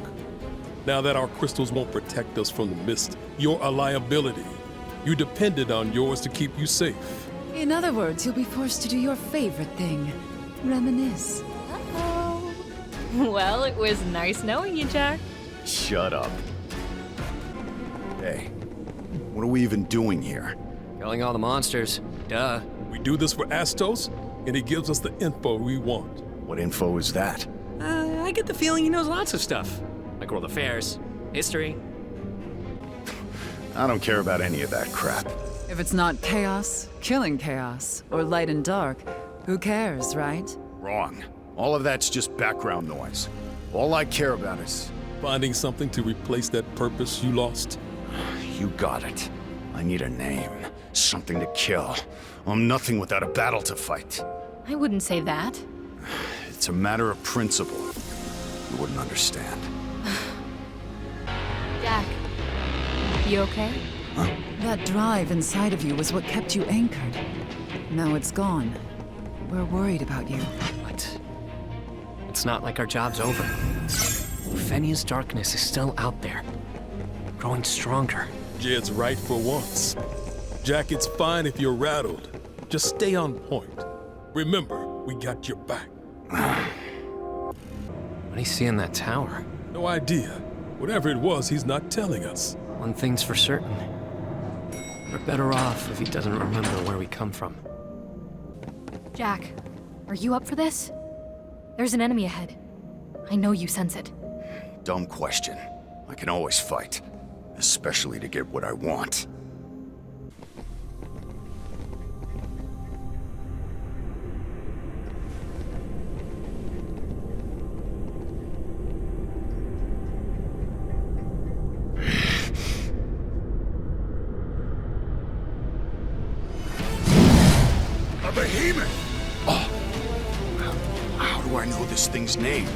Now that our crystals won't protect us from the mist, you're a liability. You depended on yours to keep you safe. In other words, you'll be forced to do your favorite thing. Reminisce. Well, it was nice knowing you, Jack. Shut up. Hey, what are we even doing here? Killing all the monsters. Duh. We do this for Astos, and he gives us the info we want. What info is that? I get the feeling he knows lots of stuff. Like world affairs, history. I don't care about any of that crap. If it's not chaos, killing chaos, or light and dark, who cares, right? Wrong. All of that's just background noise. All I care about is... finding something to replace that purpose you lost. You got it. I need a name. Something to kill. I'm nothing without a battle to fight. I wouldn't say that. It's a matter of principle. You wouldn't understand. Jack, you okay? Huh? That drive inside of you was what kept you anchored. Now it's gone. We're worried about you. What? It's not like our job's over. Fenia's darkness is still out there, growing stronger. Jed's right for once. Jack, it's fine if you're rattled. Just stay on point. Remember, we got your back. What do you see in that tower? No idea. Whatever it was, he's not telling us. One thing's for certain. We're better off if he doesn't remember where we come from. Jack, are you up for this? There's an enemy ahead. I know you sense it. Dumb question. I can always fight. Especially to get what I want. A behemoth! Oh. How do I know this thing's name?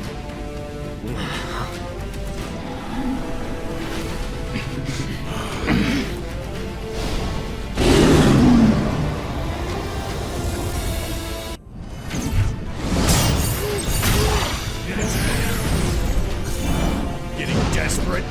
Getting desperate?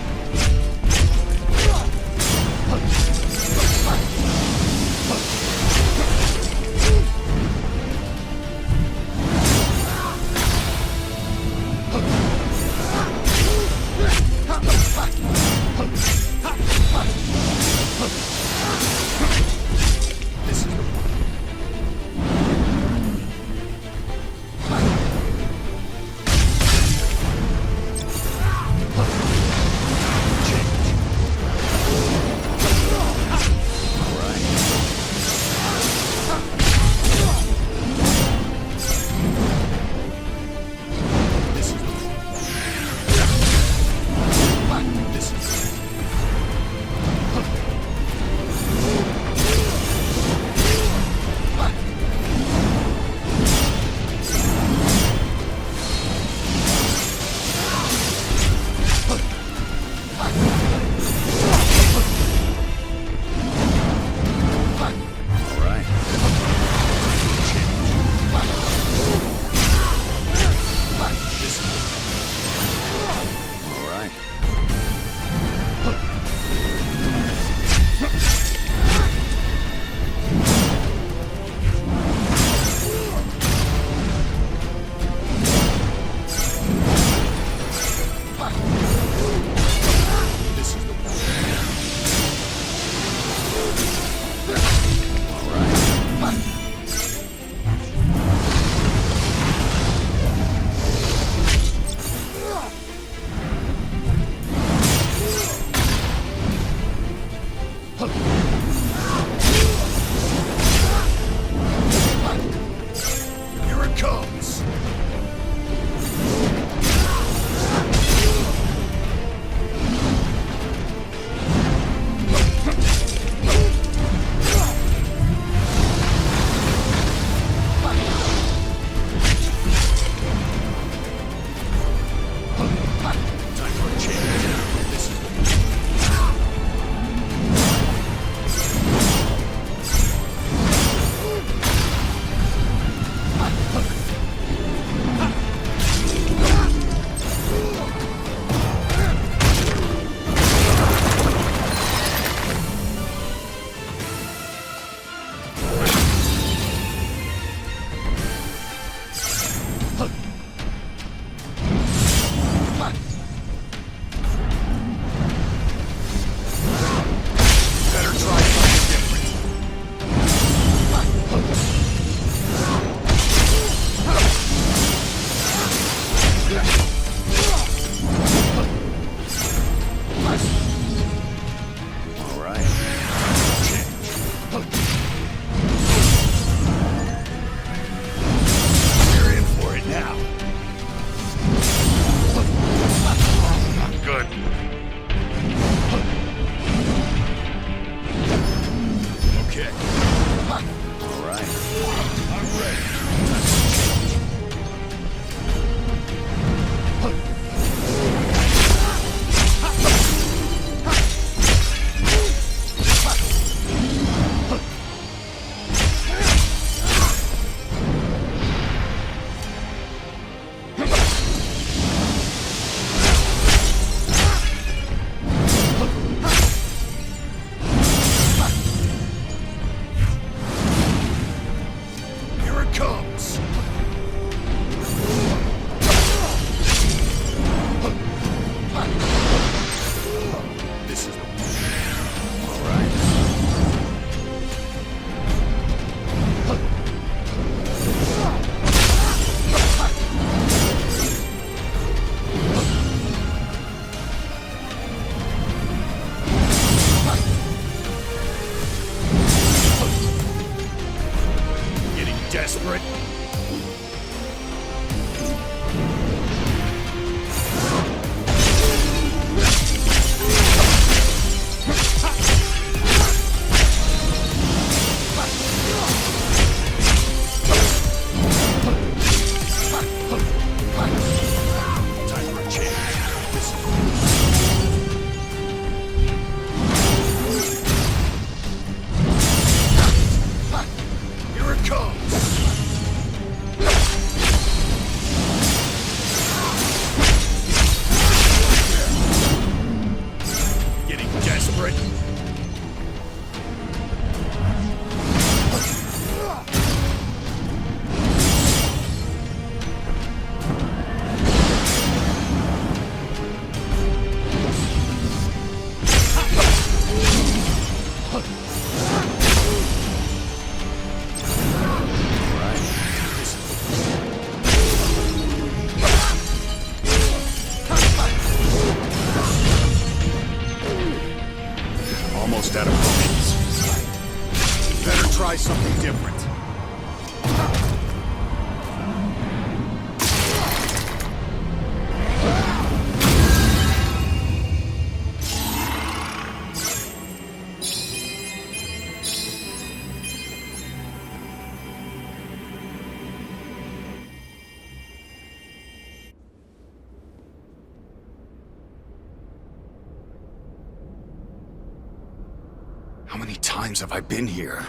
Britain. Almost out of points. Better try something different. How many times have I been here?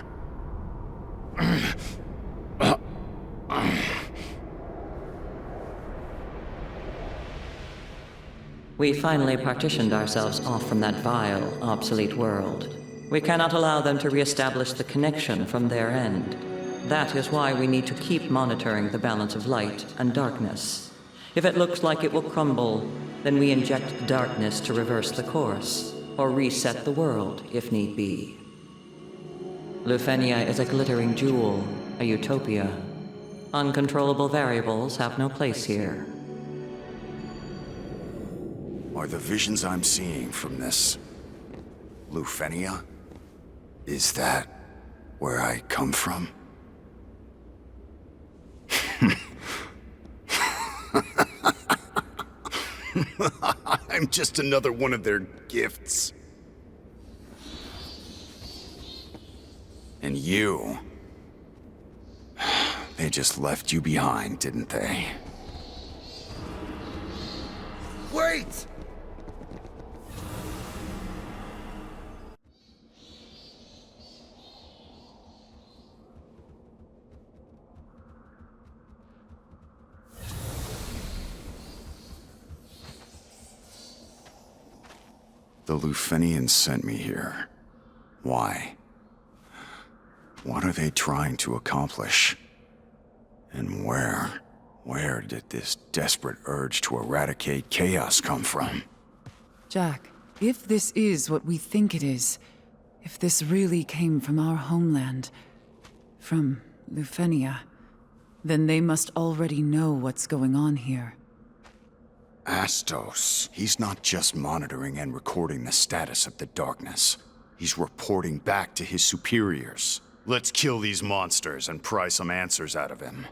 We finally partitioned ourselves off from that vile, obsolete world. We cannot allow them to re-establish the connection from their end. That is why we need to keep monitoring the balance of light and darkness. If it looks like it will crumble, then we inject darkness to reverse the course, or reset the world, if need be. Lufenia is a glittering jewel, a utopia. Uncontrollable variables have no place here. Are the visions I'm seeing from this Lufenia? Is that where I come from? I'm just another one of their gifts. And you... They just left you behind, didn't they? Wait! The Lufenians sent me here. Why? What are they trying to accomplish? And where did this desperate urge to eradicate chaos come from? Jack, if this is what we think it is, if this really came from our homeland, from Lufenia, then they must already know what's going on here. Astos. He's not just monitoring and recording the status of the darkness. He's reporting back to his superiors. Let's kill these monsters and pry some answers out of him.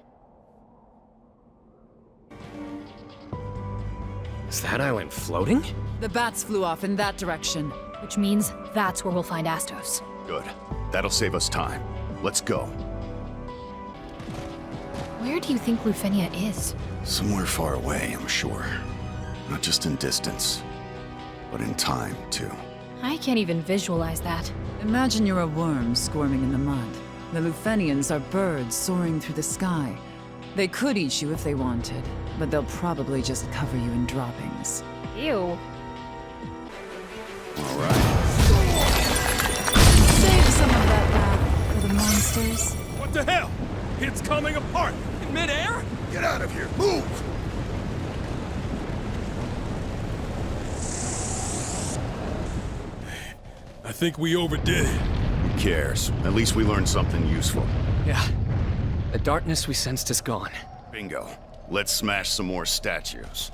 Is that island floating? The bats flew off in that direction. Which means that's where we'll find Astos. Good. That'll save us time. Let's go. Where do you think Lufenia is? Somewhere far away, I'm sure. Not just in distance, but in time, too. I can't even visualize that. Imagine you're a worm squirming in the mud. The Lufenians are birds soaring through the sky. They could eat you if they wanted, but they'll probably just cover you in droppings. Ew. All right. Save some of that wrath for the monsters. What the hell? It's coming apart! In midair? Get out of here! Move! I think we overdid it. Who cares? At least we learned something useful. Yeah. The darkness we sensed is gone. Bingo. Let's smash some more statues.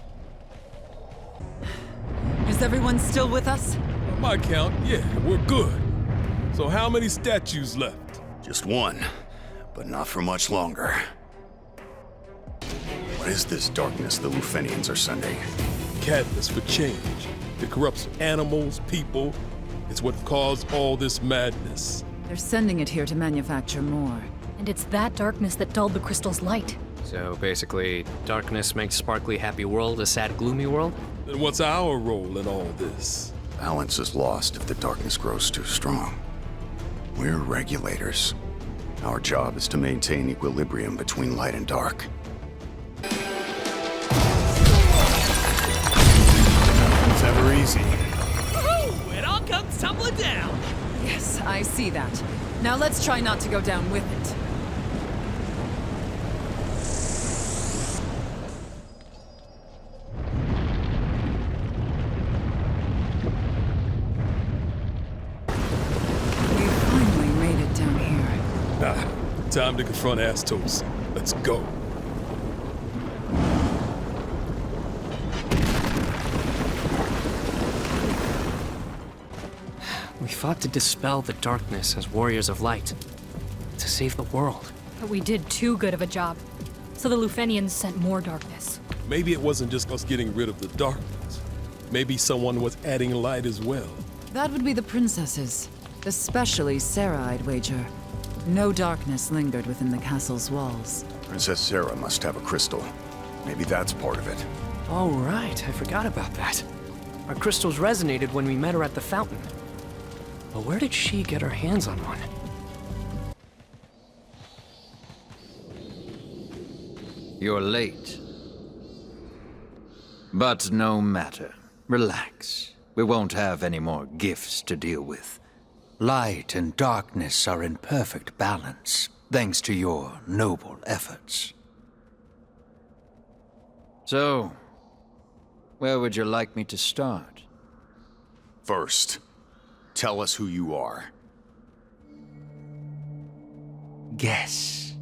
Is everyone still with us? On my count, yeah, we're good. So how many statues left? Just one, but not for much longer. What is this darkness the Lufenians are sending? Catalyst for change. It corrupts animals, people. It's what caused all this madness. They're sending it here to manufacture more. And it's that darkness that dulled the crystal's light. So basically, darkness makes sparkly happy world a sad gloomy world? Then what's our role in all this? Balance is lost if the darkness grows too strong. We're regulators. Our job is to maintain equilibrium between light and dark. It's ever easy. Woohoo! It all comes It's tumbling down! Yes, I see that. Now let's try not to go down with it. We finally made it down here. Time to confront Astos. Let's go. We fought to dispel the darkness as warriors of light. To save the world. But we did too good of a job. So the Lufenians sent more darkness. Maybe it wasn't just us getting rid of the darkness. Maybe someone was adding light as well. That would be the princesses. Especially Sarah, I'd wager. No darkness lingered within the castle's walls. Princess Sarah must have a crystal. Maybe that's part of it. Oh, right. I forgot about that. Our crystals resonated when we met her at the fountain. But where did she get her hands on one? You're late. But no matter. Relax. We won't have any more gifts to deal with. Light and darkness are in perfect balance, thanks to your noble efforts. So, where would you like me to start? First, tell us who you are. Guess.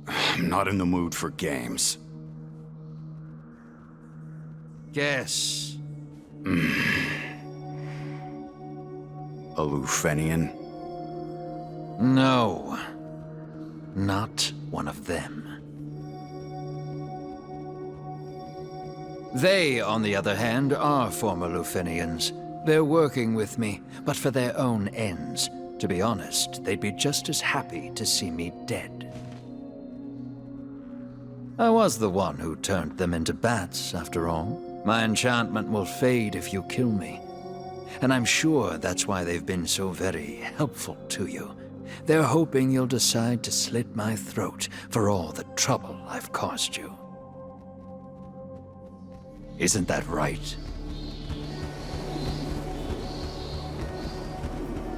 I'm not in the mood for games. Guess. A Lufenian? No. Not one of them. They, on the other hand, are former Lufenians. They're working with me, but for their own ends. To be honest, they'd be just as happy to see me dead. I was the one who turned them into bats, after all. My enchantment will fade if you kill me. And I'm sure that's why they've been so very helpful to you. They're hoping you'll decide to slit my throat for all the trouble I've caused you. Isn't that right?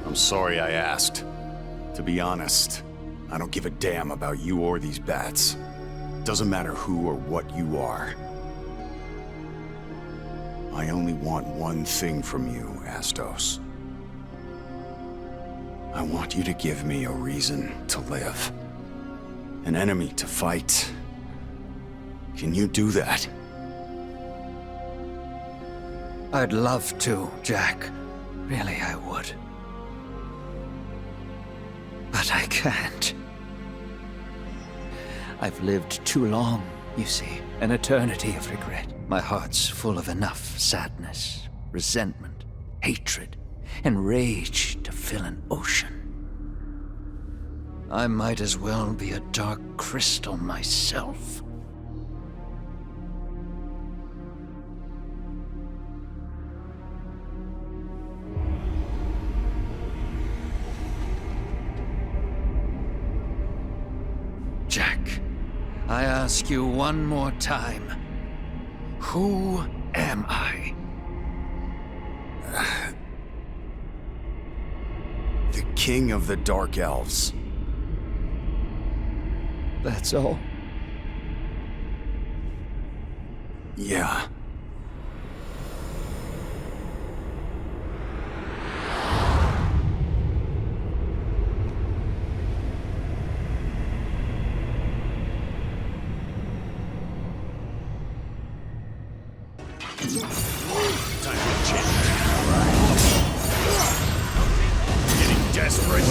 I'm sorry I asked. To be honest, I don't give a damn about you or these bats. Doesn't matter who or what you are. I only want one thing from you, Astos. I want you to give me a reason to live. An enemy to fight. Can you do that? I'd love to, Jack. Really, I would. But I can't. I've lived too long, you see. An eternity of regret. My heart's full of enough sadness, resentment, hatred, and rage to fill an ocean. I might as well be a dark crystal myself. Jack, I ask you one more time. Who am I? The King of the Dark Elves. That's all? Yeah. Time for change. Getting desperate.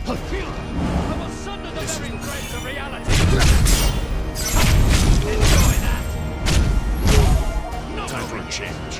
I will sunder the very threads of reality. Enjoy that. Time for a change.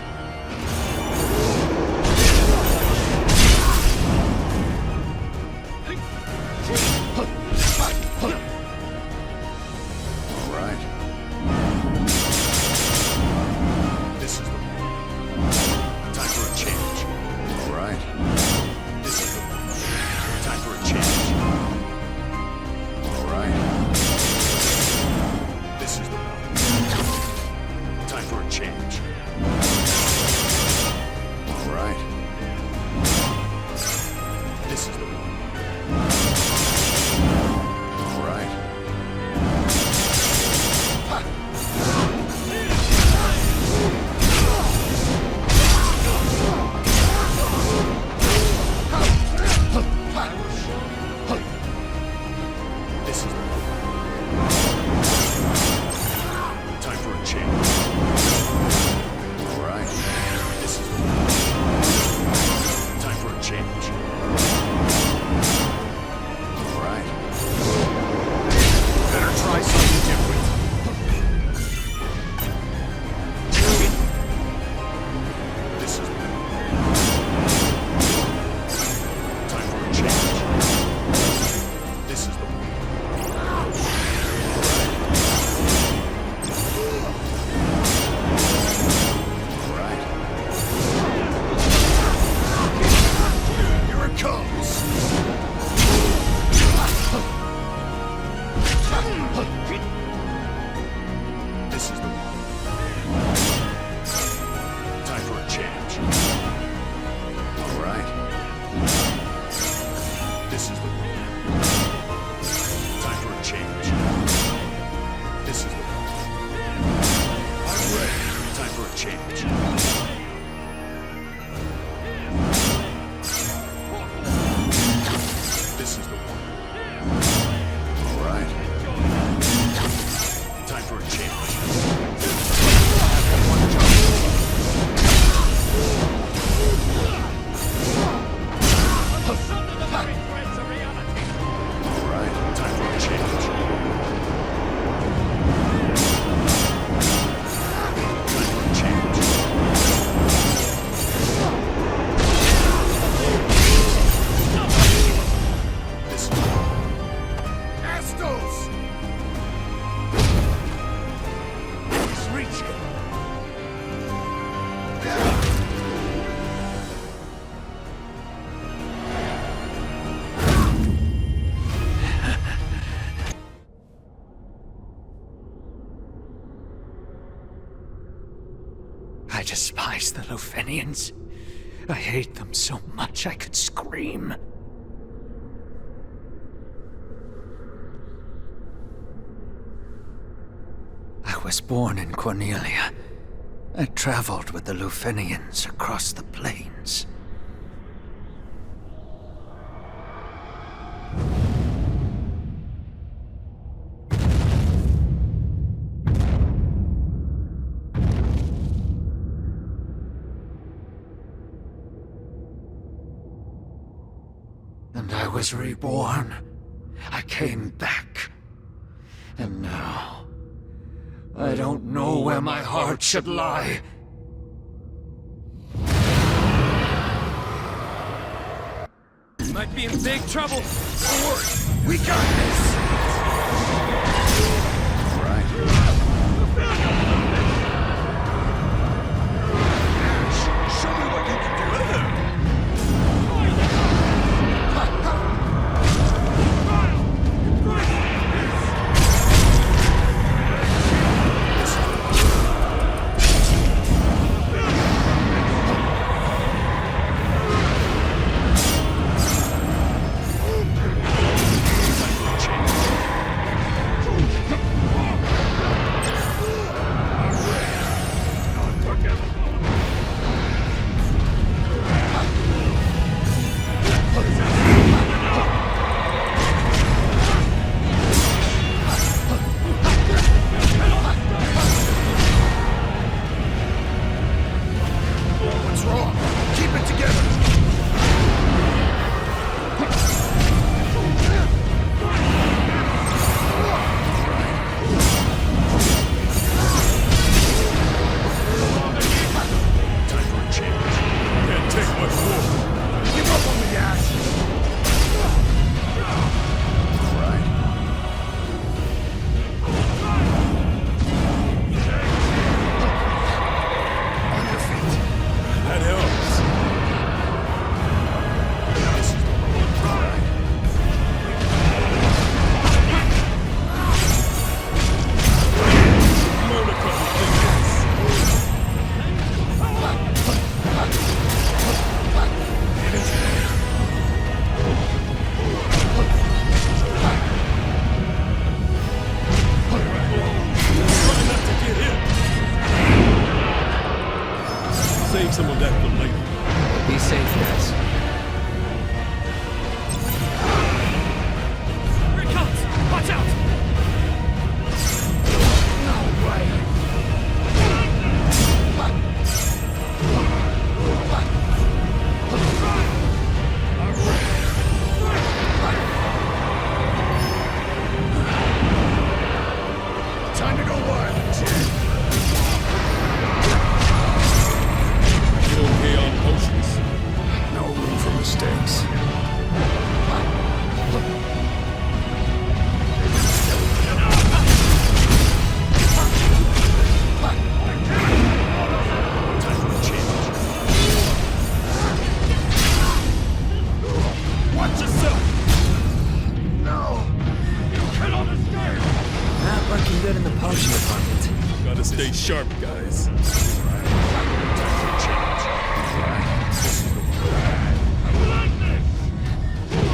Change. despise the Lufenians. I hate them so much I could scream. I was born in Cornelia. I traveled with the Lufenians across the plains. And I was reborn. I came back. And now, I don't know where my heart should lie. You might be in big trouble. Don't worry, we got this! Show me what you can do. Save some of that for later. Be safe, guys. Here it comes! Watch out! No way! Time to go wild. Okay on potions. No room for mistakes. Watch yourself! No! Get on the stairs! Not looking good in the potion department. Gotta stay sharp, guys.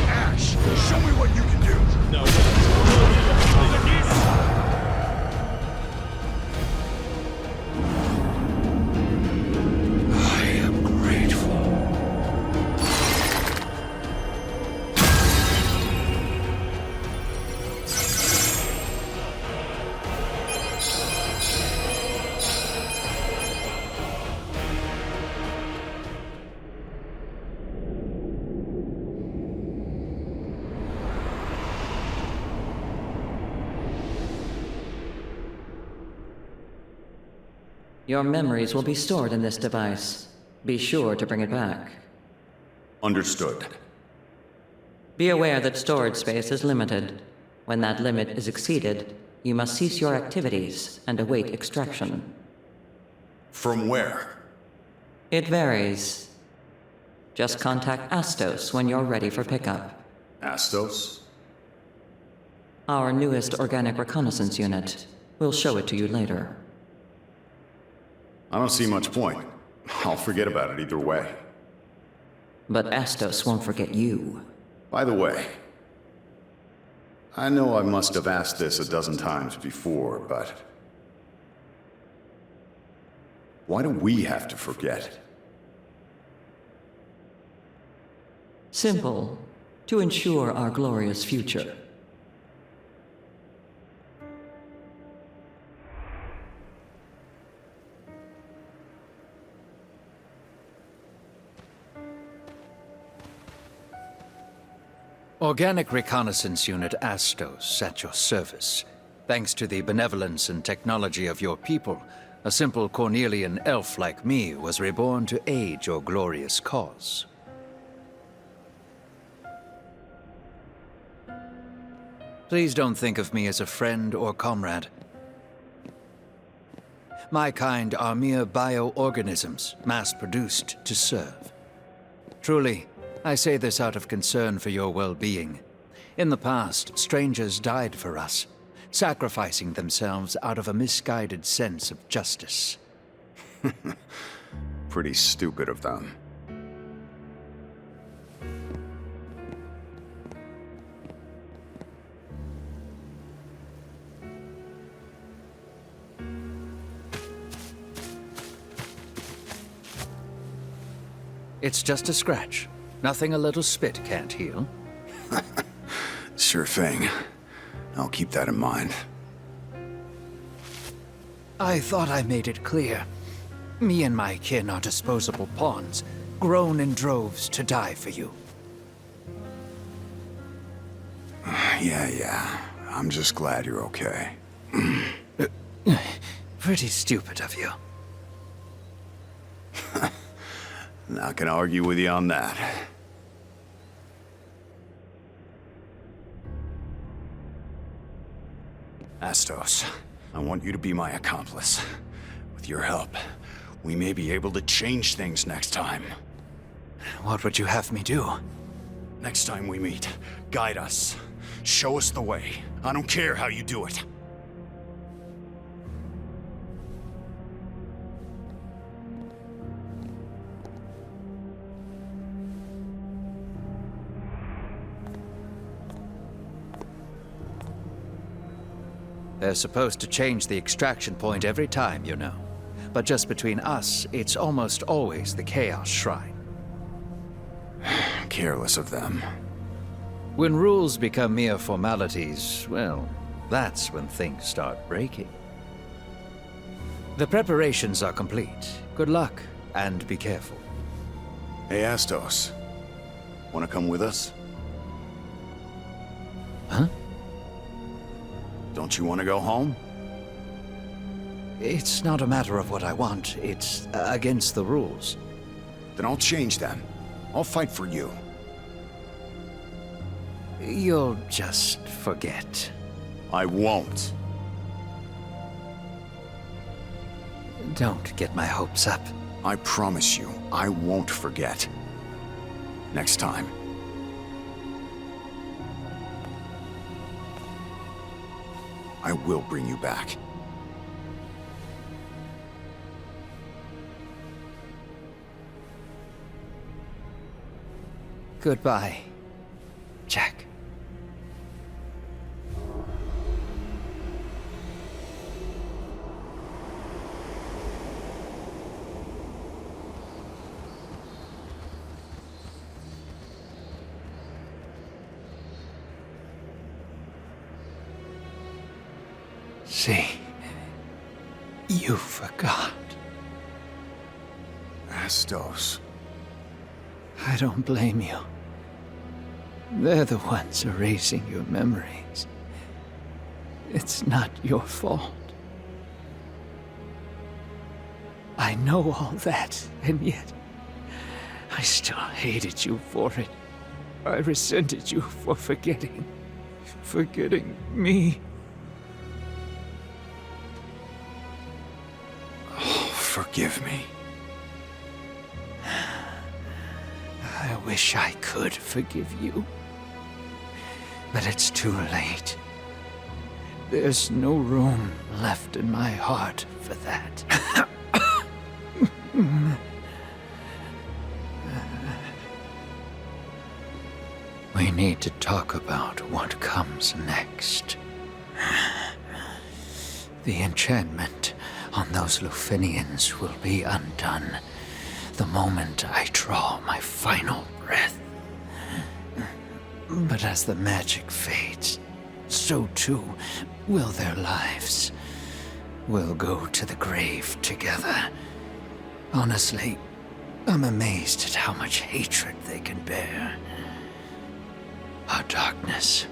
Ash, show me what you can do! Now, I am grateful. Your memories will be stored in this device. Be sure to bring it back. Understood. Be aware that storage space is limited. When that limit is exceeded, you must cease your activities and await extraction. From where? It varies. Just contact Astos when you're ready for pickup. Astos? Our newest organic reconnaissance unit. We'll show it to you later. I don't see much point. I'll forget about it either way. But Astos won't forget you. By the way, I know I must have asked this a dozen times before, but why do we have to forget? Simple. To ensure our glorious future. Organic Reconnaissance Unit Astos at your service. Thanks to the benevolence and technology of your people, a simple Cornelian elf like me was reborn to aid your glorious cause. Please don't think of me as a friend or comrade. My kind are mere bioorganisms, mass-produced to serve. Truly, I say this out of concern for your well-being. In the past, strangers died for us, sacrificing themselves out of a misguided sense of justice. Pretty stupid of them. It's just a scratch. Nothing a little spit can't heal. Sure thing. I'll keep that in mind. I thought I made it clear. Me and my kin are disposable pawns, grown in droves to die for you. Yeah. I'm just glad you're okay. Pretty stupid of you. Not gonna argue with you on that. Astos, I want you to be my accomplice. With your help, we may be able to change things next time. What would you have me do? Next time we meet, guide us. Show us the way. I don't care how you do it. They're supposed to change the extraction point every time, you know. But just between us, it's almost always the Chaos Shrine. Careless of them. When rules become mere formalities, well, that's when things start breaking. The preparations are complete. Good luck, and be careful. Hey, Astos. Wanna come with us? Huh? Don't you want to go home? It's not a matter of what I want. It's against the rules. Then I'll change them. I'll fight for you. You'll just forget. I won't. Don't get my hopes up. I promise you, I won't forget. Next time. I will bring you back. Goodbye, Jack. See, you forgot. Astos. I don't blame you. They're the ones erasing your memories. It's not your fault. I know all that, and yet I still hated you for it. I resented you for forgetting me. Forgive me. I wish I could forgive you. But it's too late. There's no room left in my heart for that. We need to talk about what comes next. The enchantment on those Lufenians will be undone the moment I draw my final breath. But as the magic fades, so too will their lives. We'll go to the grave together. Honestly, I'm amazed at how much hatred they can bear. Our darkness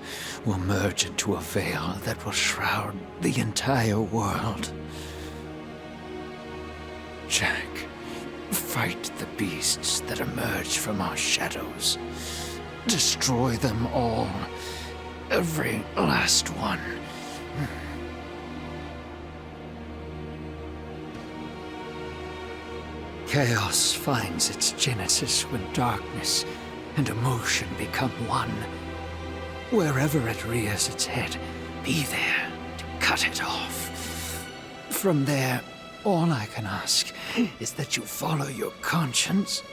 will merge into a veil that will shroud the entire world. Jack, fight the beasts that emerge from our shadows. Destroy them all. Every last one. Chaos finds its genesis when darkness and emotion become one. Wherever it rears its head, be there to cut it off. From there, all I can ask is that you follow your conscience.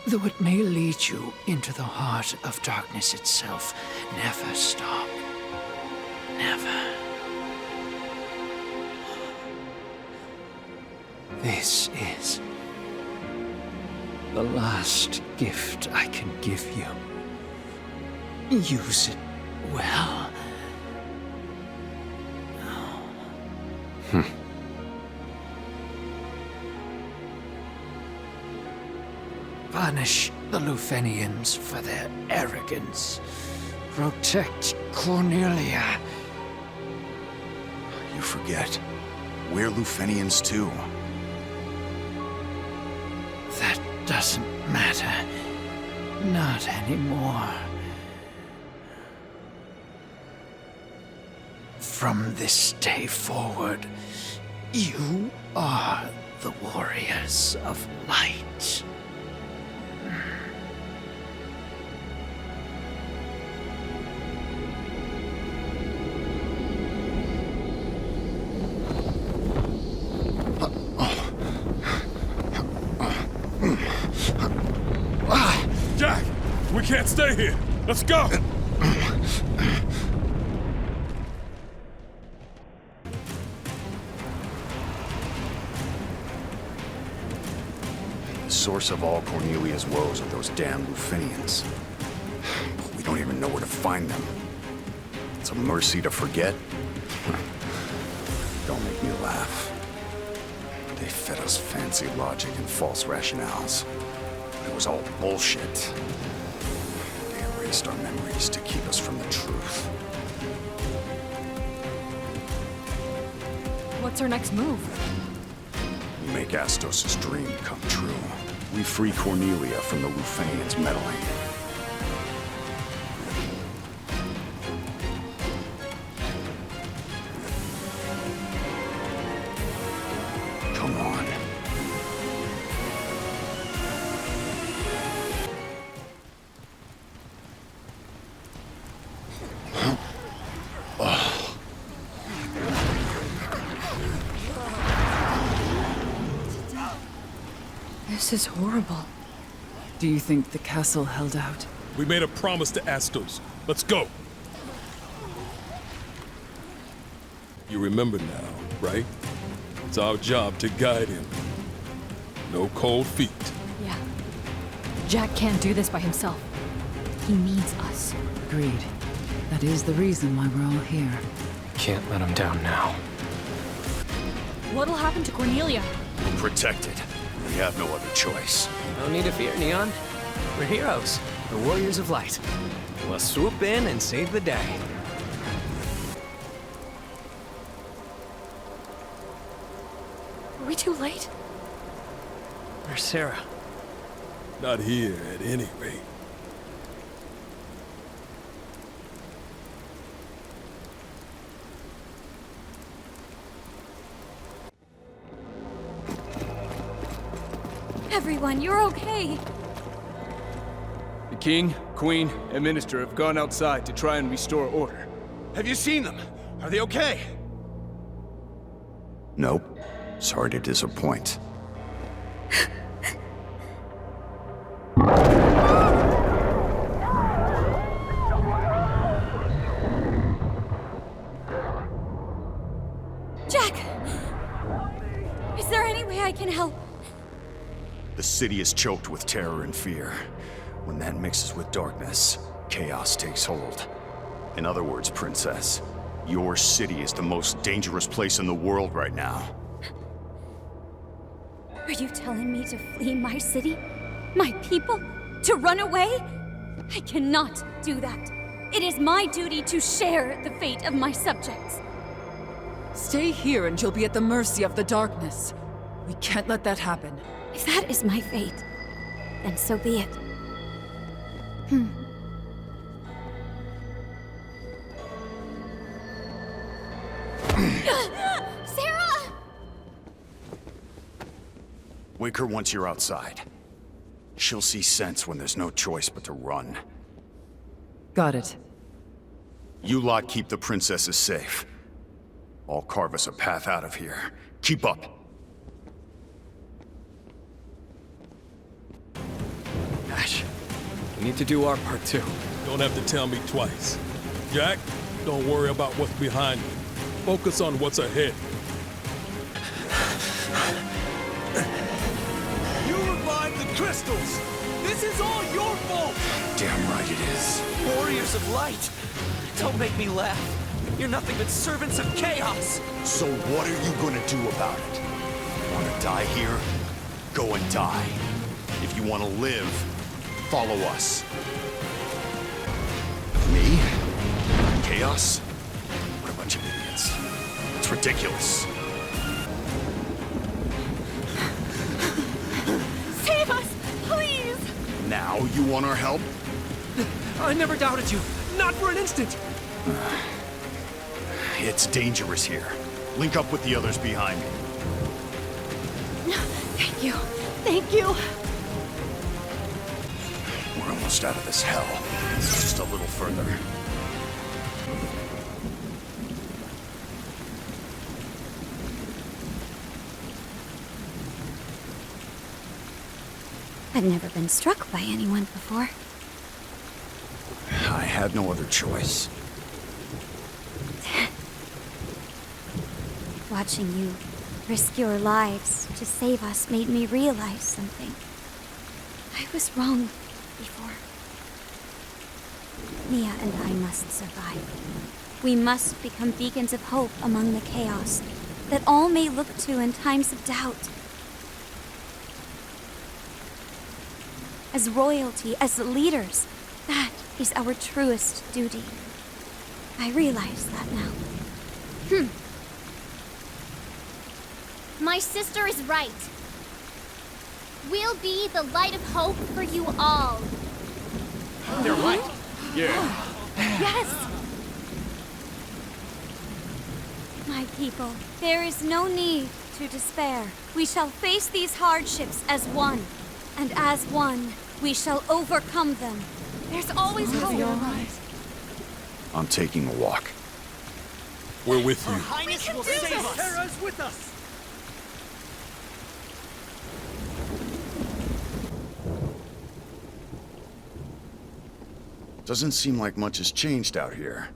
Though it may lead you into the heart of darkness itself, never stop. Never. This is the last gift I can give you. Use it well. Punish the Lufenians for their arrogance. Protect Cornelia. You forget. We're Lufenians too. That doesn't matter. Not anymore. From this day forward, you are the Warriors of Light. Jack, we can't stay here. Let's go. The source of all Cornelia's woes are those damn Lufenians. But we don't even know where to find them. It's a mercy to forget. Don't make me laugh. They fed us fancy logic and false rationales. It was all bullshit. They erased our memories to keep us from the truth. What's our next move? We make Astos' dream come true. We free Cornelia from the Lufenians' meddling. Come on. This is horrible. Do you think the castle held out? We made a promise to Astos. Let's go. You remember now, right? It's our job to guide him. No cold feet. Yeah. Jack can't do this by himself. He needs us. Agreed. That is the reason why we're all here. Can't let him down now. What'll happen to Cornelia? We're protected. We have no other choice. No need to fear, Neon. We're heroes, the Warriors of Light. We'll swoop in and save the day. Are we too late? Where's Sarah? Not here, at any rate. Everyone, you're okay. The king, queen, and minister have gone outside to try and restore order. Have you seen them? Are they okay? Nope. Sorry to disappoint. city is choked with terror and fear. When that mixes with darkness, chaos takes hold. In other words, Princess, your city is the most dangerous place in the world right now. Are you telling me to flee my city? My people? To run away? I cannot do that. It is my duty to share the fate of my subjects. Stay here and you'll be at the mercy of the darkness. We can't let that happen. If that is my fate, then so be it. Sarah! Wake her once you're outside. She'll see sense when there's no choice but to run. Got it. You lot keep the princesses safe. I'll carve us a path out of here. Keep up. Ash, we need to do our part too. Don't have to tell me twice. Jack, don't worry about what's behind you. Focus on what's ahead. You revived the crystals! This is all your fault! Damn right it is. Warriors of Light! Don't make me laugh. You're nothing but servants of chaos! So what are you gonna do about it? Wanna die here? Go and die. If you wanna live, follow us. Me? Chaos? What a bunch of idiots. It's ridiculous. Save us, please! Now you want our help? I never doubted you. Not for an instant. It's dangerous here. Link up with the others behind me. Thank you. Thank you. We're almost out of this hell. Just a little further. I've never been struck by anyone before. I had no other choice. Watching you risk your lives to save us made me realize something. I was wrong before. Nia and I must survive. We must become beacons of hope among the chaos that all may look to in times of doubt. As royalty, as leaders, that is our truest duty. I realize that now. My sister is right. We'll be the light of hope for you all. They're right. Yeah. Yes! My people, there is no need to despair. We shall face these hardships as one. And as one, we shall overcome them. There's always hope. I'm taking a walk. We're with you. Highness will save us! Sarah's with us! Doesn't seem like much has changed out here.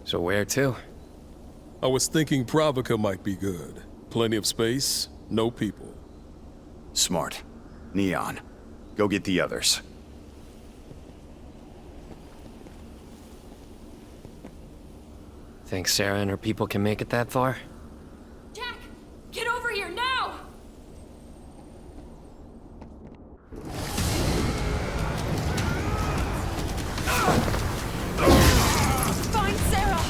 So where to? I was thinking Pravica might be good. Plenty of space, no people. Smart. Neon, go get the others. Think Sarah and her people can make it that far? Jack! Get over here now! Find Sarah!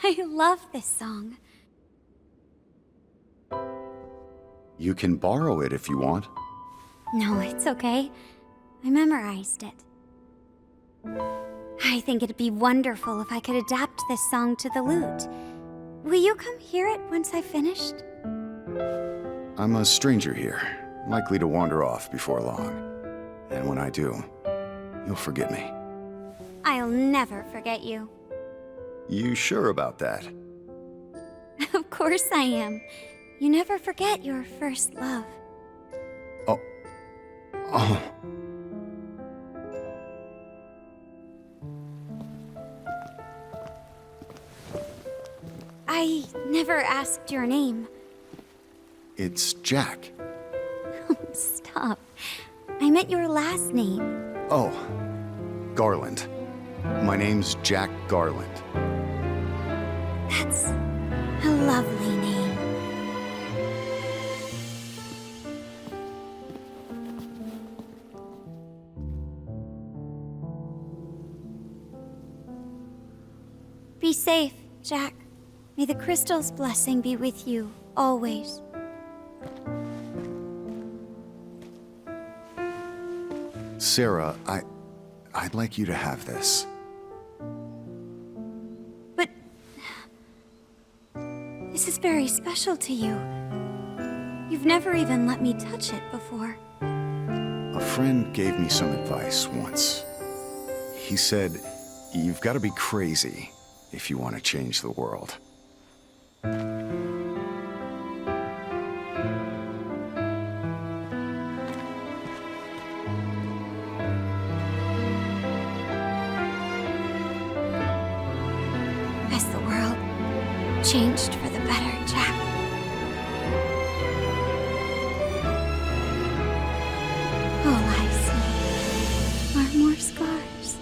I love this song. You can borrow it if you want. No, it's okay. I memorized it. I think it'd be wonderful if I could adapt this song to the lute. Will you come hear it once I've finished? I'm a stranger here, likely to wander off before long. And when I do, you'll forget me. I'll never forget you. You sure about that? Of course I am. You never forget your first love. Oh. I never asked your name. It's Jack. Stop. I meant your last name. Oh, Garland. My name's Jack Garland. That's a lovely name. Be safe, Jack. May the crystal's blessing be with you, always. Sarah, I'd like you to have this. But this is very special to you. You've never even let me touch it before. A friend gave me some advice once. He said, you've got to be crazy if you want to change the world. Has the world changed for the better, Jack? All I see are more scars.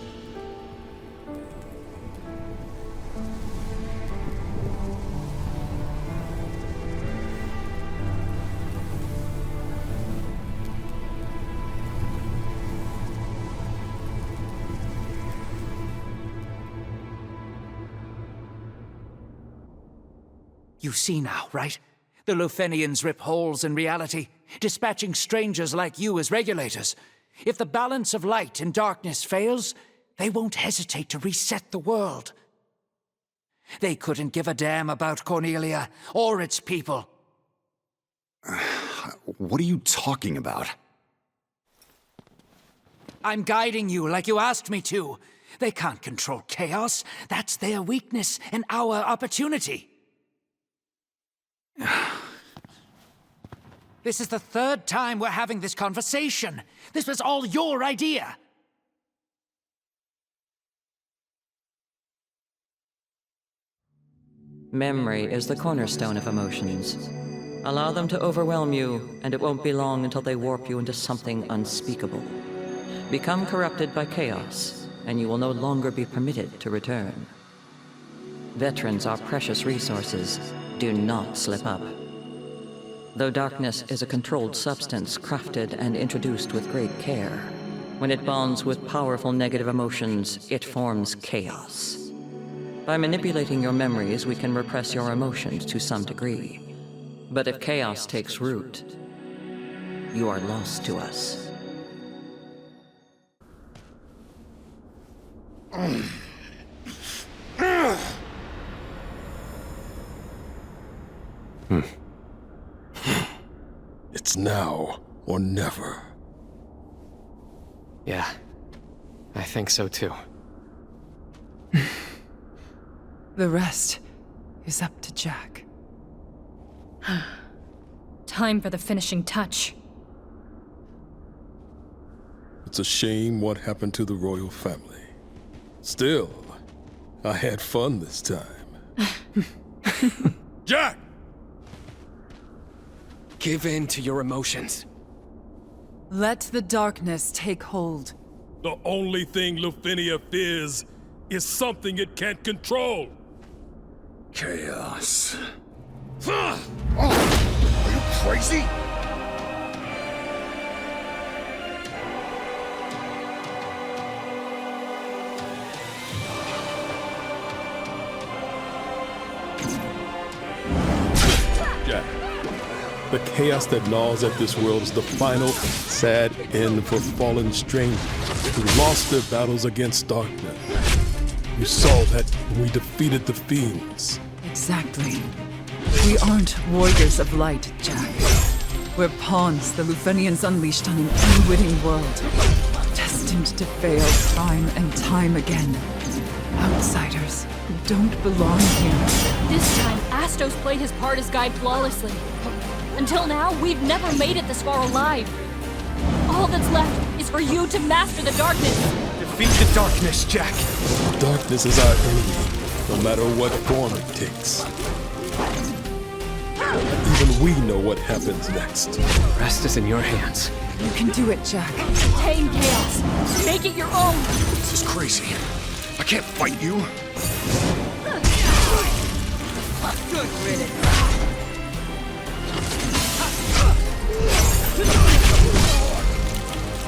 You see now, right? The Lufenians rip holes in reality, dispatching strangers like you as regulators. If the balance of light and darkness fails, they won't hesitate to reset the world. They couldn't give a damn about Cornelia or its people. What are you talking about? I'm guiding you like you asked me to. They can't control chaos. That's their weakness and our opportunity. This is the third time we're having this conversation. This was all your idea. Memory is the cornerstone of emotions. Allow them to overwhelm you, and it won't be long until they warp you into something unspeakable. Become corrupted by chaos, and you will no longer be permitted to return. Veterans are precious resources. Do not slip up. Though darkness is a controlled substance crafted and introduced with great care, when it bonds with powerful negative emotions, it forms chaos. By manipulating your memories, we can repress your emotions to some degree. But if chaos takes root, you are lost to us. It's now or never. Yeah, I think so too. The rest is up to Jack. Time for the finishing touch. It's a shame what happened to the royal family. Still, I had fun this time. Jack! Give in to your emotions. Let the darkness take hold. The only thing Lufenia fears is something it can't control. Chaos. Oh, are you crazy? Jack, The chaos that gnaws at this world is the final, sad end for fallen strangers who lost their battles against darkness. You saw that when we defeated the fiends. Exactly. We aren't warriors of light, Jack. We're pawns the Lufenians unleashed on an unwitting world, destined to fail time and time again. Outsiders who don't belong here. This time, Astos played his part as guide flawlessly. Until now, we've never made it this far alive. All that's left is for you to master the darkness. Defeat the darkness, Jack. Darkness is our enemy, no matter what form it takes. Even we know what happens next. The rest is in your hands. You can do it, Jack. Tame chaos. Make it your own. This is crazy. I can't fight you. Good riddance.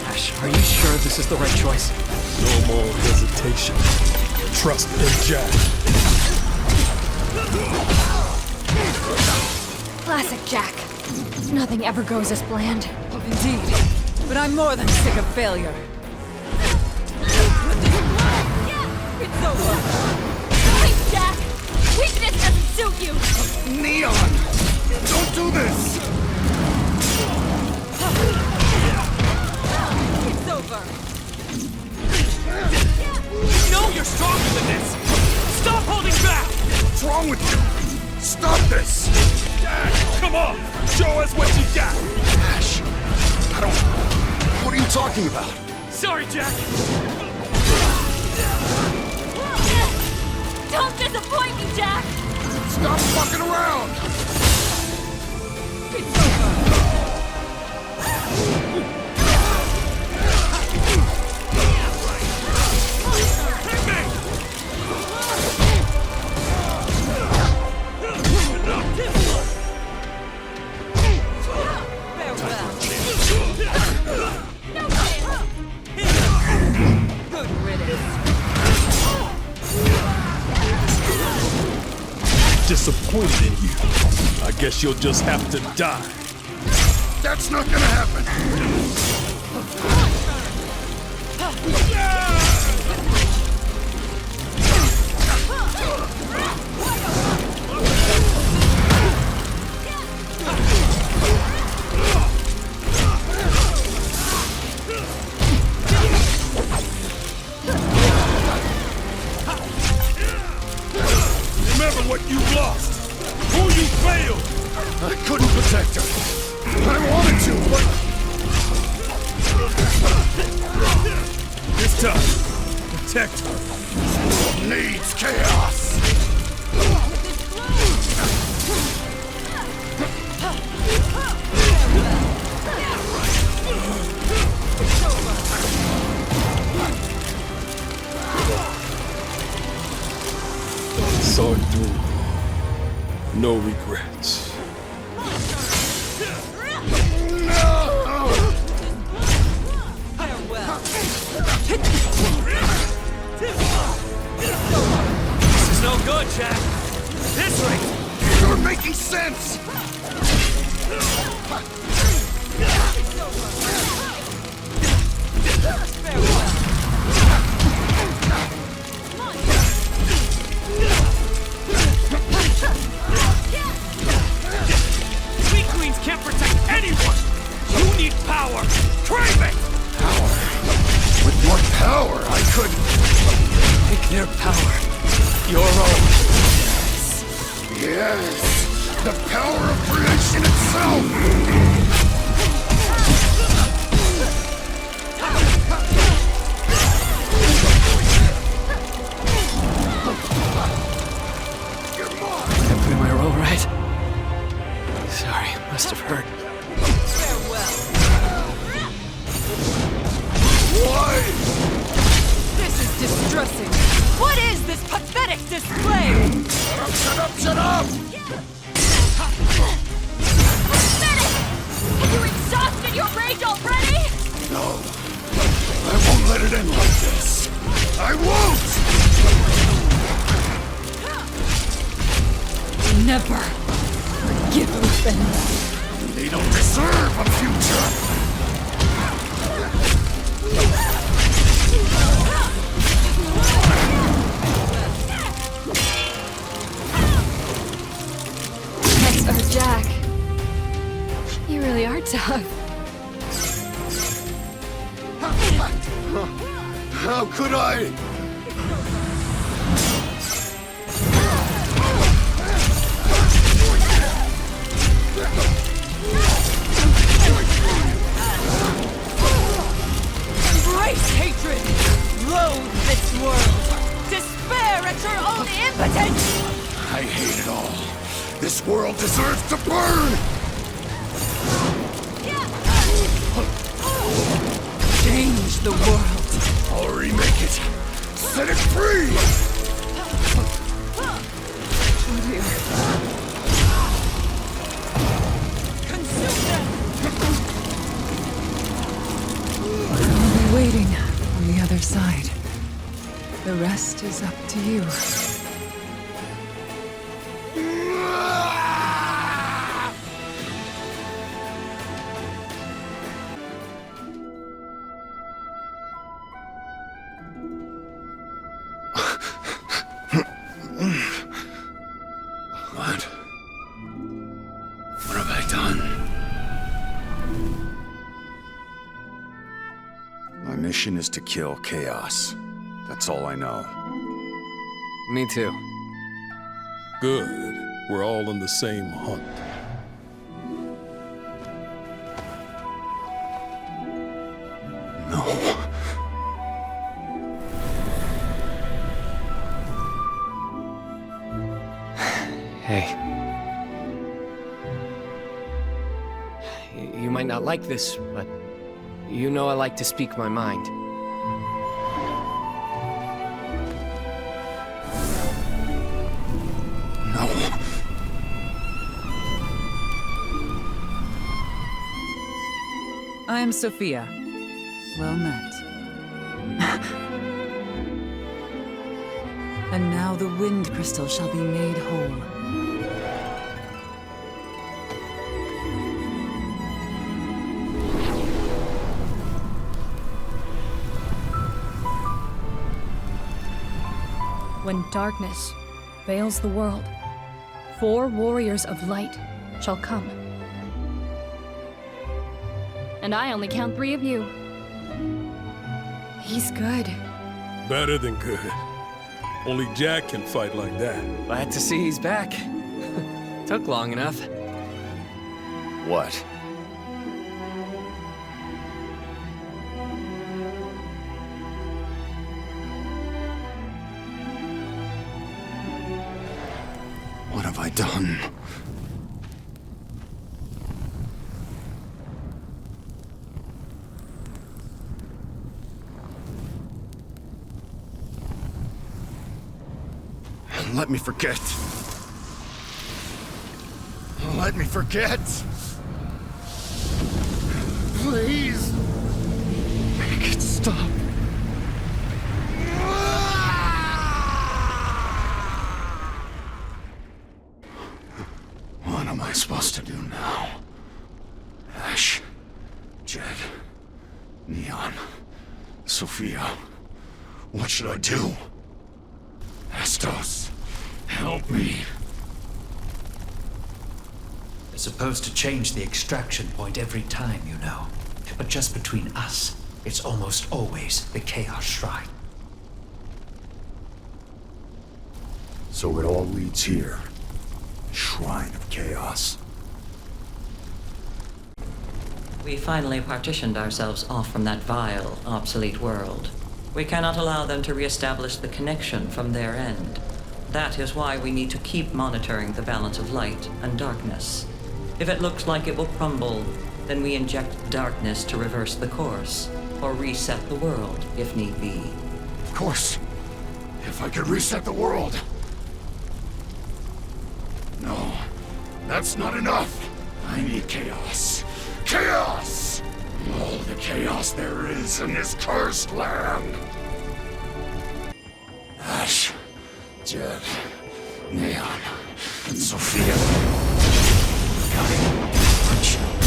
Ash, are you sure this is the right choice? No more hesitation. Trust in Jack. Classic Jack. Nothing ever goes as planned. Indeed. But I'm more than sick of failure. It's over. Please, Jack! Weakness doesn't suit you! Neon! Don't do this! It's over. You know you're stronger than this! Stop holding back! What's wrong with you? Stop this! Dad, come on! Show us what you got! Ash, I don't... What are you talking about? Sorry, Jack! Don't disappoint me, Jack! Stop fucking around! It's over. Disappointed in you. I guess you'll just have to die. That's not gonna happen! Remember what you've lost! Who you failed! I couldn't protect her. I wanted to, but... This time, protect her. Needs chaos! Saw it through. No regrets. This is no good, Jack! This way! You're making sense! We queens can't protect anyone! You need power! Crave it! Power? With what power I could... Make their power your own. Yes! The power of creation itself! Am I all right? Sorry, must have hurt. Why? This is distressing. What is this pathetic display? Shut up, shut up! Pathetic! Have you exhausted your rage already? No. I won't let it end like this. I won't! Never forgive Lufenia. They don't deserve a future! That's Jack. You really are tough. How could I? Embrace hatred! Loathe this world! Despair at your own impotence! I hate it all. This world deserves to burn! Change the world! I'll remake it! Set it free! Oh dear. Consume them! I'll be waiting on the other side. The rest is up to you. What have I done? My mission is to kill Chaos. That's all I know. Me too. Good. We're all on the same hunt. No. Hey. You might not like this, but you know I like to speak my mind. No. I'm Sophia. Well met. And now the Wind Crystal shall be made whole. When darkness veils the world, 4 warriors of light shall come. And I only count 3 of you. He's good. Better than good. Only Jack can fight like that. Glad to see he's back. Took long enough. What? What have I done? Let me forget. Let me forget. Please. Make it stop. What am I supposed to do now? Ash, Jed, Neon, Sophia. What should I do? Estos, help me. They're supposed to change the extraction point every time, you know. But just between us, it's almost always the Chaos Shrine. So it all leads here. Shrine of Chaos. We finally partitioned ourselves off from that vile, obsolete world. We cannot allow them to reestablish the connection from their end. That is why we need to keep monitoring the balance of light and darkness. If it looks like it will crumble, then we inject darkness to reverse the course, or reset the world, if need be. Of course. If I could reset the world. No, that's not enough. I need chaos. Chaos! All the chaos there is in this cursed land. Ash, Jed, Neon, and Sophia. Got it.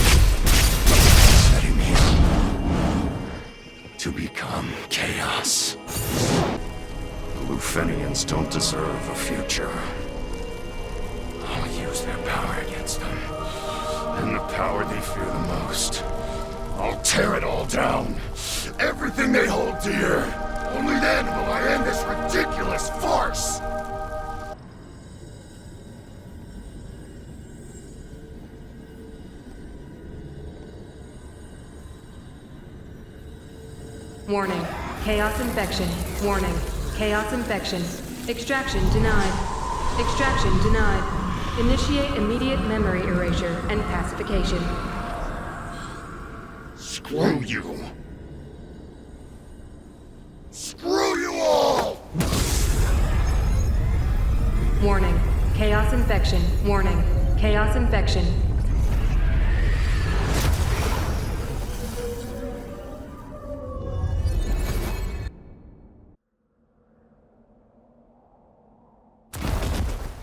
Lufenians don't deserve a future. I'll use their power against them. And the power they fear the most. I'll tear it all down. Everything they hold dear. Only then will I end this ridiculous farce! Warning. Chaos infection. Warning. Chaos infection. Extraction denied. Extraction denied. Initiate immediate memory erasure and pacification. Screw you! Screw you all! Warning. Chaos infection. Warning. Chaos infection.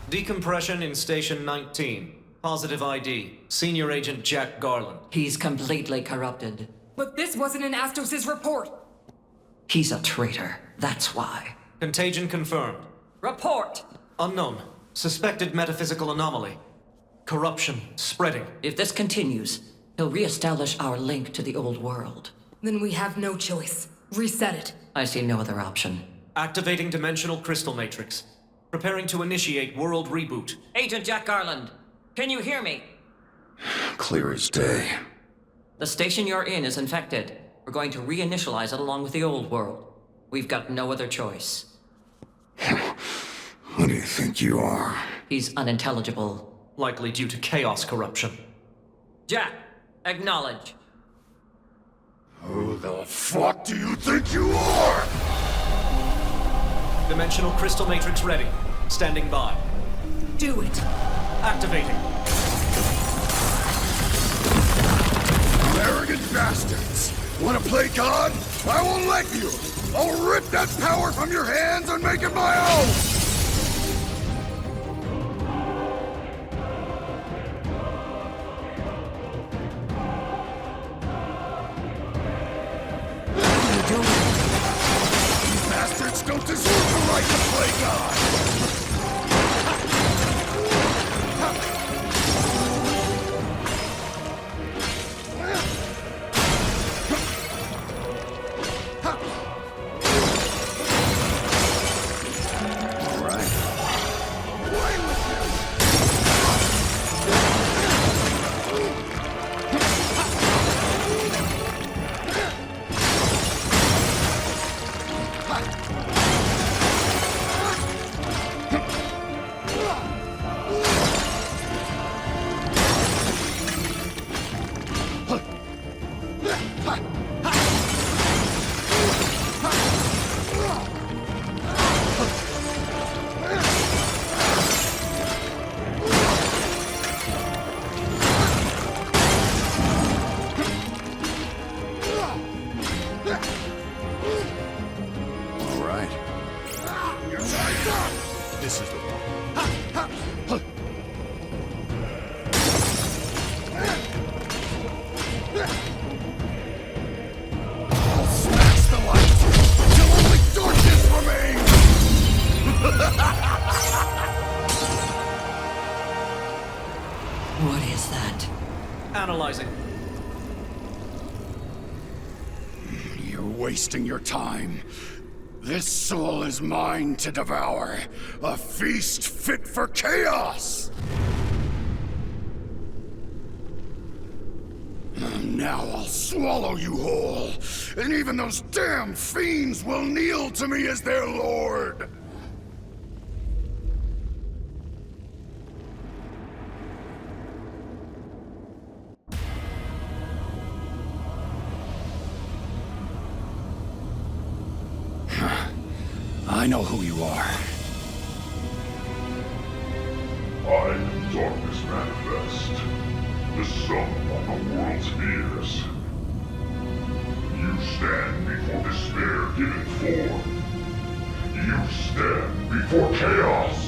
Decompression in Station 19. Positive ID. Senior Agent Jack Garland. He's completely corrupted. But this wasn't in Astos' report. He's a traitor. That's why. Contagion confirmed. Report! Unknown. Suspected metaphysical anomaly. Corruption spreading. If this continues, he'll reestablish our link to the old world. Then we have no choice. Reset it. I see no other option. Activating Dimensional Crystal Matrix. Preparing to initiate world reboot. Agent Jack Garland, can you hear me? Clear as day. The station you're in is infected. We're going to reinitialize it along with the old world. We've got no other choice. Who do you think you are? He's unintelligible. Likely due to chaos corruption. Jack, acknowledge. Who the fuck do you think you are? Dimensional Crystal Matrix ready. Standing by. Do it. Activating. You arrogant bastards! Want to play God? I won't let you! I'll rip that power from your hands and make it my own! Bastards don't deserve the right to play God! What is that? Analyzing. You're wasting your time. This soul is mine to devour. A feast fit for chaos! Now I'll swallow you whole, and even those damn fiends will kneel to me as their lord! I know who you are. I am Darkness Manifest, the sum of the world's fears. You stand before despair given form. You stand before chaos.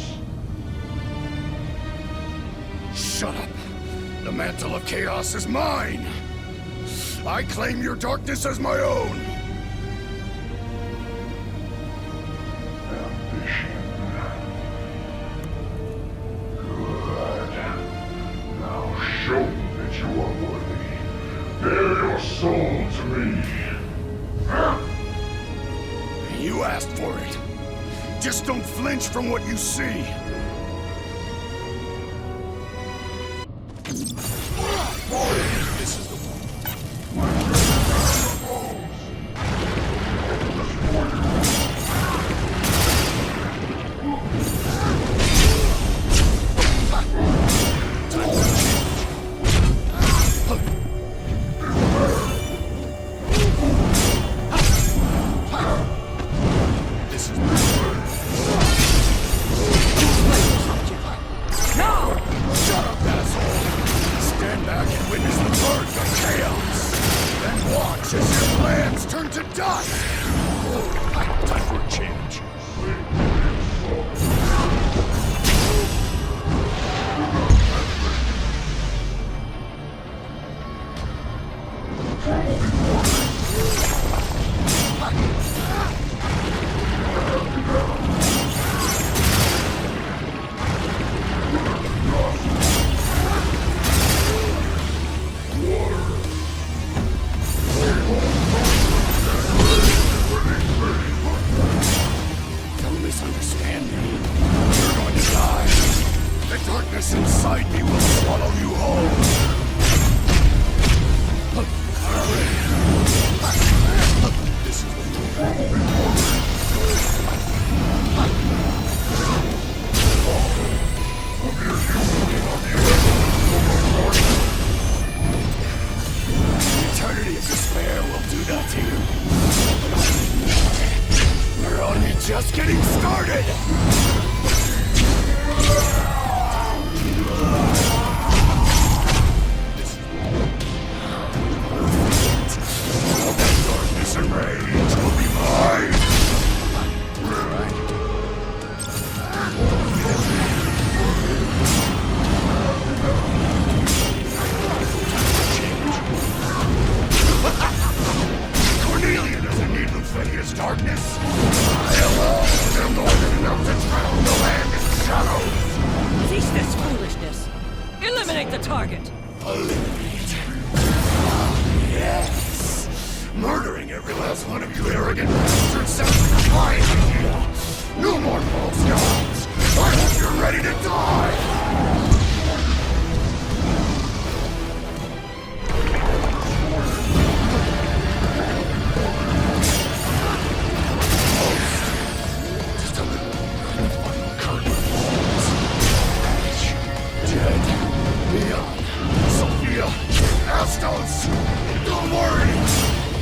Shut up. The mantle of chaos is mine. I claim your darkness as my own. Ambition shown that you are worthy. Bear your soul to me. You asked for it. Just don't flinch from what you see. This is the just getting started! That darkness and rage will be mine! Cornelia doesn't need Lufenia's darkness! I alone am more than enough to drown the land in shadows! Cease this foolishness! Eliminate the target! Eliminate? Yes! Murdering every last one of you arrogant bastards sounds like a fine idea! No more false gods! I hope you're ready to die! Astos! Don't worry!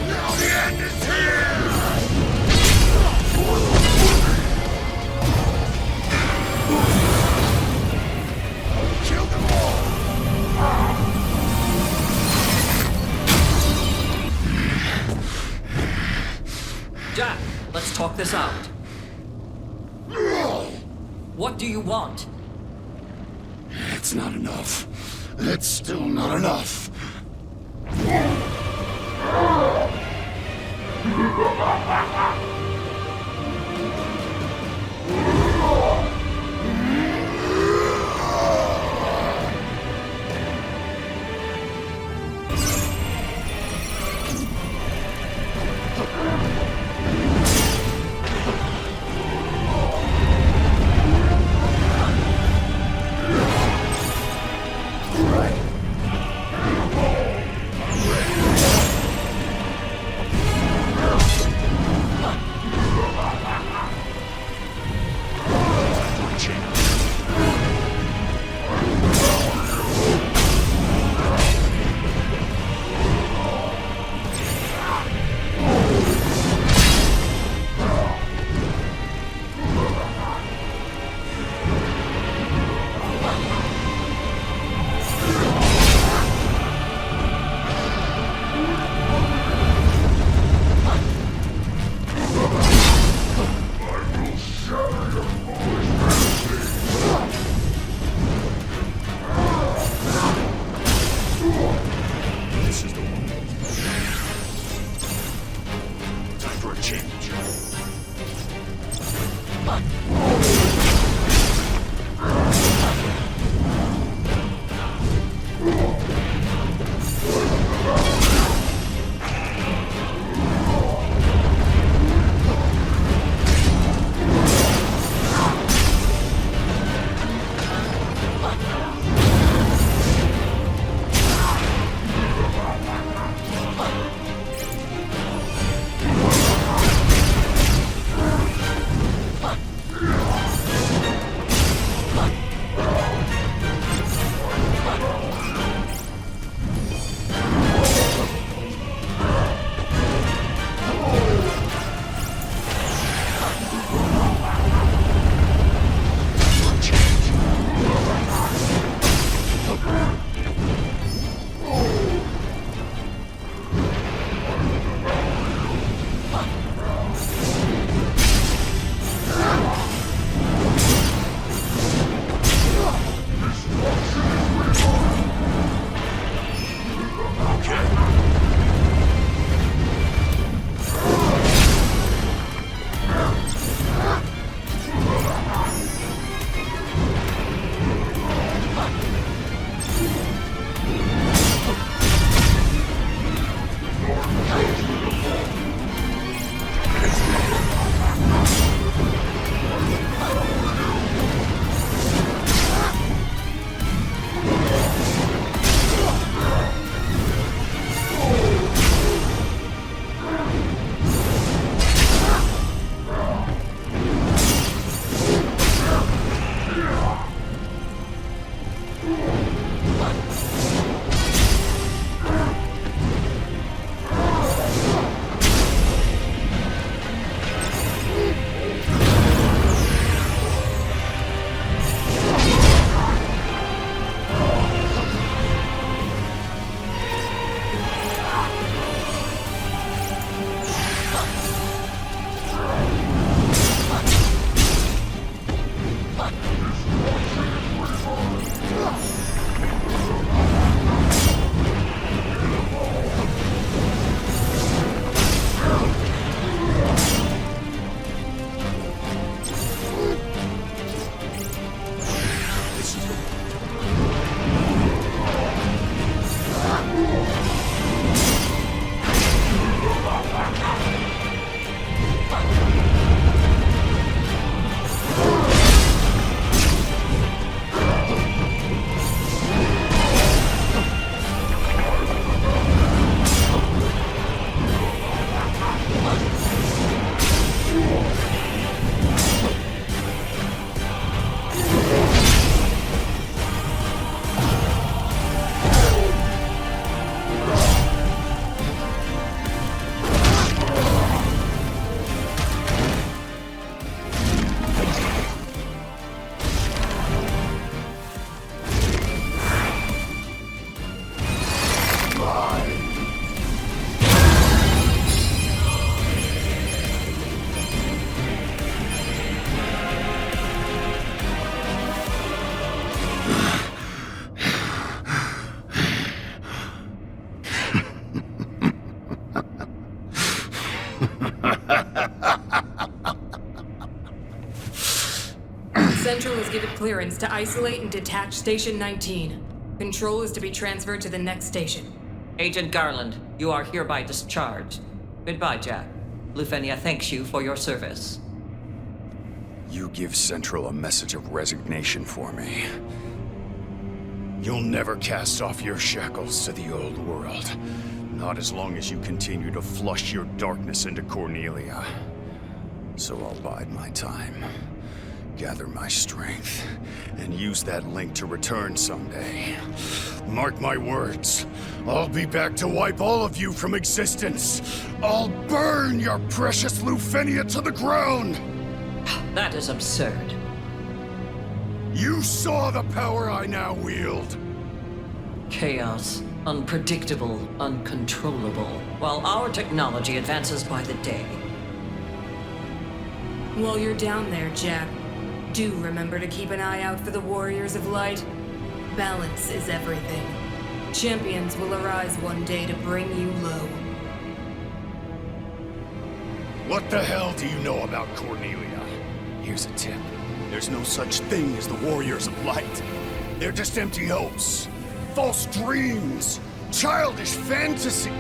Now the end is here! Kill them all! Jack, let's talk this out. What do you want? It's not enough. It's still not enough. Change. has given clearance to isolate and detach Station 19. Control is to be transferred to the next station. Agent Garland, you are hereby discharged. Goodbye, Jack. Lufenia thanks you for your service. You give Central a message of resignation for me. You'll never cast off your shackles to the old world. Not as long as you continue to flush your darkness into Cornelia. So I'll bide my time, gather my strength, and use that link to return someday. Mark my words, I'll be back to wipe all of you from existence. I'll burn your precious Lufenia to the ground! That is absurd. You saw the power I now wield! Chaos, unpredictable, uncontrollable, while our technology advances by the day. While you're down there, Jack, do remember to keep an eye out for the Warriors of Light. Balance is everything. Champions will arise one day to bring you low. What the hell do you know about Cornelia? Here's a tip. There's no such thing as the Warriors of Light. They're just empty hopes, false dreams, childish fantasy.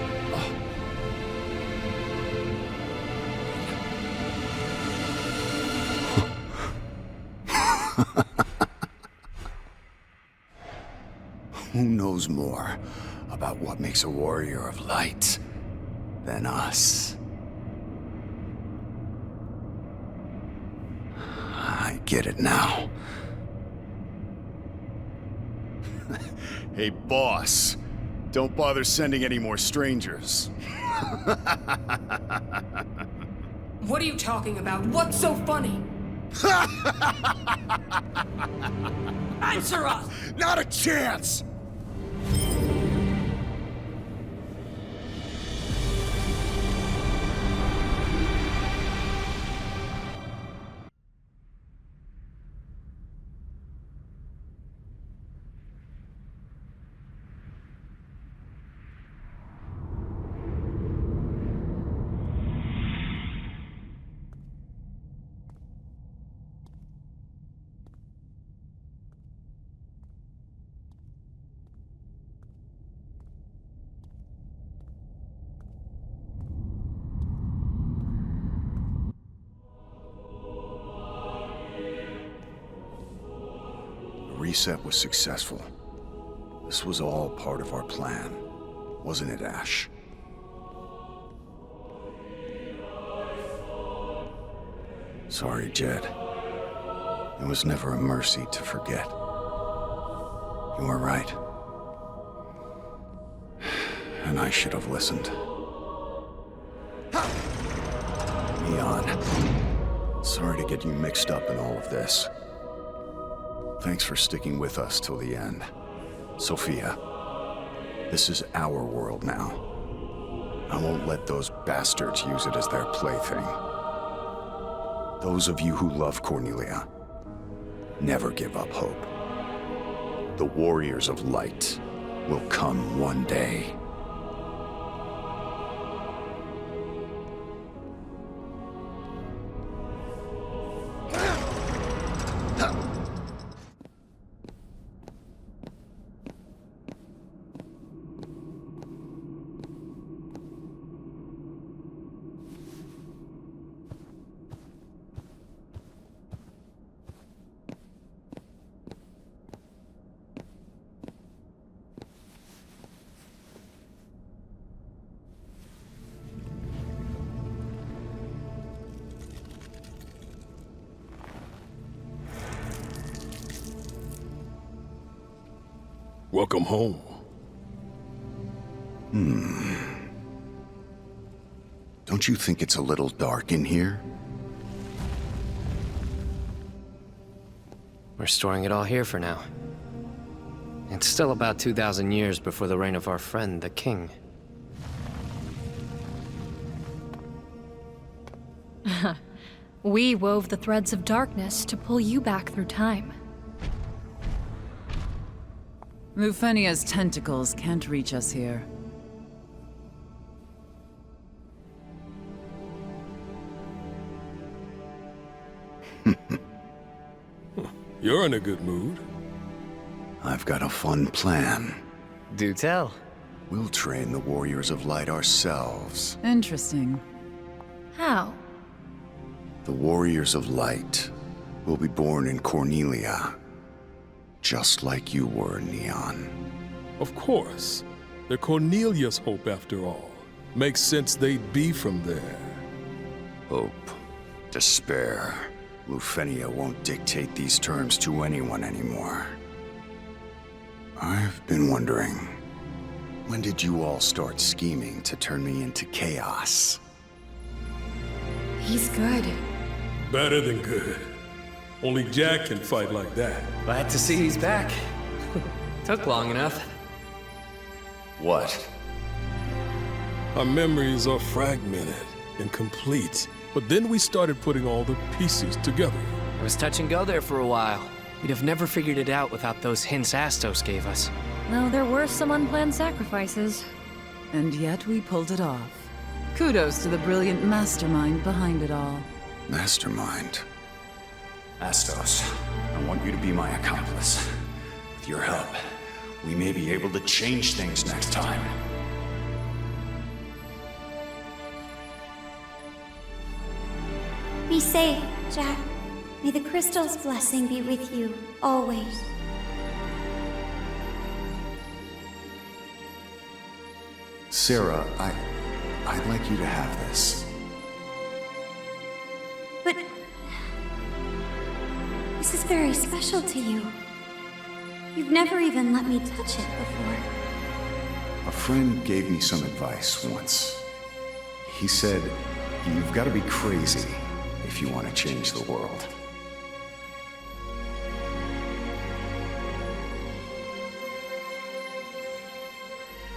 Who knows more about what makes a warrior of light than us? I get it now. Hey, boss. Don't bother sending any more strangers. What are you talking about? What's so funny? Answer us! Not a chance! Reset was successful. This was all part of our plan, wasn't it, Ash? Sorry, Jed. It was never a mercy to forget. You were right. And I should have listened. Leon, sorry to get you mixed up in all of this. Thanks for sticking with us till the end. Sophia, this is our world now. I won't let those bastards use it as their plaything. Those of you who love Cornelia, never give up hope. The Warriors of Light will come one day. Welcome home. Don't you think it's a little dark in here? We're storing it all here for now. It's still about 2,000 years before the reign of our friend, the King. We wove the threads of darkness to pull you back through time. Lufenia's tentacles can't reach us here. You're in a good mood. I've got a fun plan. Do tell. We'll train the Warriors of Light ourselves. Interesting. How? The Warriors of Light will be born in Cornelia. Just like you were, Neon. Of course. They're Cornelia's hope after all. Makes sense they'd be from there. Hope. Despair. Lufenia won't dictate these terms to anyone anymore. I've been wondering, when did you all start scheming to turn me into chaos? He's good. Better than good. Only Jack can fight like that. Glad to see he's back. Took long enough. What? Our memories are fragmented, incomplete. But then we started putting all the pieces together. It was touch and go there for a while. We'd have never figured it out without those hints Astos gave us. No, there were some unplanned sacrifices. And yet we pulled it off. Kudos to the brilliant mastermind behind it all. Mastermind? Astos, I want you to be my accomplice. With your help, we may be able to change things next time. Be safe, Jack. May the crystal's blessing be with you, always. Sarah, I'd like you to have this. But... this is very special to you. You've never even let me touch it before. A friend gave me some advice once. He said, you've got to be crazy if you want to change the world.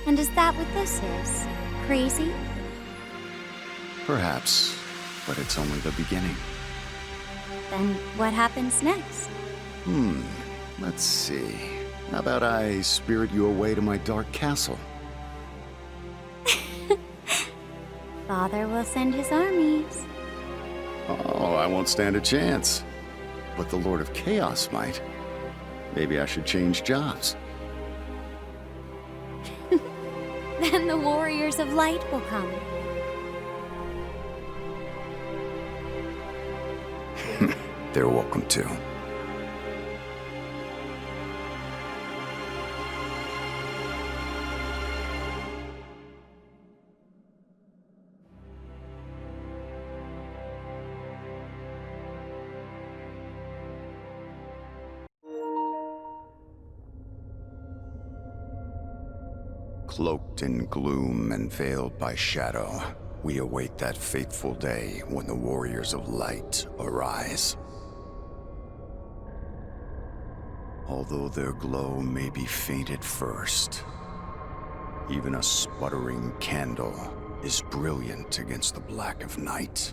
And is that what this is? Crazy? Perhaps, but it's only the beginning. Then what happens next? Let's see. How about I spirit you away to my dark castle? Father will send his armies. Oh, I won't stand a chance. But the Lord of Chaos might. Maybe I should change jobs. Then the Warriors of Light will come. They're welcome to. Cloaked in gloom and veiled by shadow, we await that fateful day when the Warriors of Light arise. Although their glow may be faint at first, even a sputtering candle is brilliant against the black of night.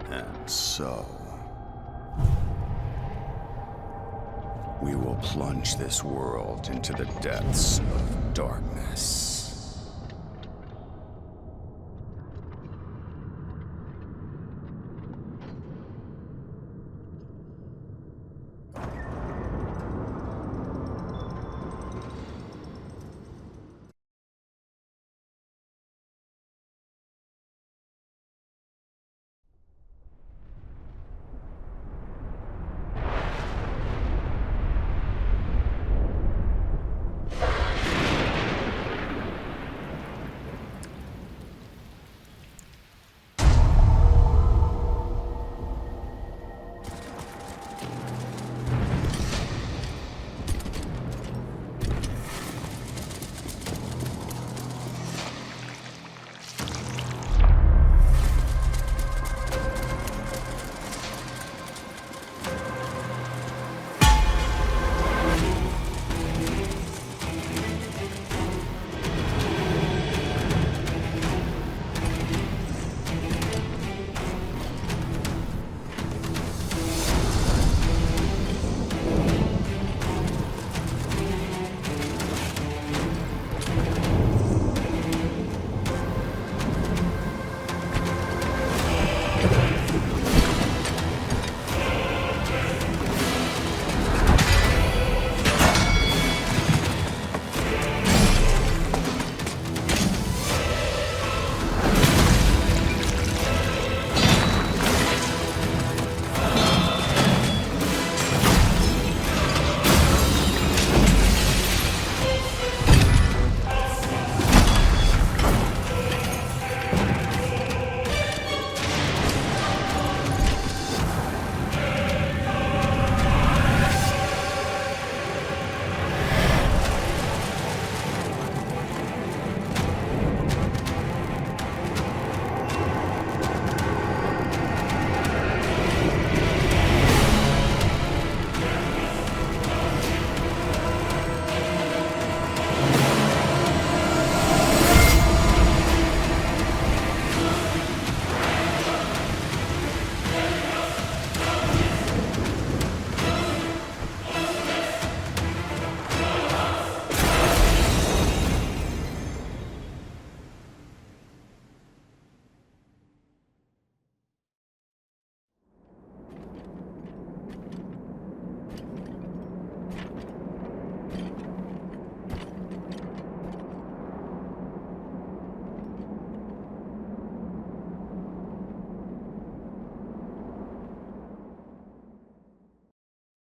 And so... we will plunge this world into the depths of darkness.